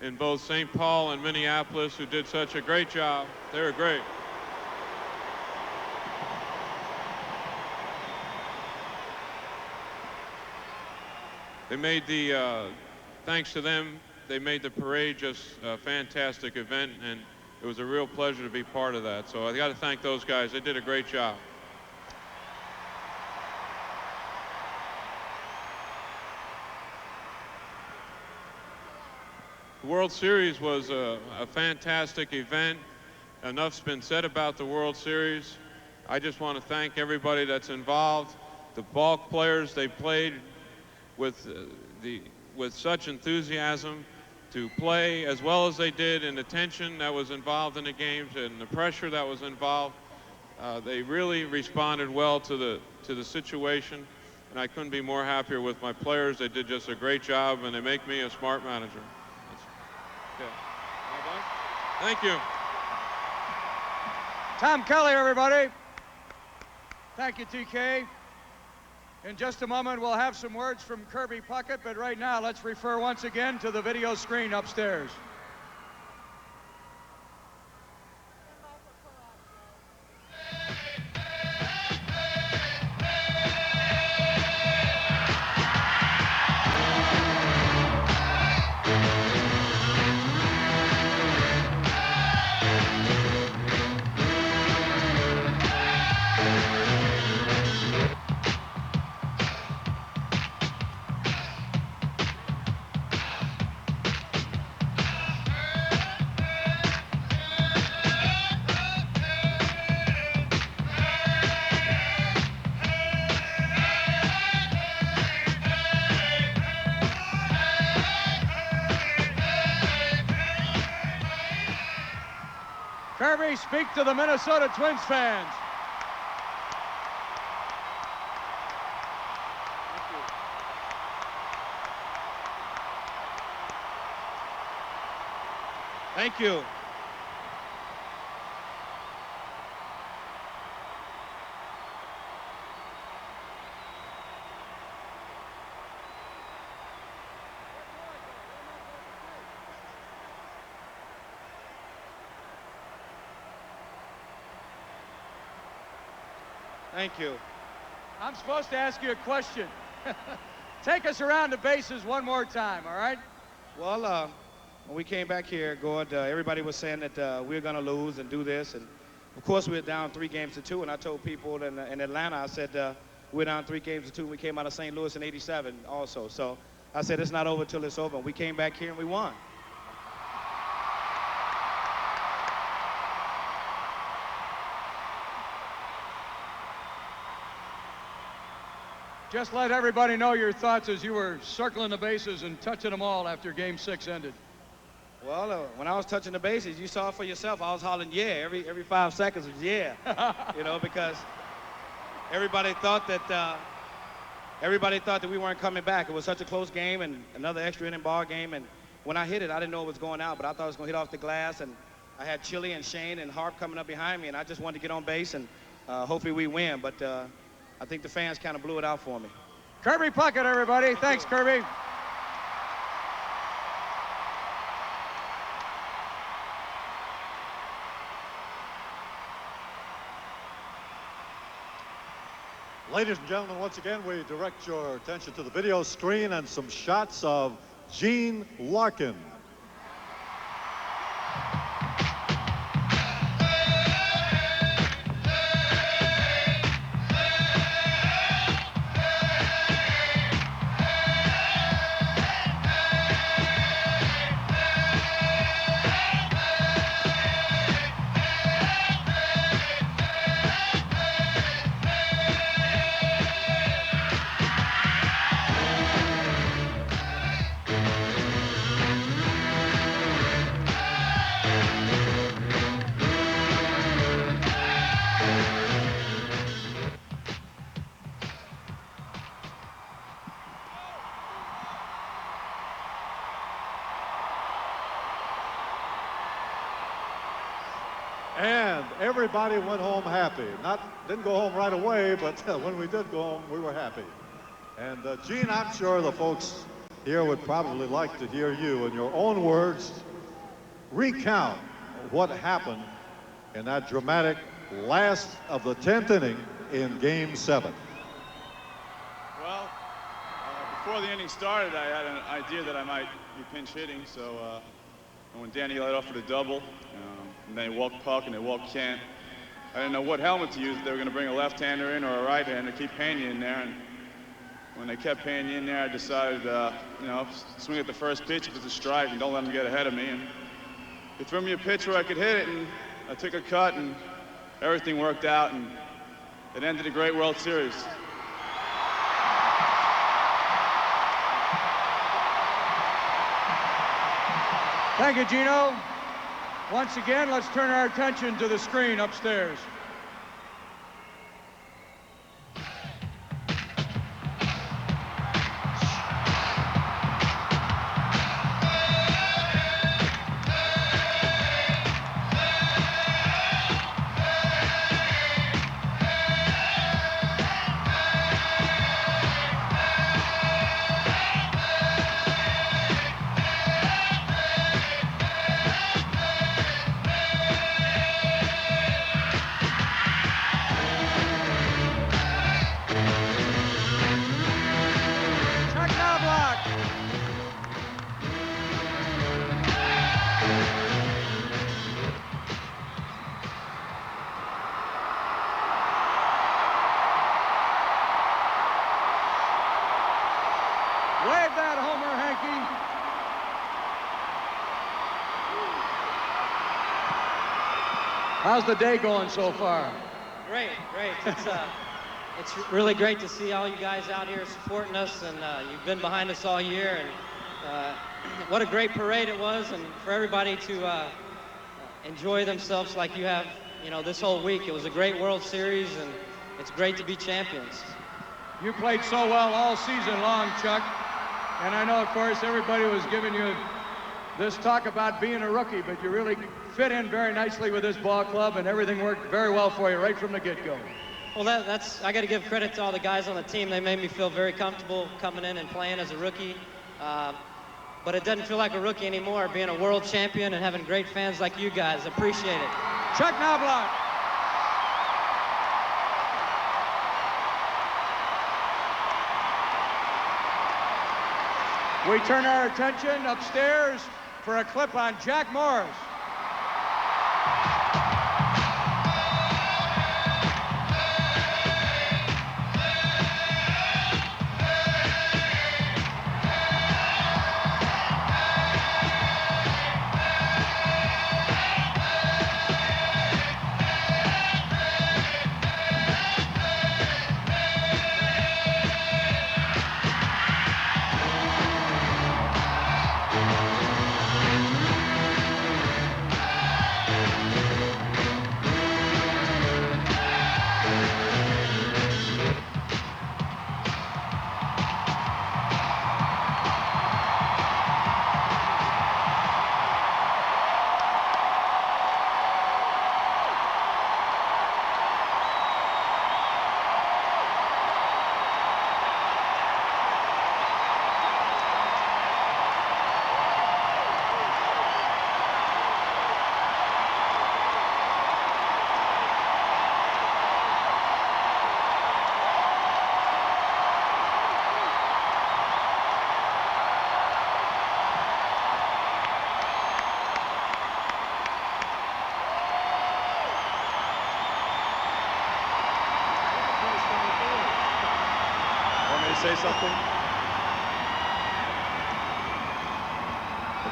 in both St. Paul and Minneapolis who did such a great job. They were great. They made thanks to them, they made the parade just a fantastic event, and it was a real pleasure to be part of that. So I got to thank those guys. They did a great job. The World Series was a fantastic event. Enough's been said about the World Series. I just want to thank everybody that's involved. The ball players, they played with such enthusiasm to play as well as they did, and the tension that was involved in the games and the pressure that was involved. They really responded well to the situation, and I couldn't be more happier with my players. They did just a great job, and they make me a smart manager. Okay. Thank you. Tom Kelly, everybody. Thank you, TK. In just a moment, we'll have some words from Kirby Puckett, but right now, let's refer once again to the video screen upstairs. Kirby, speak to the Minnesota Twins fans. Thank you. Thank you. I'm supposed to ask you a question. Take us around the bases one more time, all right? Well, when we came back here, Gord, everybody was saying that we were going to lose and do this. And, of course, we were down 3-2. And I told people in Atlanta, I said, we're down 3-2. And we came out of St. Louis in '87 also. So I said, it's not over till it's over. And we came back here and we won. Just let everybody know your thoughts as you were circling the bases and touching them all after Game 6 ended. Well, when I was touching the bases, you saw it for yourself. I was hollering, yeah, every 5 seconds was yeah. You know, because everybody thought that we weren't coming back. It was such a close game and another extra inning ball game. And when I hit it, I didn't know it was going out, but I thought it was going to hit off the glass. And I had Chili and Shane and Harp coming up behind me, and I just wanted to get on base and hopefully we win. But I think the fans kind of blew it out for me. Kirby Puckett, everybody. Thanks, Kirby. Ladies and gentlemen, once again, we direct your attention to the video screen and some shots of Gene Larkin. And everybody went home happy. Didn't go home right away, but when we did go home, we were happy. And Gene, I'm sure the folks here would probably like to hear you, in your own words, recount what happened in that dramatic last of the 10th inning in Game 7. Well, before the inning started, I had an idea that I might be pinch hitting, so when Danny led off for the double, and they walk puck and they walk Kent. I didn't know what helmet to use. They were going to bring a left-hander in or a right-hander, keep paying you in there. And when they kept paying you in there, I decided, you know, swing at the first pitch if it's a strike and don't let them get ahead of me. And they threw me a pitch where I could hit it, and I took a cut, and everything worked out, and it ended a great World Series. Thank you, Gino. Once again, let's turn our attention to the screen upstairs. Wave that, Homer Hankey. How's the day going so far? Great, great. It's really great to see all you guys out here supporting us, and you've been behind us all year. And what a great parade it was, and for everybody to enjoy themselves like you have, you know, this whole week. It was a great World Series, and it's great to be champions. You played so well all season long, Chuck. And I know, of course, everybody was giving you this talk about being a rookie, but you really fit in very nicely with this ball club, and everything worked very well for you right from the get-go. Well, I got to give credit to all the guys on the team. They made me feel very comfortable coming in and playing as a rookie. But it doesn't feel like a rookie anymore, being a world champion and having great fans like you guys. Appreciate it. Chuck Knobloch. We turn our attention upstairs for a clip on Jack Morris. Say something?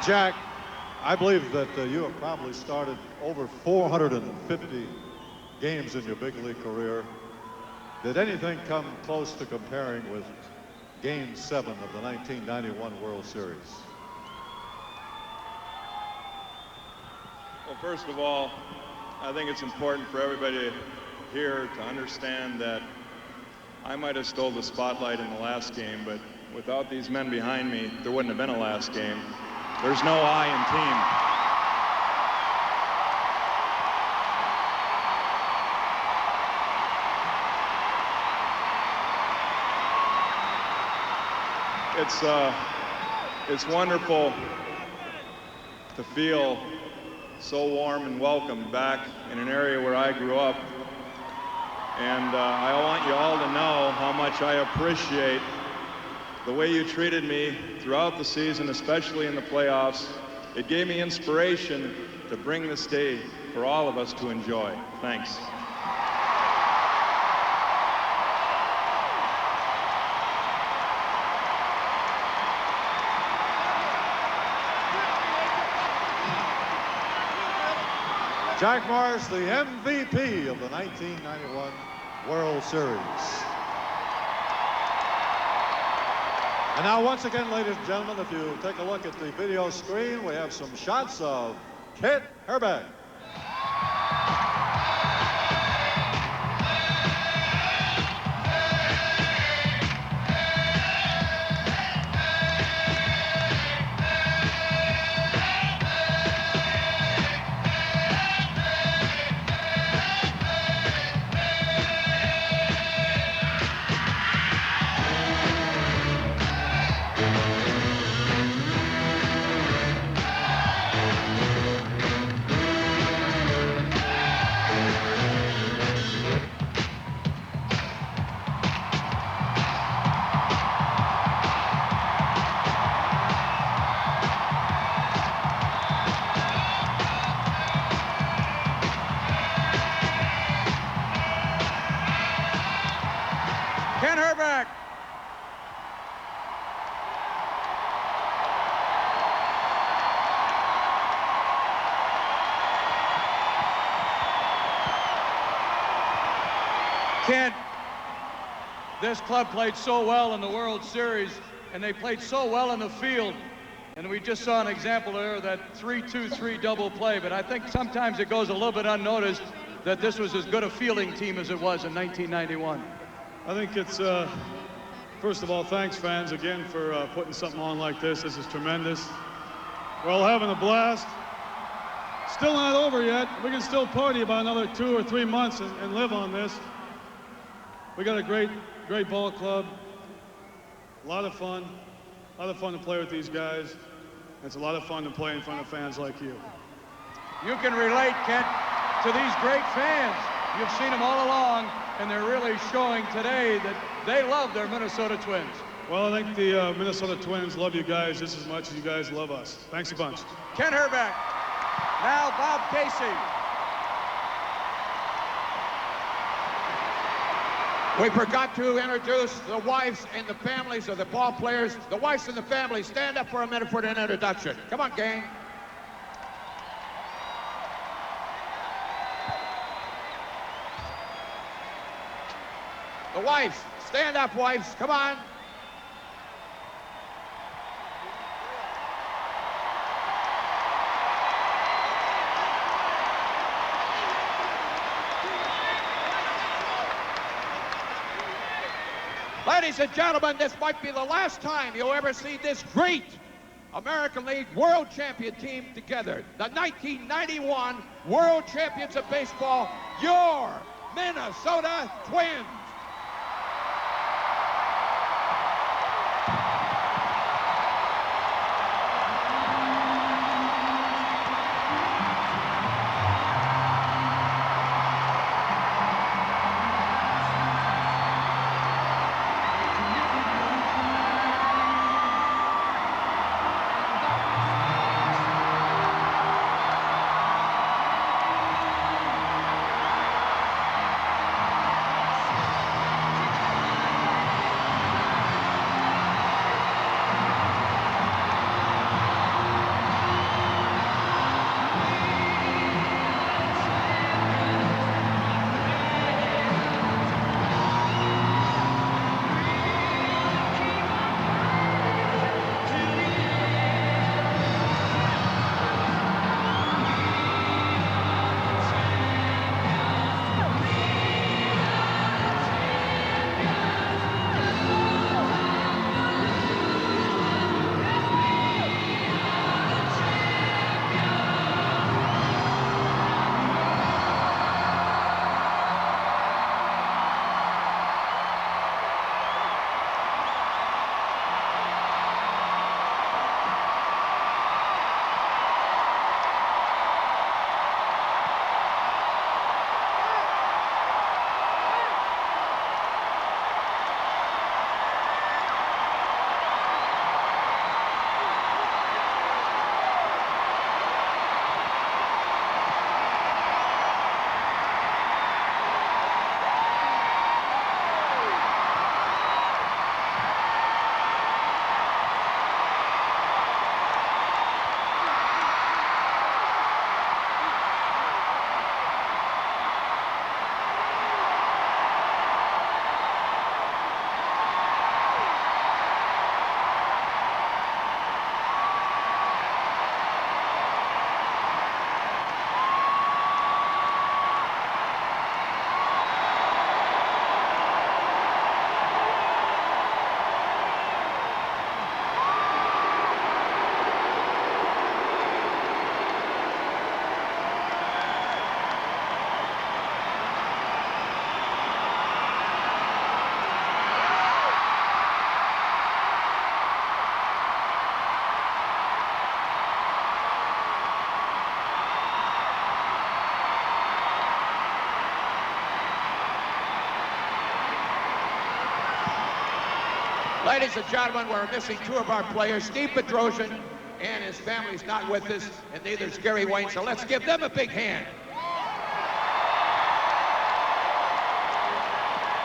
Jack, I believe that you have probably started over 450 games in your big league career. Did anything come close to comparing with Game 7 of the 1991 World Series? Well, first of all, I think it's important for everybody here to understand that I might have stole the spotlight in the last game, but without these men behind me, there wouldn't have been a last game. There's no I in team. It's wonderful to feel so warm and welcome back in an area where I grew up. And I want you all to know how much I appreciate the way you treated me throughout the season, especially in the playoffs. It gave me inspiration to bring this day for all of us to enjoy. Thanks. Jack Morris, the MVP of the 1991 World Series. And now, once again, ladies and gentlemen, if you take a look at the video screen, we have some shots of Kent Herbeck. Ken Herbeck. Ken, this club played so well in the World Series, and they played so well in the field. And we just saw an example there of that 3-2-3 double play, but I think sometimes it goes a little bit unnoticed that this was as good a fielding team as it was in 1991. I think it's, first of all, thanks, fans, again, for putting something on like this. This is tremendous. We're all having a blast. Still not over yet. We can still party about another 2 or 3 months and live on this. We got a great ball club. A lot of fun. A lot of fun to play with these guys. It's a lot of fun to play in front of fans like you. You can relate, Kent, to these great fans. You've seen them all along, and they're really showing today that they love their Minnesota Twins. Well, I think the Minnesota Twins love you guys just as much as you guys love us. Thanks a bunch. Ken Herbeck. Now Bob Casey. We forgot to introduce the wives and the families of the ball players. The wives and the families, stand up for a minute for an introduction. Come on, gang. The wives, stand up, wives. Come on. Ladies and gentlemen, this might be the last time you'll ever see this great American League World Champion team together. The 1991 World Champions of Baseball, your Minnesota Twins. Ladies and gentlemen, we're missing two of our players. Steve Petrosian and his family's not with us, and neither is Gary Wayne, so let's give them a big hand.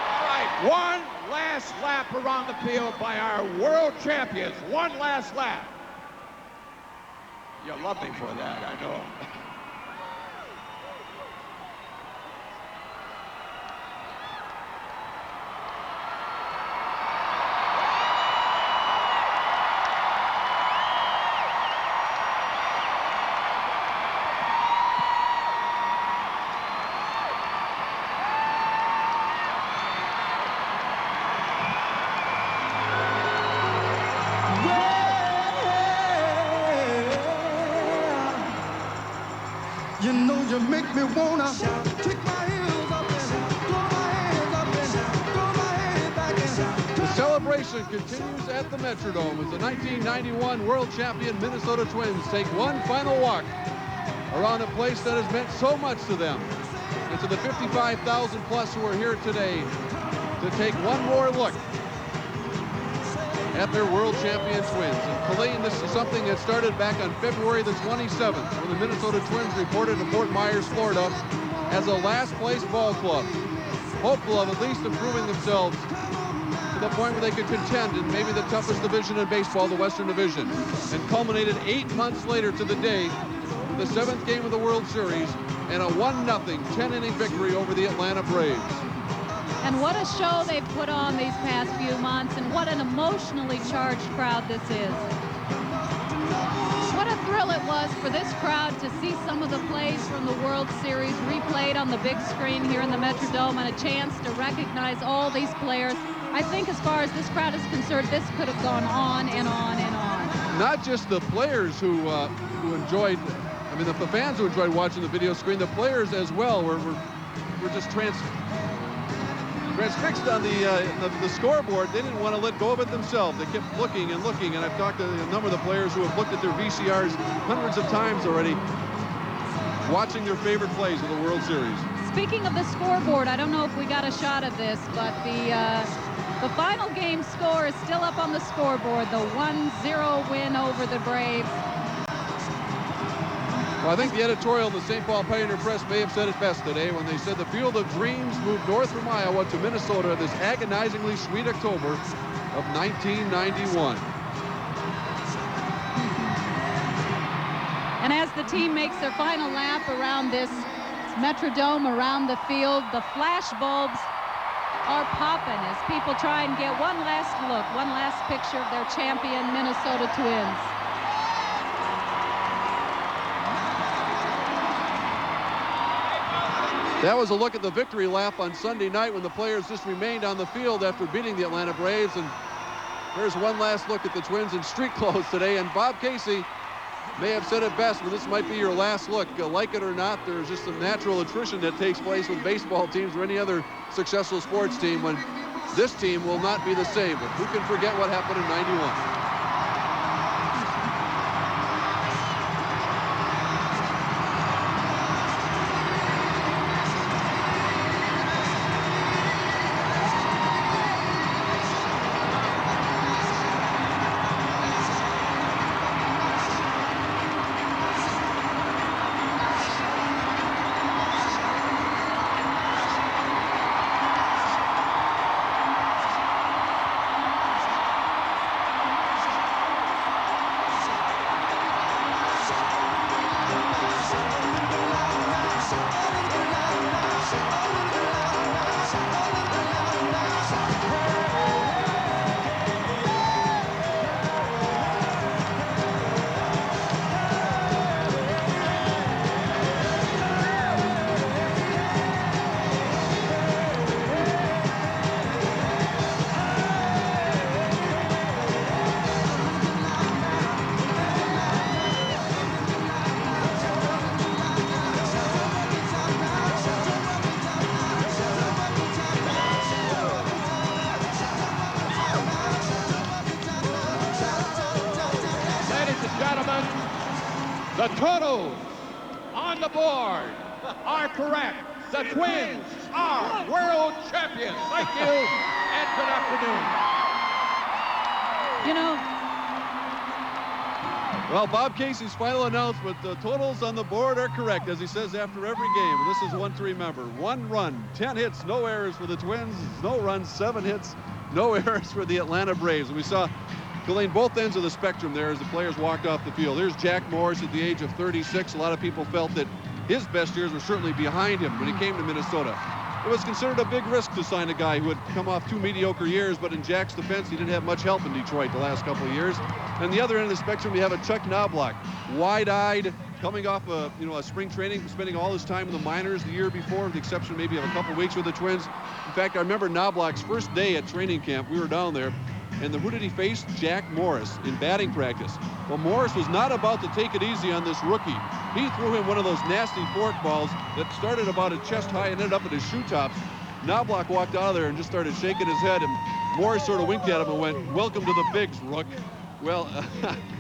All right, one last lap around the field by our world champions. One last lap. You love me for that, I know. You know you make me wanna kick my heels up and throw my hands up and throw my head back and The celebration continues at the Metrodome as the 1991 world champion Minnesota Twins take one final walk around a place that has meant so much to them and to the 55,000 plus who are here today to take one more look at their world champion Twins. And Colleen, this is something that started back on February the 27th when the Minnesota Twins reported to Fort Myers, Florida as a last place ball club, hopeful of at least improving themselves to the point where they could contend in maybe the toughest division in baseball, the Western Division, and culminated 8 months later to the day with the 7th game of the World Series and a 1-0 10-inning victory over the Atlanta Braves. And what a show they've put on these past few months, and what an emotionally charged crowd this is. What a thrill it was for this crowd to see some of the plays from the World Series replayed on the big screen here in the Metrodome, and a chance to recognize all these players. I think as far as this crowd is concerned, this could have gone on and on and on. Not just the players who enjoyed, I mean, the fans who enjoyed watching the video screen, the players as well were just transfixed on the scoreboard. They didn't want to let go of it themselves. They kept looking and looking, and I've talked to a number of the players who have looked at their VCRs hundreds of times already, watching their favorite plays of the World Series. Speaking of the scoreboard, I don't know if we got a shot of this, but the final game score is still up on the scoreboard, the 1-0 win over the Braves. Well, I think the editorial in the St. Paul Pioneer Press may have said it best today when they said the Field of Dreams moved north from Iowa to Minnesota this agonizingly sweet October of 1991. And as the team makes their final lap around this Metrodome, around the field, the flash bulbs are popping as people try and get one last look, one last picture of their champion Minnesota Twins. That was a look at the victory lap on Sunday night when the players just remained on the field after beating the Atlanta Braves. And here's one last look at the Twins in street clothes today. And Bob Casey may have said it best, but this might be your last look. Like it or not, there's just some natural attrition that takes place with baseball teams or any other successful sports team when this team will not be the same. But who can forget what happened in '91? The totals on the board are correct. The Twins are world champions. Thank you and good afternoon. Well, Bob Casey's final announcement, the totals on the board are correct, as he says after every game. This is one to remember. 1 run, 10 hits, no errors for the Twins. No runs, 7 hits, no errors for the Atlanta Braves. And we saw, Colleen, both ends of the spectrum there as the players walked off the field. There's Jack Morris at the age of 36. A lot of people felt that his best years were certainly behind him when he came to Minnesota. It was considered a big risk to sign a guy who had come off 2 mediocre years, but in Jack's defense, he didn't have much help in Detroit the last couple of years. And the other end of the spectrum, we have a Chuck Knobloch, wide-eyed, coming off a spring training, spending all his time in the minors the year before, with the exception maybe of a couple weeks with the Twins. In fact, I remember Knobloch's first day at training camp. We were down there, and who did he face? Jack Morris in batting practice. Well, Morris was not about to take it easy on this rookie. He threw him one of those nasty fork balls that started about a chest high and ended up at his shoe tops. Knobloch walked out of there and just started shaking his head, and Morris sort of winked at him and went, "Welcome to the bigs, Rook." Well,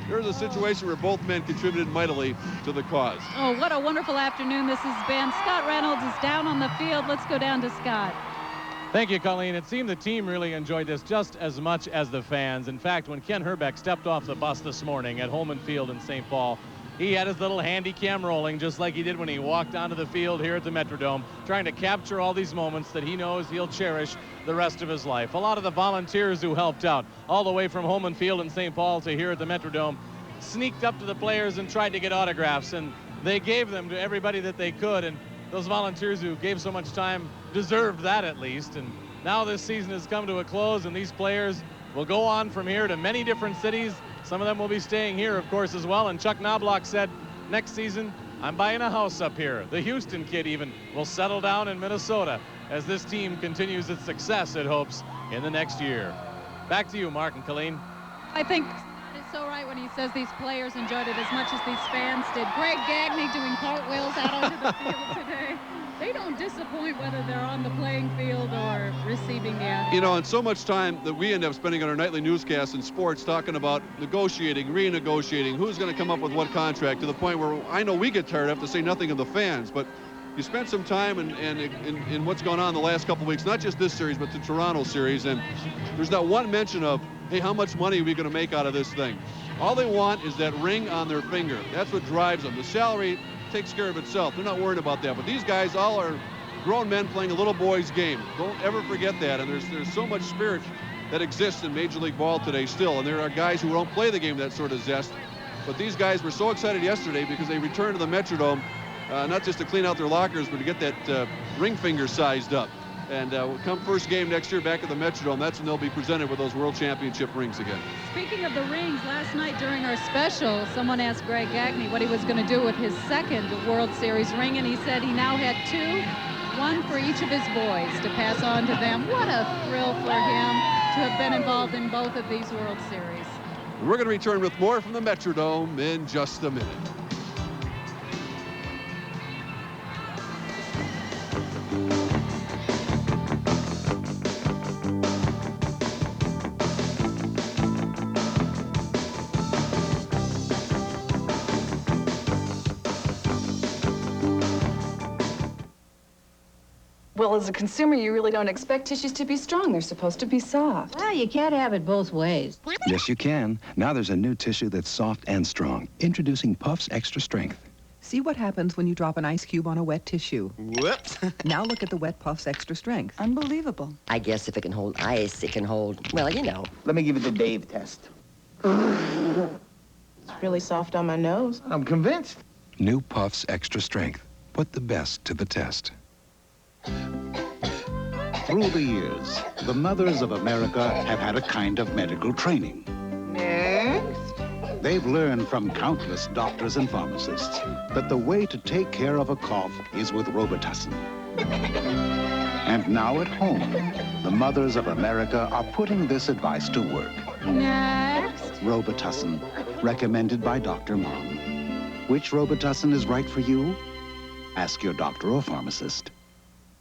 there's a situation where both men contributed mightily to the cause. Oh, what a wonderful afternoon this has been. Scott Reynolds is down on the field. Let's go down to Scott. Thank you, Colleen. It seemed the team really enjoyed this just as much as the fans. In fact, when Ken Herbeck stepped off the bus this morning at Holman Field in St. Paul, he had his little handy cam rolling just like he did when he walked onto the field here at the Metrodome, trying to capture all these moments that he knows he'll cherish the rest of his life. A lot of the volunteers who helped out all the way from Holman Field in St. Paul to here at the Metrodome sneaked up to the players and tried to get autographs, and they gave them to everybody that they could, and those volunteers who gave so much time deserved that at least. And now this season has come to a close, and these players will go on from here to many different cities. Some of them will be staying here, of course, as well. And Chuck Knobloch said, next season, I'm buying a house up here. The Houston kid even will settle down in Minnesota as this team continues its success, it hopes, in the next year. Back to you, Mark and Colleen. I think it's so right when he says these players enjoyed it as much as these fans did. Greg Gagne doing cartwheels out onto the field today. They don't disappoint whether they're on the playing field or receiving the athletes. You know, and so much time that we end up spending on our nightly newscasts in sports talking about negotiating, renegotiating, who's going to come up with what contract, to the point where I know we get tired of to say nothing of the fans, but you spent some time in what's gone on the last couple of weeks, not just this series, but the Toronto series, and there's not one mention of, hey, how much money are we going to make out of this thing? All they want is that ring on their finger. That's what drives them. The salary takes care of itself. They're not worried about that. But these guys all are grown men playing a little boy's game. Don't ever forget that. And there's so much spirit that exists in Major League Ball today still. And there are guys who don't play the game with that sort of zest. But these guys were so excited yesterday because they returned to the Metrodome, not just to clean out their lockers, but to get that ring finger sized up. And come first game next year back at the Metrodome, that's when they'll be presented with those World Championship rings again. Speaking of the rings, last night during our special, someone asked Greg Gagne what he was going to do with his second World Series ring, and he said he now had 2, one for each of his boys to pass on to them. What a thrill for him to have been involved in both of these World Series. We're going to return with more from the Metrodome in just a minute. Well, as a consumer, you really don't expect tissues to be strong. They're supposed to be soft. Well, you can't have it both ways. Yes, you can. Now there's a new tissue that's soft and strong. Introducing Puffs Extra Strength. See what happens when you drop an ice cube on a wet tissue. Whoops. Now look at the wet Puffs Extra Strength. Unbelievable. I guess if it can hold ice, it can hold, well, you know. Let me give it the Dave test. It's really soft on my nose. I'm convinced. New Puffs Extra Strength. Put the best to the test. Through the years, the mothers of America have had a kind of medical training. Next. They've learned from countless doctors and pharmacists that the way to take care of a cough is with Robitussin. And now at home, the mothers of America are putting this advice to work. Next. Robitussin, recommended by Dr. Mom. Which Robitussin is right for you? Ask your doctor or pharmacist.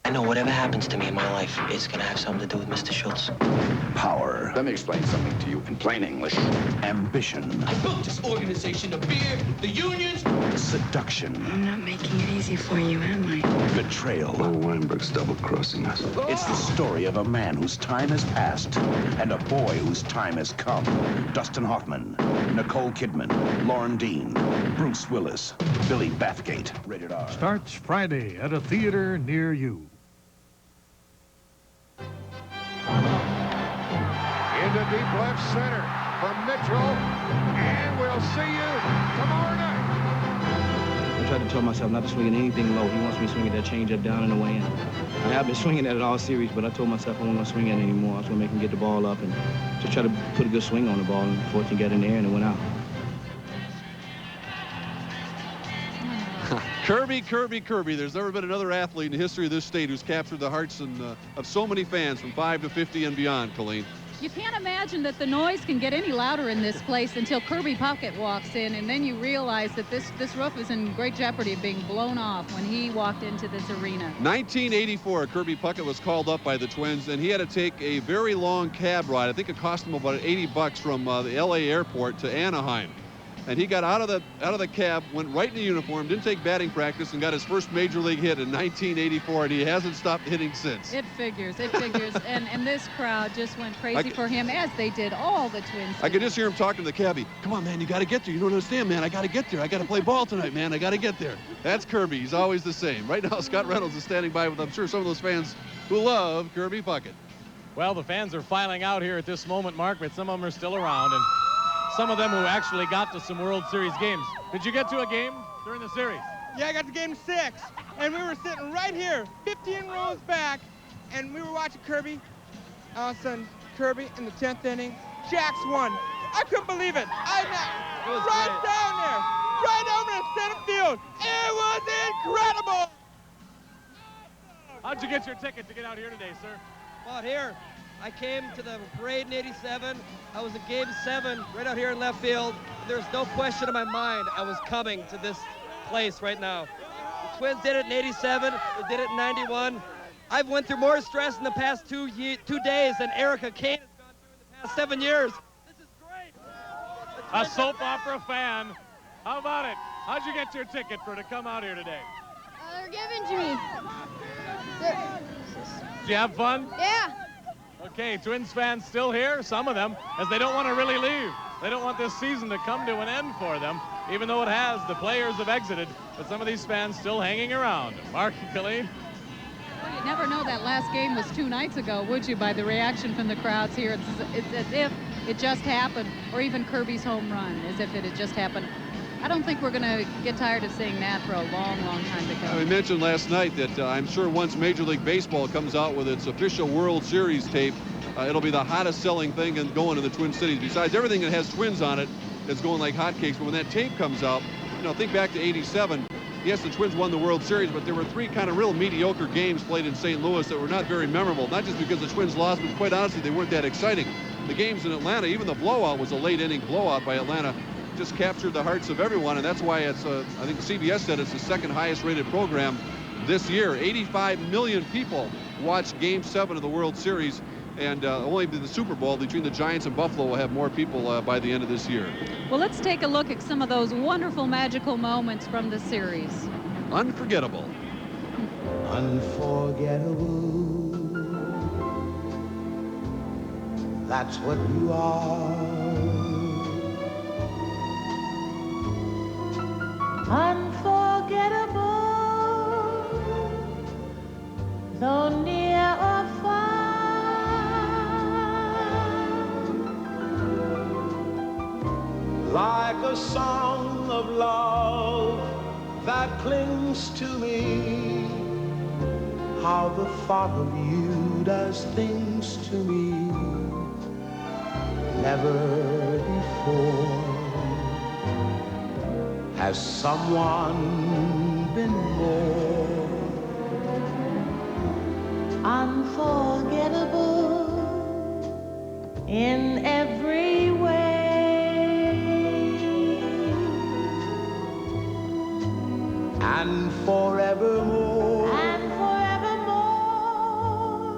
I know whatever happens to me in my life is going to have something to do with Mr. Schultz. Power. Let me explain something to you in plain English. Ambition. I built this organization, the beer, the unions. Seduction. I'm not making it easy for you, am I? Betrayal. Oh, Weinberg's double-crossing us. It's the story of a man whose time has passed and a boy whose time has come. Dustin Hoffman, Nicole Kidman, Lauren Dean, Bruce Willis, Billy Bathgate. Rated R. Starts Friday at a theater near you. Into deep left center for Mitchell, and we'll see you tomorrow night. I tried to tell myself not to swing at anything low. He wants me swinging that changeup down and away. And I have been swinging at it all series, but I told myself I wasn't going to swing at it anymore. I was going to make him get the ball up and just try to put a good swing on the ball. And fortunately, got in there and it went out. Kirby, Kirby, Kirby. There's never been another athlete in the history of this state who's captured the hearts of so many fans from 5 to 50 and beyond, Colleen. You can't imagine that the noise can get any louder in this place until Kirby Puckett walks in, and then you realize that this roof is in great jeopardy of being blown off when he walked into this arena. 1984, Kirby Puckett was called up by the Twins, and he had to take a very long cab ride. I think it cost him about $80 from the LA airport to Anaheim. And he got out of the cab, went right in the uniform, didn't take batting practice, and got his first major league hit in 1984, and he hasn't stopped hitting since. It figures. and this crowd just went crazy for him, as they did all the Twins. I could just hear him talking to the cabbie. Come on, man, you got to get there. You don't understand, man. I got to get there. I got to play ball tonight, man. I got to get there. That's Kirby. He's always the same. Right now, Scott Reynolds is standing by with, I'm sure, some of those fans who love Kirby Puckett. Well, the fans are filing out here at this moment, Mark, but some of them are still around, and some of them who actually got to some World Series games. Did you get to a game during the series? Yeah, I got to game 6, and we were sitting right here, 15 rows back, and we were watching Kirby. All of a sudden, Kirby in the 10th inning, Jacks won. I couldn't believe it. Right down there in center field. It was incredible. How'd you get your ticket to get out here today, sir? Out here, I came to the parade in '87. I was in Game 7 right out here in left field. There's no question in my mind I was coming to this place right now. The Twins did it in '87. They did it in '91. I've went through more stress in the past 2 days than Erica Kane has gone through in the past 7 years. This is great. A soap opera fan. How about it? How'd you get your ticket to come out here today? They're given to me. Did you have fun? Yeah. Okay, Twins fans still here, some of them, as they don't want to really leave. They don't want this season to come to an end for them, even though it has. The players have exited, but some of these fans still hanging around. Mark and Colleen? Well, you'd never know that last game was 2 nights ago, would you, by the reaction from the crowds here? It's as if it just happened, or even Kirby's home run, as if it had just happened. I don't think we're going to get tired of seeing that for a long, long time to come. We mentioned last night that I'm sure once Major League Baseball comes out with its official World Series tape, it'll be the hottest selling thing and going in the Twin Cities. Besides everything that has Twins on it, it's going like hotcakes. But when that tape comes out, you know, think back to '87. Yes, the Twins won the World Series, but there were 3 kind of real mediocre games played in St. Louis that were not very memorable. Not just because the Twins lost, but quite honestly, they weren't that exciting. The games in Atlanta, even the blowout was a late inning blowout by Atlanta, just captured the hearts of everyone, and that's why it's, I think CBS said it's the 2nd highest rated program this year. 85 million people watched Game 7 of the World Series, and only the Super Bowl between the Giants and Buffalo will have more people by the end of this year. Well, let's take a look at some of those wonderful, magical moments from the series. Unforgettable. Unforgettable. That's what you are. Unforgettable, though near or far, like a song of love that clings to me. How the thought of you does things to me never before. Has someone been more unforgettable in every way? And forevermore,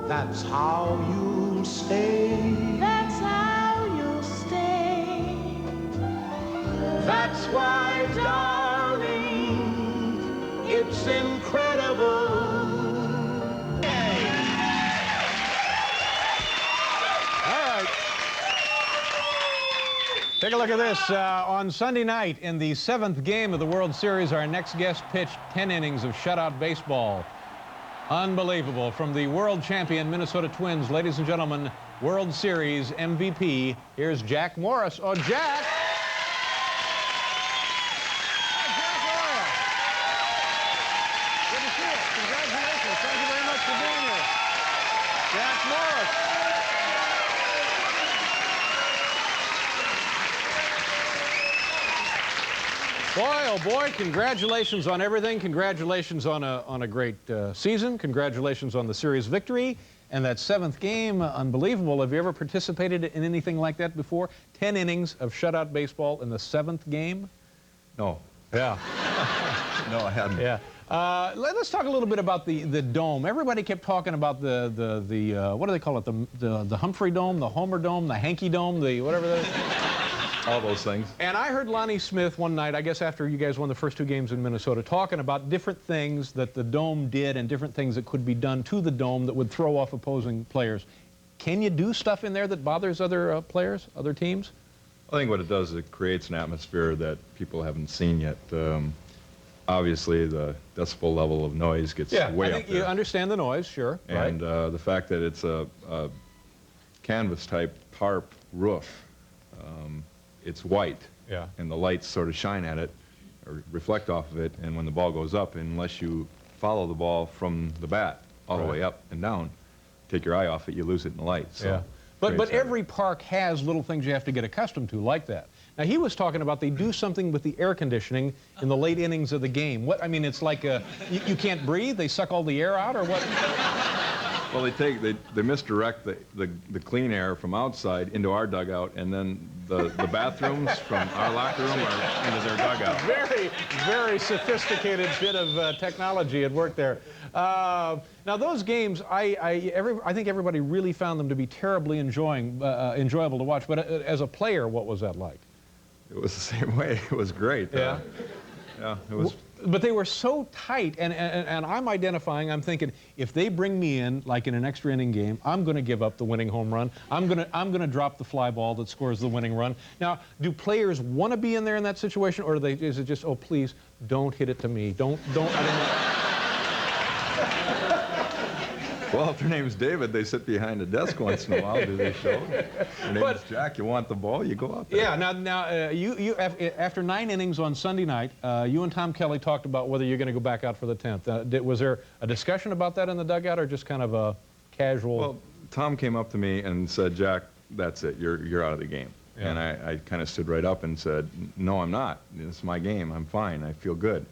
that's how you'll stay. That's how That's why, darling, it's incredible. Take a look at this. On Sunday night, in the 7th game of the World Series, our next guest pitched 10 innings of shutout baseball. Unbelievable. From the world champion Minnesota Twins, ladies and gentlemen, World Series MVP, here's Jack Morris. Oh, Jack! Hi, Jack, how are you? Good to see you. Congratulations. Thank you very much for being here. Jack Morris. Boy, oh boy, congratulations on everything. Congratulations on a great season. Congratulations on the series victory. And that 7th game, unbelievable. Have you ever participated in anything like that before? 10 innings of shutout baseball in the 7th game? No. Yeah. No, I haven't. Yeah. Let's talk a little bit about the dome. Everybody kept talking about the what do they call it? The Humphrey Dome, the Homer Dome, the Hanky Dome, the whatever that is. All those things. And I heard Lonnie Smith one night, I guess after you guys won the first 2 games in Minnesota, talking about different things that the dome did and different things that could be done to the dome that would throw off opposing players. Can you do stuff in there that bothers other players, other teams? I think what it does is it creates an atmosphere that people haven't seen yet. Obviously, the decibel level of noise gets way up there. I think you understand the noise, sure. And the fact that it's a canvas-type tarp roof, it's white, and the lights sort of shine at it or reflect off of it, and when the ball goes up, unless you follow the ball from the bat all the way up and down, take your eye off it, you lose it in the light. So But every park has little things you have to get accustomed to like that. Now, he was talking about they do something with the air conditioning in the late innings of the game. What, I mean, it's like you can't breathe? They suck all the air out, or what? Well, they misdirect the clean air from outside into our dugout, and then the bathrooms from our locker room are into their dugout. Very, very sophisticated bit of technology at work there. Now, those games, I think everybody really found them to be terribly enjoyable to watch. But as a player, what was that like? It was the same way. It was great. Yeah. Yeah, it was. But they were so tight, and I'm identifying, I'm thinking, if they bring me in, like in an extra inning game, I'm going to give up the winning home run. I'm going to drop the fly ball that scores the winning run. Now, do players want to be in there in that situation, or is it just, oh, please, don't hit it to me. Don't, I don't know. Well, if their name's David, they sit behind a desk once in a while, do they show? Their name's Jack, you want the ball, you go out there. Yeah, now you after 9 innings on Sunday night, you and Tom Kelly talked about whether you're going to go back out for the 10th. Was there a discussion about that in the dugout, or just kind of a casual? Well, Tom came up to me and said, Jack, that's it, you're out of the game. Yeah. And I kind of stood right up and said, no, I'm not. This is my game. I'm fine. I feel good.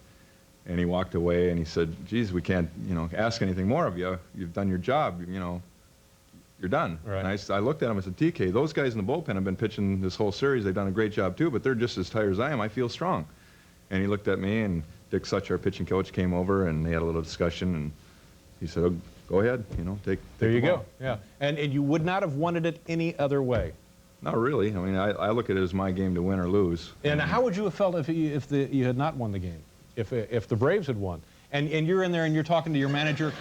And he walked away and he said, geez, we can't, ask anything more of you. You've done your job, you're done. Right. And I looked at him and said, TK, those guys in the bullpen have been pitching this whole series. They've done a great job too, but they're just as tired as I am. I feel strong. And he looked at me, and Dick Such, our pitching coach, came over, and they had a little discussion, and he said, oh, go ahead, take There you the go, ball. yeah. And you would not have wanted it any other way? Not really. I mean, I look at it as my game to win or lose. And how would you have felt if you had not won the game? If the Braves had won, and you're in there and you're talking to your manager,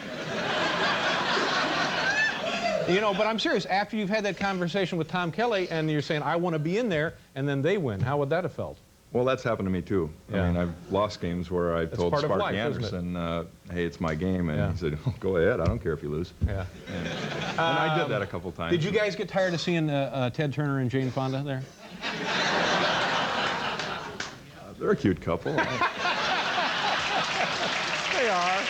but I'm serious, after you've had that conversation with Tom Kelly and you're saying, I want to be in there, and then they win, how would that have felt? Well, that's happened to me too. Yeah. I mean, I've lost games where I've told Sparky Anderson, hey, it's my game, and he said, oh, go ahead, I don't care if you lose. Yeah. And I did that a couple times. Did you guys get tired of seeing Ted Turner and Jane Fonda there? They're a cute couple. They are.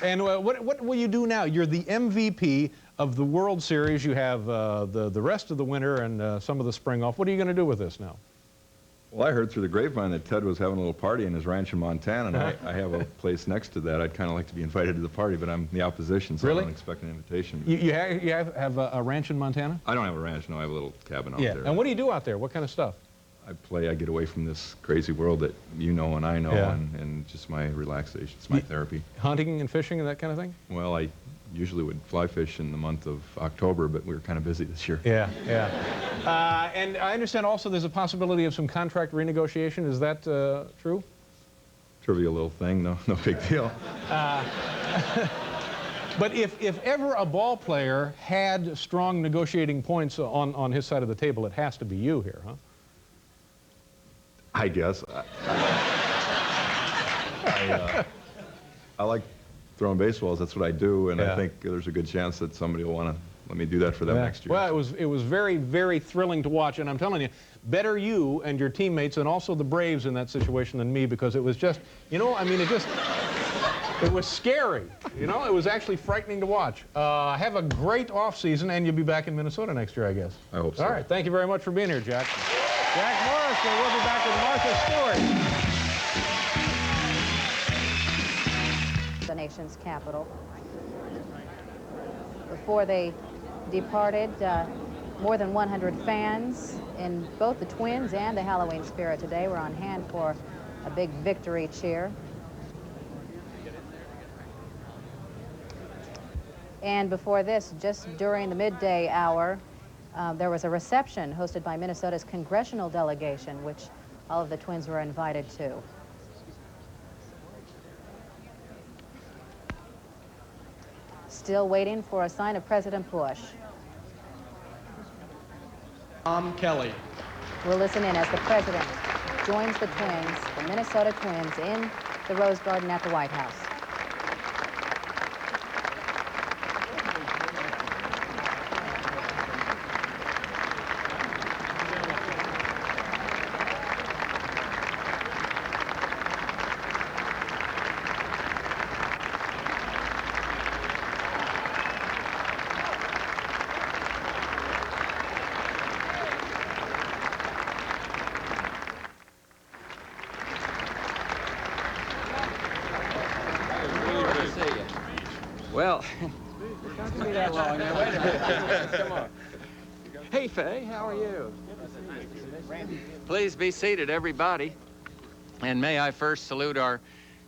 And what will you do now? You're the MVP of the World Series. You have the rest of the winter and some of the spring off. What are you going to do with this now? Well, I heard through the grapevine that Ted was having a little party in his ranch in Montana, and I have a place next to that. I'd kind of like to be invited to the party, but I'm the opposition, so Really? I don't expect an invitation. You have a ranch in Montana? I don't have a ranch, no. I have a little cabin out there. And what do you do out there? What kind of stuff? I get away from this crazy world that you know and I know, Yeah. and just my relaxation. It's my therapy. Hunting and fishing and that kind of thing? Well, usually would fly fish in the month of October, but we were kind of busy this year. Yeah, yeah. And I understand also there's a possibility of some contract renegotiation. Is that true? Trivial little thing, no big deal. But if ever a ball player had strong negotiating points on his side of the table, it has to be you here, huh? I guess. I like throwing baseballs. That's what I do, and I think there's a good chance that somebody will want to let me do that for them next year. Well, it was very, very thrilling to watch, and I'm telling you, better you and your teammates and also the Braves in that situation than me, because it was just, you know, I mean, it was scary. You know, it was actually frightening to watch. Have a great off season, and you'll be back in Minnesota next year, I guess. I hope so. All right, thank you very much for being here, Jack. Jack Morris, and we'll be back with Martha Stewart. The nation's capital. Before they departed, more than 100 fans in both the Twins and the Halloween Spirit today were on hand for a big victory cheer. And before this, just during the midday hour, there was a reception hosted by Minnesota's congressional delegation, which all of the Twins were invited to. Still waiting for a sign of President Bush. Tom Kelly. We'll listen in as the president joins the Twins, the Minnesota Twins, in the Rose Garden at the White House. Well, it can't be that long now. Wait a minute. Come on. Hey, Faye, how are you? Please be seated, everybody. And may I first salute our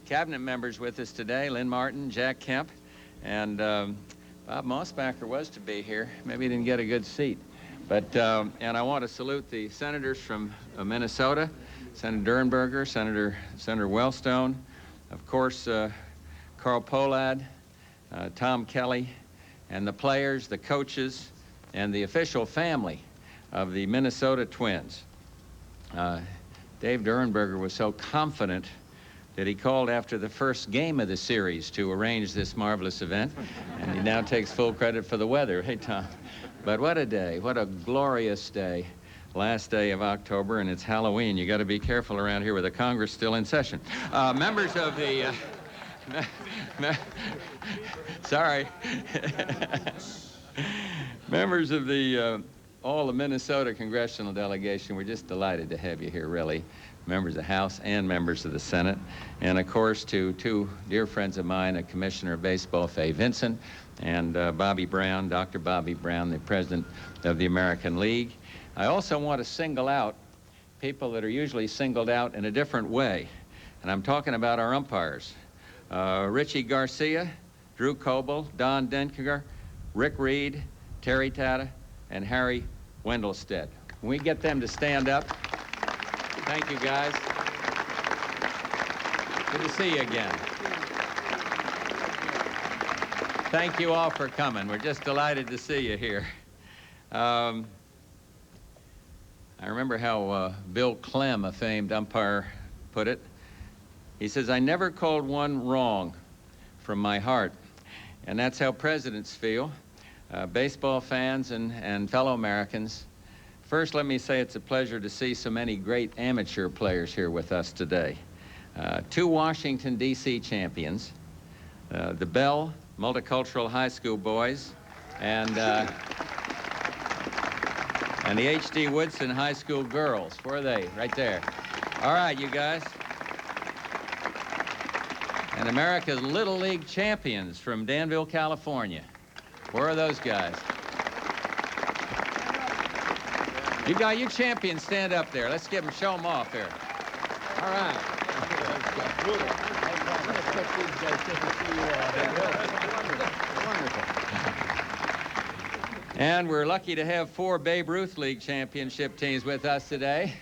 cabinet members with us today, Lynn Martin, Jack Kemp, and Bob Mossbacher was to be here. Maybe he didn't get a good seat. But, and I want to salute the senators from Minnesota, Senator Durenberger, Senator Wellstone, of course, Carl Pohlad, Tom Kelly, and the players, the coaches, and the official family of the Minnesota Twins. Dave Durenberger was so confident that he called after the first game of the series to arrange this marvelous event, and he now takes full credit for the weather. Hey, Tom. But what a day, what a glorious day. Last day of October, and it's Halloween. You got to be careful around here with the Congress still in session. Members of the... sorry. Members of the all the Minnesota congressional delegation, we're just delighted to have you here, really. Members of the House and members of the Senate. And of course, to two dear friends of mine, a commissioner of baseball, Faye Vincent, and Bobby Brown, Dr. Bobby Brown, the president of the American League. I also want to single out people that are usually singled out in a different way. And I'm talking about our umpires. Richie Garcia, Drew Coble, Don Denkiger, Rick Reed, Terry Tata, and Harry Wendelstedt. Can we get them to stand up? Thank you, guys. Good to see you again. Thank you all for coming. We're just delighted to see you here. I remember how Bill Clem, a famed umpire, put it. He says, "I never called one wrong from my heart." And that's how presidents feel, baseball fans and fellow Americans. First, let me say it's a pleasure to see so many great amateur players here with us today. Two Washington, D.C. champions, the Bell Multicultural High School boys, and the H.D. Woodson High School girls. Where are they? Right there. All right, you guys. And America's Little League champions from Danville, California. Where are those guys? You champions, stand up there. Let's give them, show them off here. All right. And we're lucky to have 4 Babe Ruth League championship teams with us today.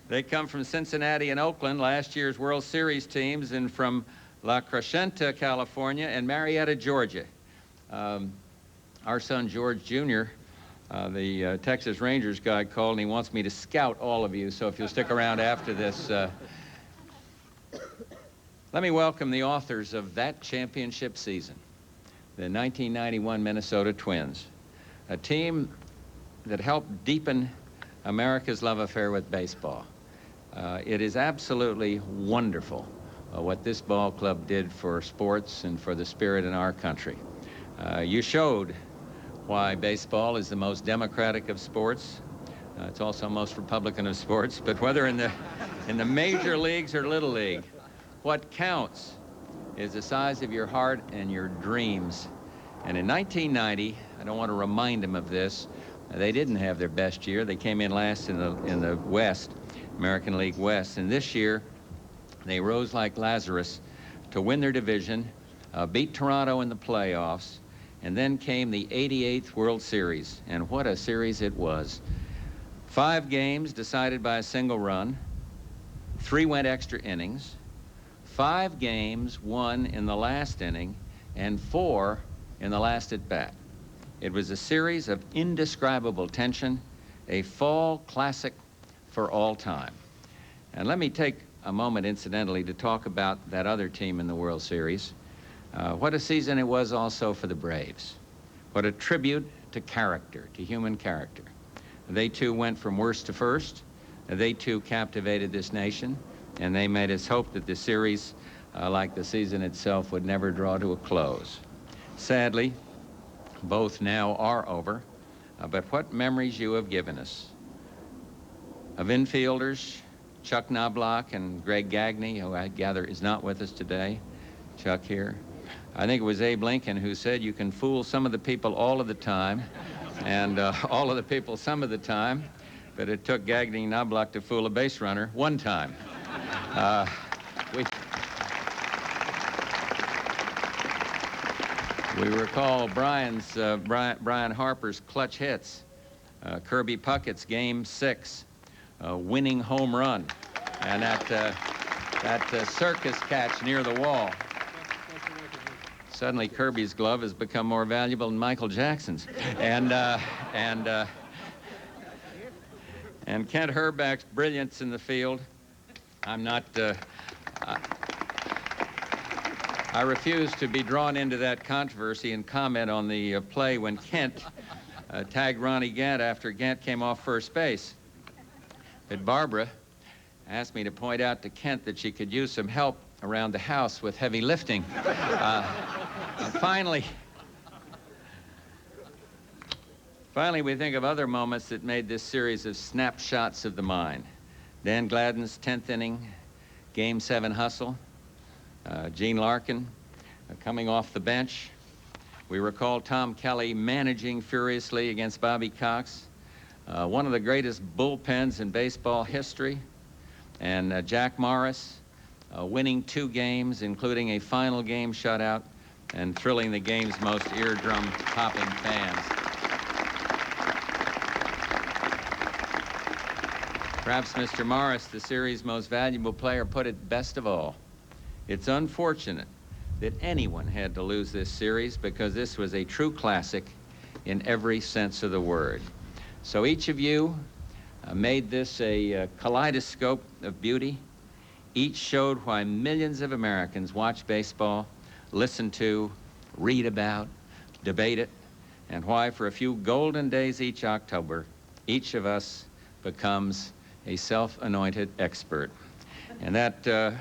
They come from Cincinnati and Oakland, last year's World Series teams, and from La Crescenta, California, and Marietta, Georgia. Our son George Jr., the Texas Rangers guy, called and he wants me to scout all of you, so if you'll stick around after this. Let me welcome the authors of that championship season, the 1991 Minnesota Twins, a team that helped deepen America's love affair with baseball. It is absolutely wonderful what this ball club did for sports and for the spirit in our country. You showed why baseball is the most democratic of sports. It's also most Republican of sports, but whether in the major leagues or little league, what counts is the size of your heart and your dreams. And in 1990, I don't want to remind them of this, they didn't have their best year. They came in last in the West, American League West. And this year, they rose like Lazarus to win their division, beat Toronto in the playoffs, and then came the 88th World Series. And what a series it was. 5 games decided by a single run. 3 went extra innings. 5 games won in the last inning, and 4 in the last at bat. It was a series of indescribable tension, a fall classic for all time. And let me take a moment, incidentally, to talk about that other team in the World Series. What a season it was also for the Braves. What a tribute to character, to human character. They too went from worst to first. They too captivated this nation, and they made us hope that the series, like the season itself, would never draw to a close. Sadly, both now are over, but what memories you have given us of infielders, Chuck Knobloch and Greg Gagne, who I gather is not with us today. Chuck here. I think it was Abe Lincoln who said you can fool some of the people all of the time and all of the people some of the time, but it took Gagne and Knobloch to fool a base runner one time. We recall Brian Harper's clutch hits, Kirby Puckett's Game 6, winning home run, and that circus catch near the wall. Suddenly, Kirby's glove has become more valuable than Michael Jackson's, and Kent Herbeck's brilliance in the field. I refuse to be drawn into that controversy and comment on the play when Kent tagged Ronnie Gant after Gant came off first base. But Barbara asked me to point out to Kent that she could use some help around the house with heavy lifting. Finally, we think of other moments that made this series of snapshots of the mind. Dan Gladden's 10th inning, Game 7 hustle. Gene Larkin coming off the bench. We recall Tom Kelly managing furiously against Bobby Cox. One of the greatest bullpens in baseball history. And Jack Morris winning 2 games, including a final game shutout, and thrilling the game's most eardrum-popping fans. Perhaps Mr. Morris, the series' most valuable player, put it best of all. It's unfortunate that anyone had to lose this series because this was a true classic in every sense of the word. So each of you made this a kaleidoscope of beauty. Each showed why millions of Americans watch baseball, listen to, read about, debate it, and why for a few golden days each October, each of us becomes a self-anointed expert. And that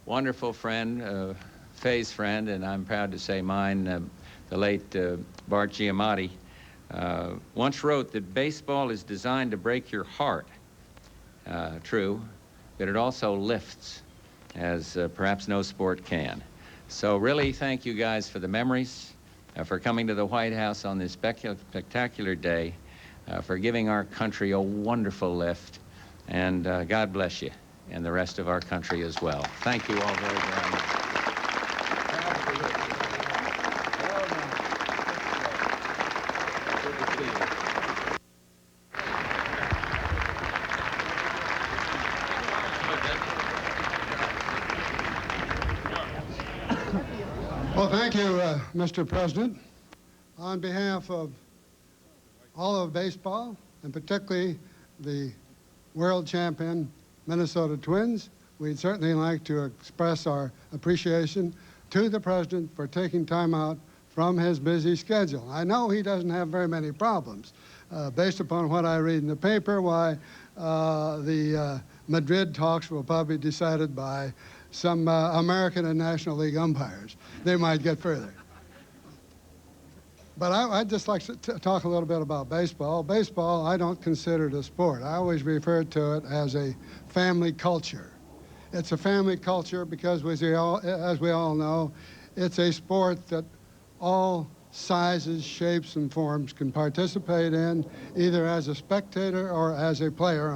wonderful friend, Faye's friend, and I'm proud to say mine, the late Bart Giamatti, once wrote that baseball is designed to break your heart. True, but it also lifts, as perhaps no sport can. So really, thank you guys for the memories, for coming to the White House on this spectacular day, for giving our country a wonderful lift, and God bless you, and the rest of our country as well. Thank you all very, very much. Well, thank you, Mr. President. On behalf of all of baseball, and particularly the world champion Minnesota Twins, we'd certainly like to express our appreciation to the President for taking time out from his busy schedule. I know he doesn't have very many problems. Based upon what I read in the paper, why the Madrid talks will probably be decided by some American and National League umpires. They might get further. But I'd just like to talk a little bit about baseball. Baseball, I don't consider it a sport. I always refer to it as a family culture. It's a family culture because, as we all know, it's a sport that all sizes, shapes, and forms can participate in, either as a spectator or as a player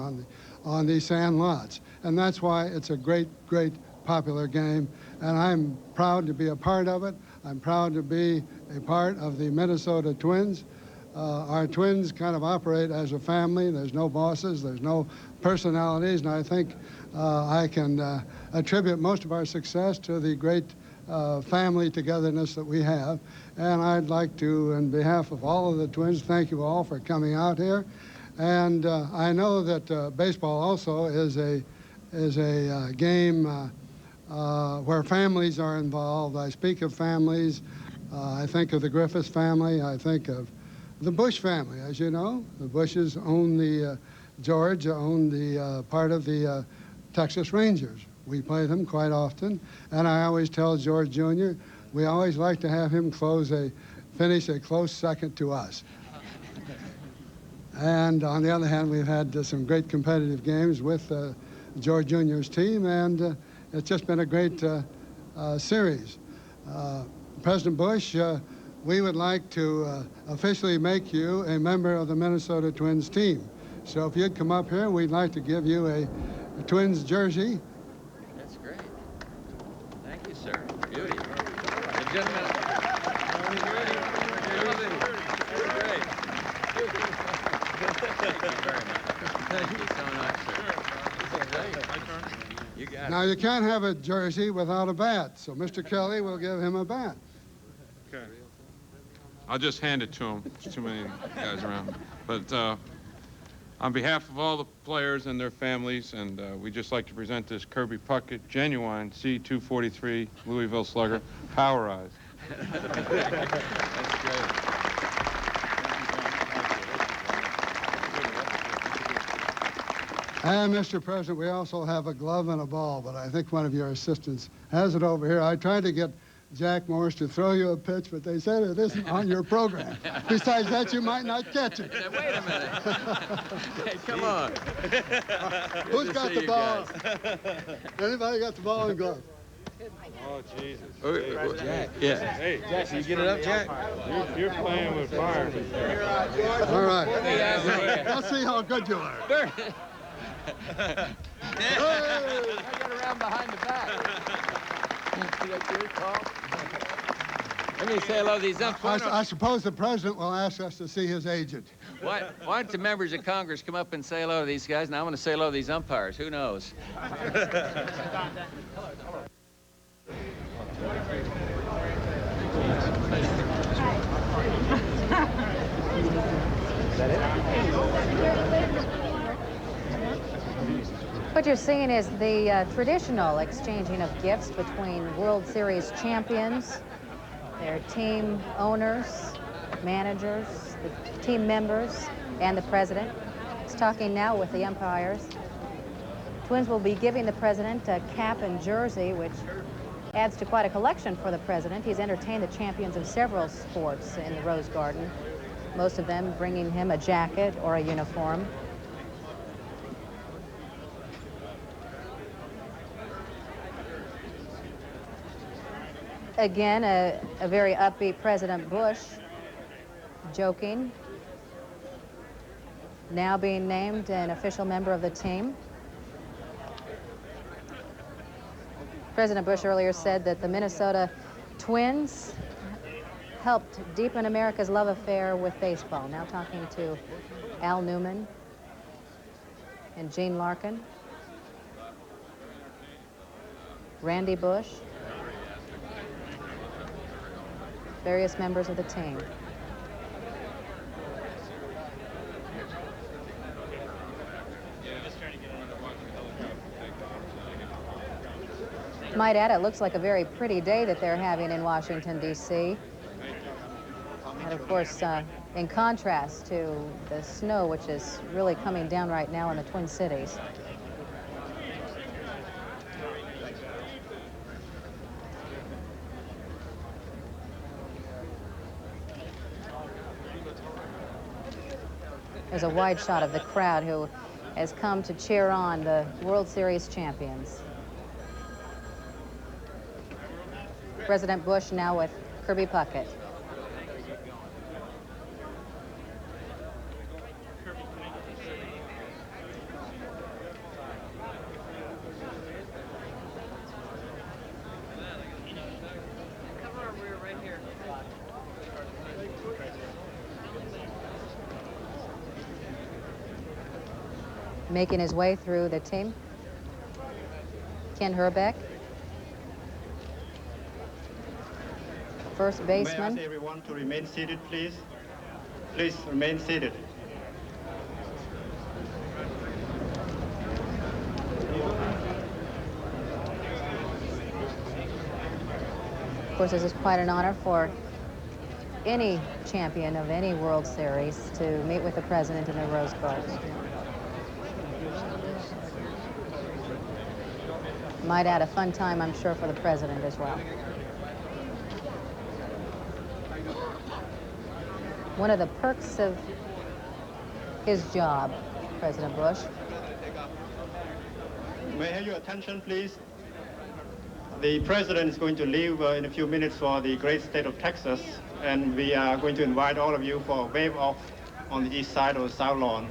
on these sand lots. And that's why it's a great, great popular game. And I'm proud to be a part of it. I'm proud to be a part of the Minnesota Twins. Our Twins kind of operate as a family. There's no bosses, there's no personalities, and I think I can attribute most of our success to the great family togetherness that we have. And I'd like to, on behalf of all of the Twins, thank you all for coming out here. And I know that baseball also is a game where families are involved. I speak of families. I think of the Griffiths family. I think of the Bush family, as you know. The Bushes own the, George owned the part of the Texas Rangers. We play them quite often. And I always tell George Jr., we always like to have him finish a close second to us. And on the other hand, we've had some great competitive games with George Jr.'s team, and it's just been a great series. President Bush, we would like to officially make you a member of the Minnesota Twins team. So if you'd come up here, we'd like to give you a Twins jersey. That's great. Thank you, sir. Beauty. The gentleman. Thank you so much, sir. You got it. Now, you can't have a jersey without a bat, so Mr. Kelly will give him a bat. Okay. I'll just hand it to him. There's too many guys around. But on behalf of all the players and their families, and we'd just like to present this Kirby Puckett genuine C243 Louisville Slugger, powerized. That's great. And, Mr. President, we also have a glove and a ball, but I think one of your assistants has it over here. I tried to get Jack Morris to throw you a pitch, but they said it isn't on your program. Besides that, you might not catch it. Wait a minute. Hey, come on. Who's got the ball? Anybody got the ball and glove? Oh, Jesus. Jack. Yeah. Hey, Jack, can you get it up, Jack? You're playing with fire. All right. Let's see how good you are. Hey! I got around behind the back. That's your call. Let me say hello to these umpires. I suppose the president will ask us to see his agent. Why don't the members of Congress come up and say hello to these guys? Now I want to say hello to these umpires. Who knows? What you're seeing is the traditional exchanging of gifts between World Series champions, their team owners, managers, the team members, and the president. He's talking now with the umpires. Twins will be giving the president a cap and jersey, which adds to quite a collection for the president. He's entertained the champions of several sports in the Rose Garden, most of them bringing him a jacket or a uniform. Again, a very upbeat President Bush, joking, now being named an official member of the team. President Bush earlier said that the Minnesota Twins helped deepen America's love affair with baseball. Now talking to Al Newman and Gene Larkin, Randy Bush. various members of the team. Might add, it looks like a very pretty day that they're having in Washington, D.C. And of course, in contrast to the snow, which is really coming down right now in the Twin Cities. There's a wide shot of the crowd who has come to cheer on the World Series champions. President Bush now with Kirby Puckett. Making his way through the team, Ken Herbeck. First baseman. May I ask everyone to remain seated, please? Please remain seated. Of course, this is quite an honor for any champion of any World Series to meet with the president in the Rose Garden. Might add a fun time, I'm sure, for the president as well. One of the perks of his job, President Bush. May I have your attention, please? The president is going to leave in a few minutes for the great state of Texas, and we are going to invite all of you for a wave-off on the east side of the South Lawn.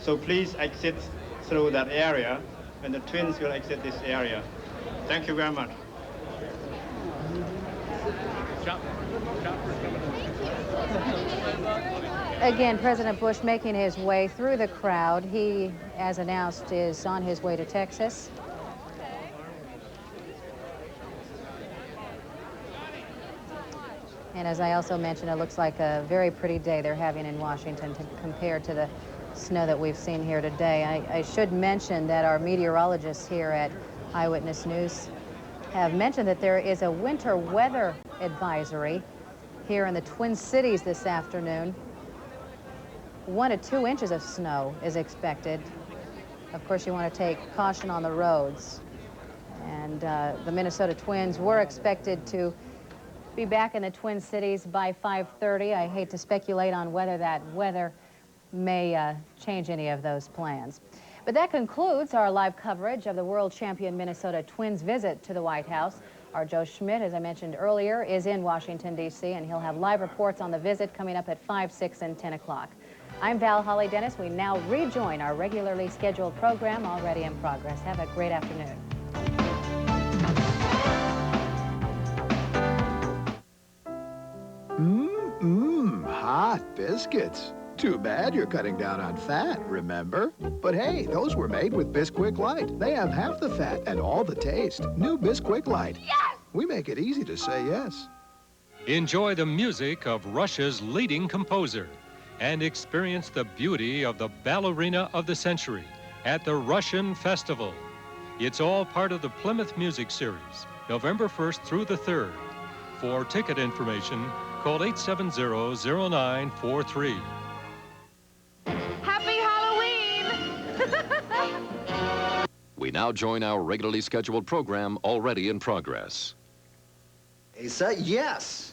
So please exit through that area, and the Twins will exit this area. Thank you very much. Again, President Bush making his way through the crowd. He, as announced, is on his way to Texas. And as I also mentioned, it looks like a very pretty day they're having in Washington compared to the snow that we've seen here today. I should mention that our meteorologists here at Eyewitness News have mentioned that there is a winter weather advisory here in the Twin Cities this afternoon. 1 to 2 inches of snow is expected. Of course, you want to take caution on the roads. And the Minnesota Twins were expected to be back in the Twin Cities by 5:30. I hate to speculate on whether that weather may change any of those plans. But that concludes our live coverage of the world champion Minnesota Twins visit to the White House. Our Joe Schmidt, as I mentioned earlier, is in Washington, D.C., and he'll have live reports on the visit coming up at 5, 6, and 10 o'clock. I'm Val Holly Dennis. We now rejoin our regularly scheduled program already in progress. Have a great afternoon. Hot biscuits. Too bad you're cutting down on fat, remember? But hey, those were made with Bisquick Light. They have half the fat and all the taste. New Bisquick Light. Yes! We make it easy to say yes. Enjoy the music of Russia's leading composer and experience the beauty of the ballerina of the century at the Russian Festival. It's all part of the Plymouth Music Series, November 1st through the 3rd. For ticket information, call 870-0943. Happy Halloween! We now join our regularly scheduled program already in progress. Asa, yes.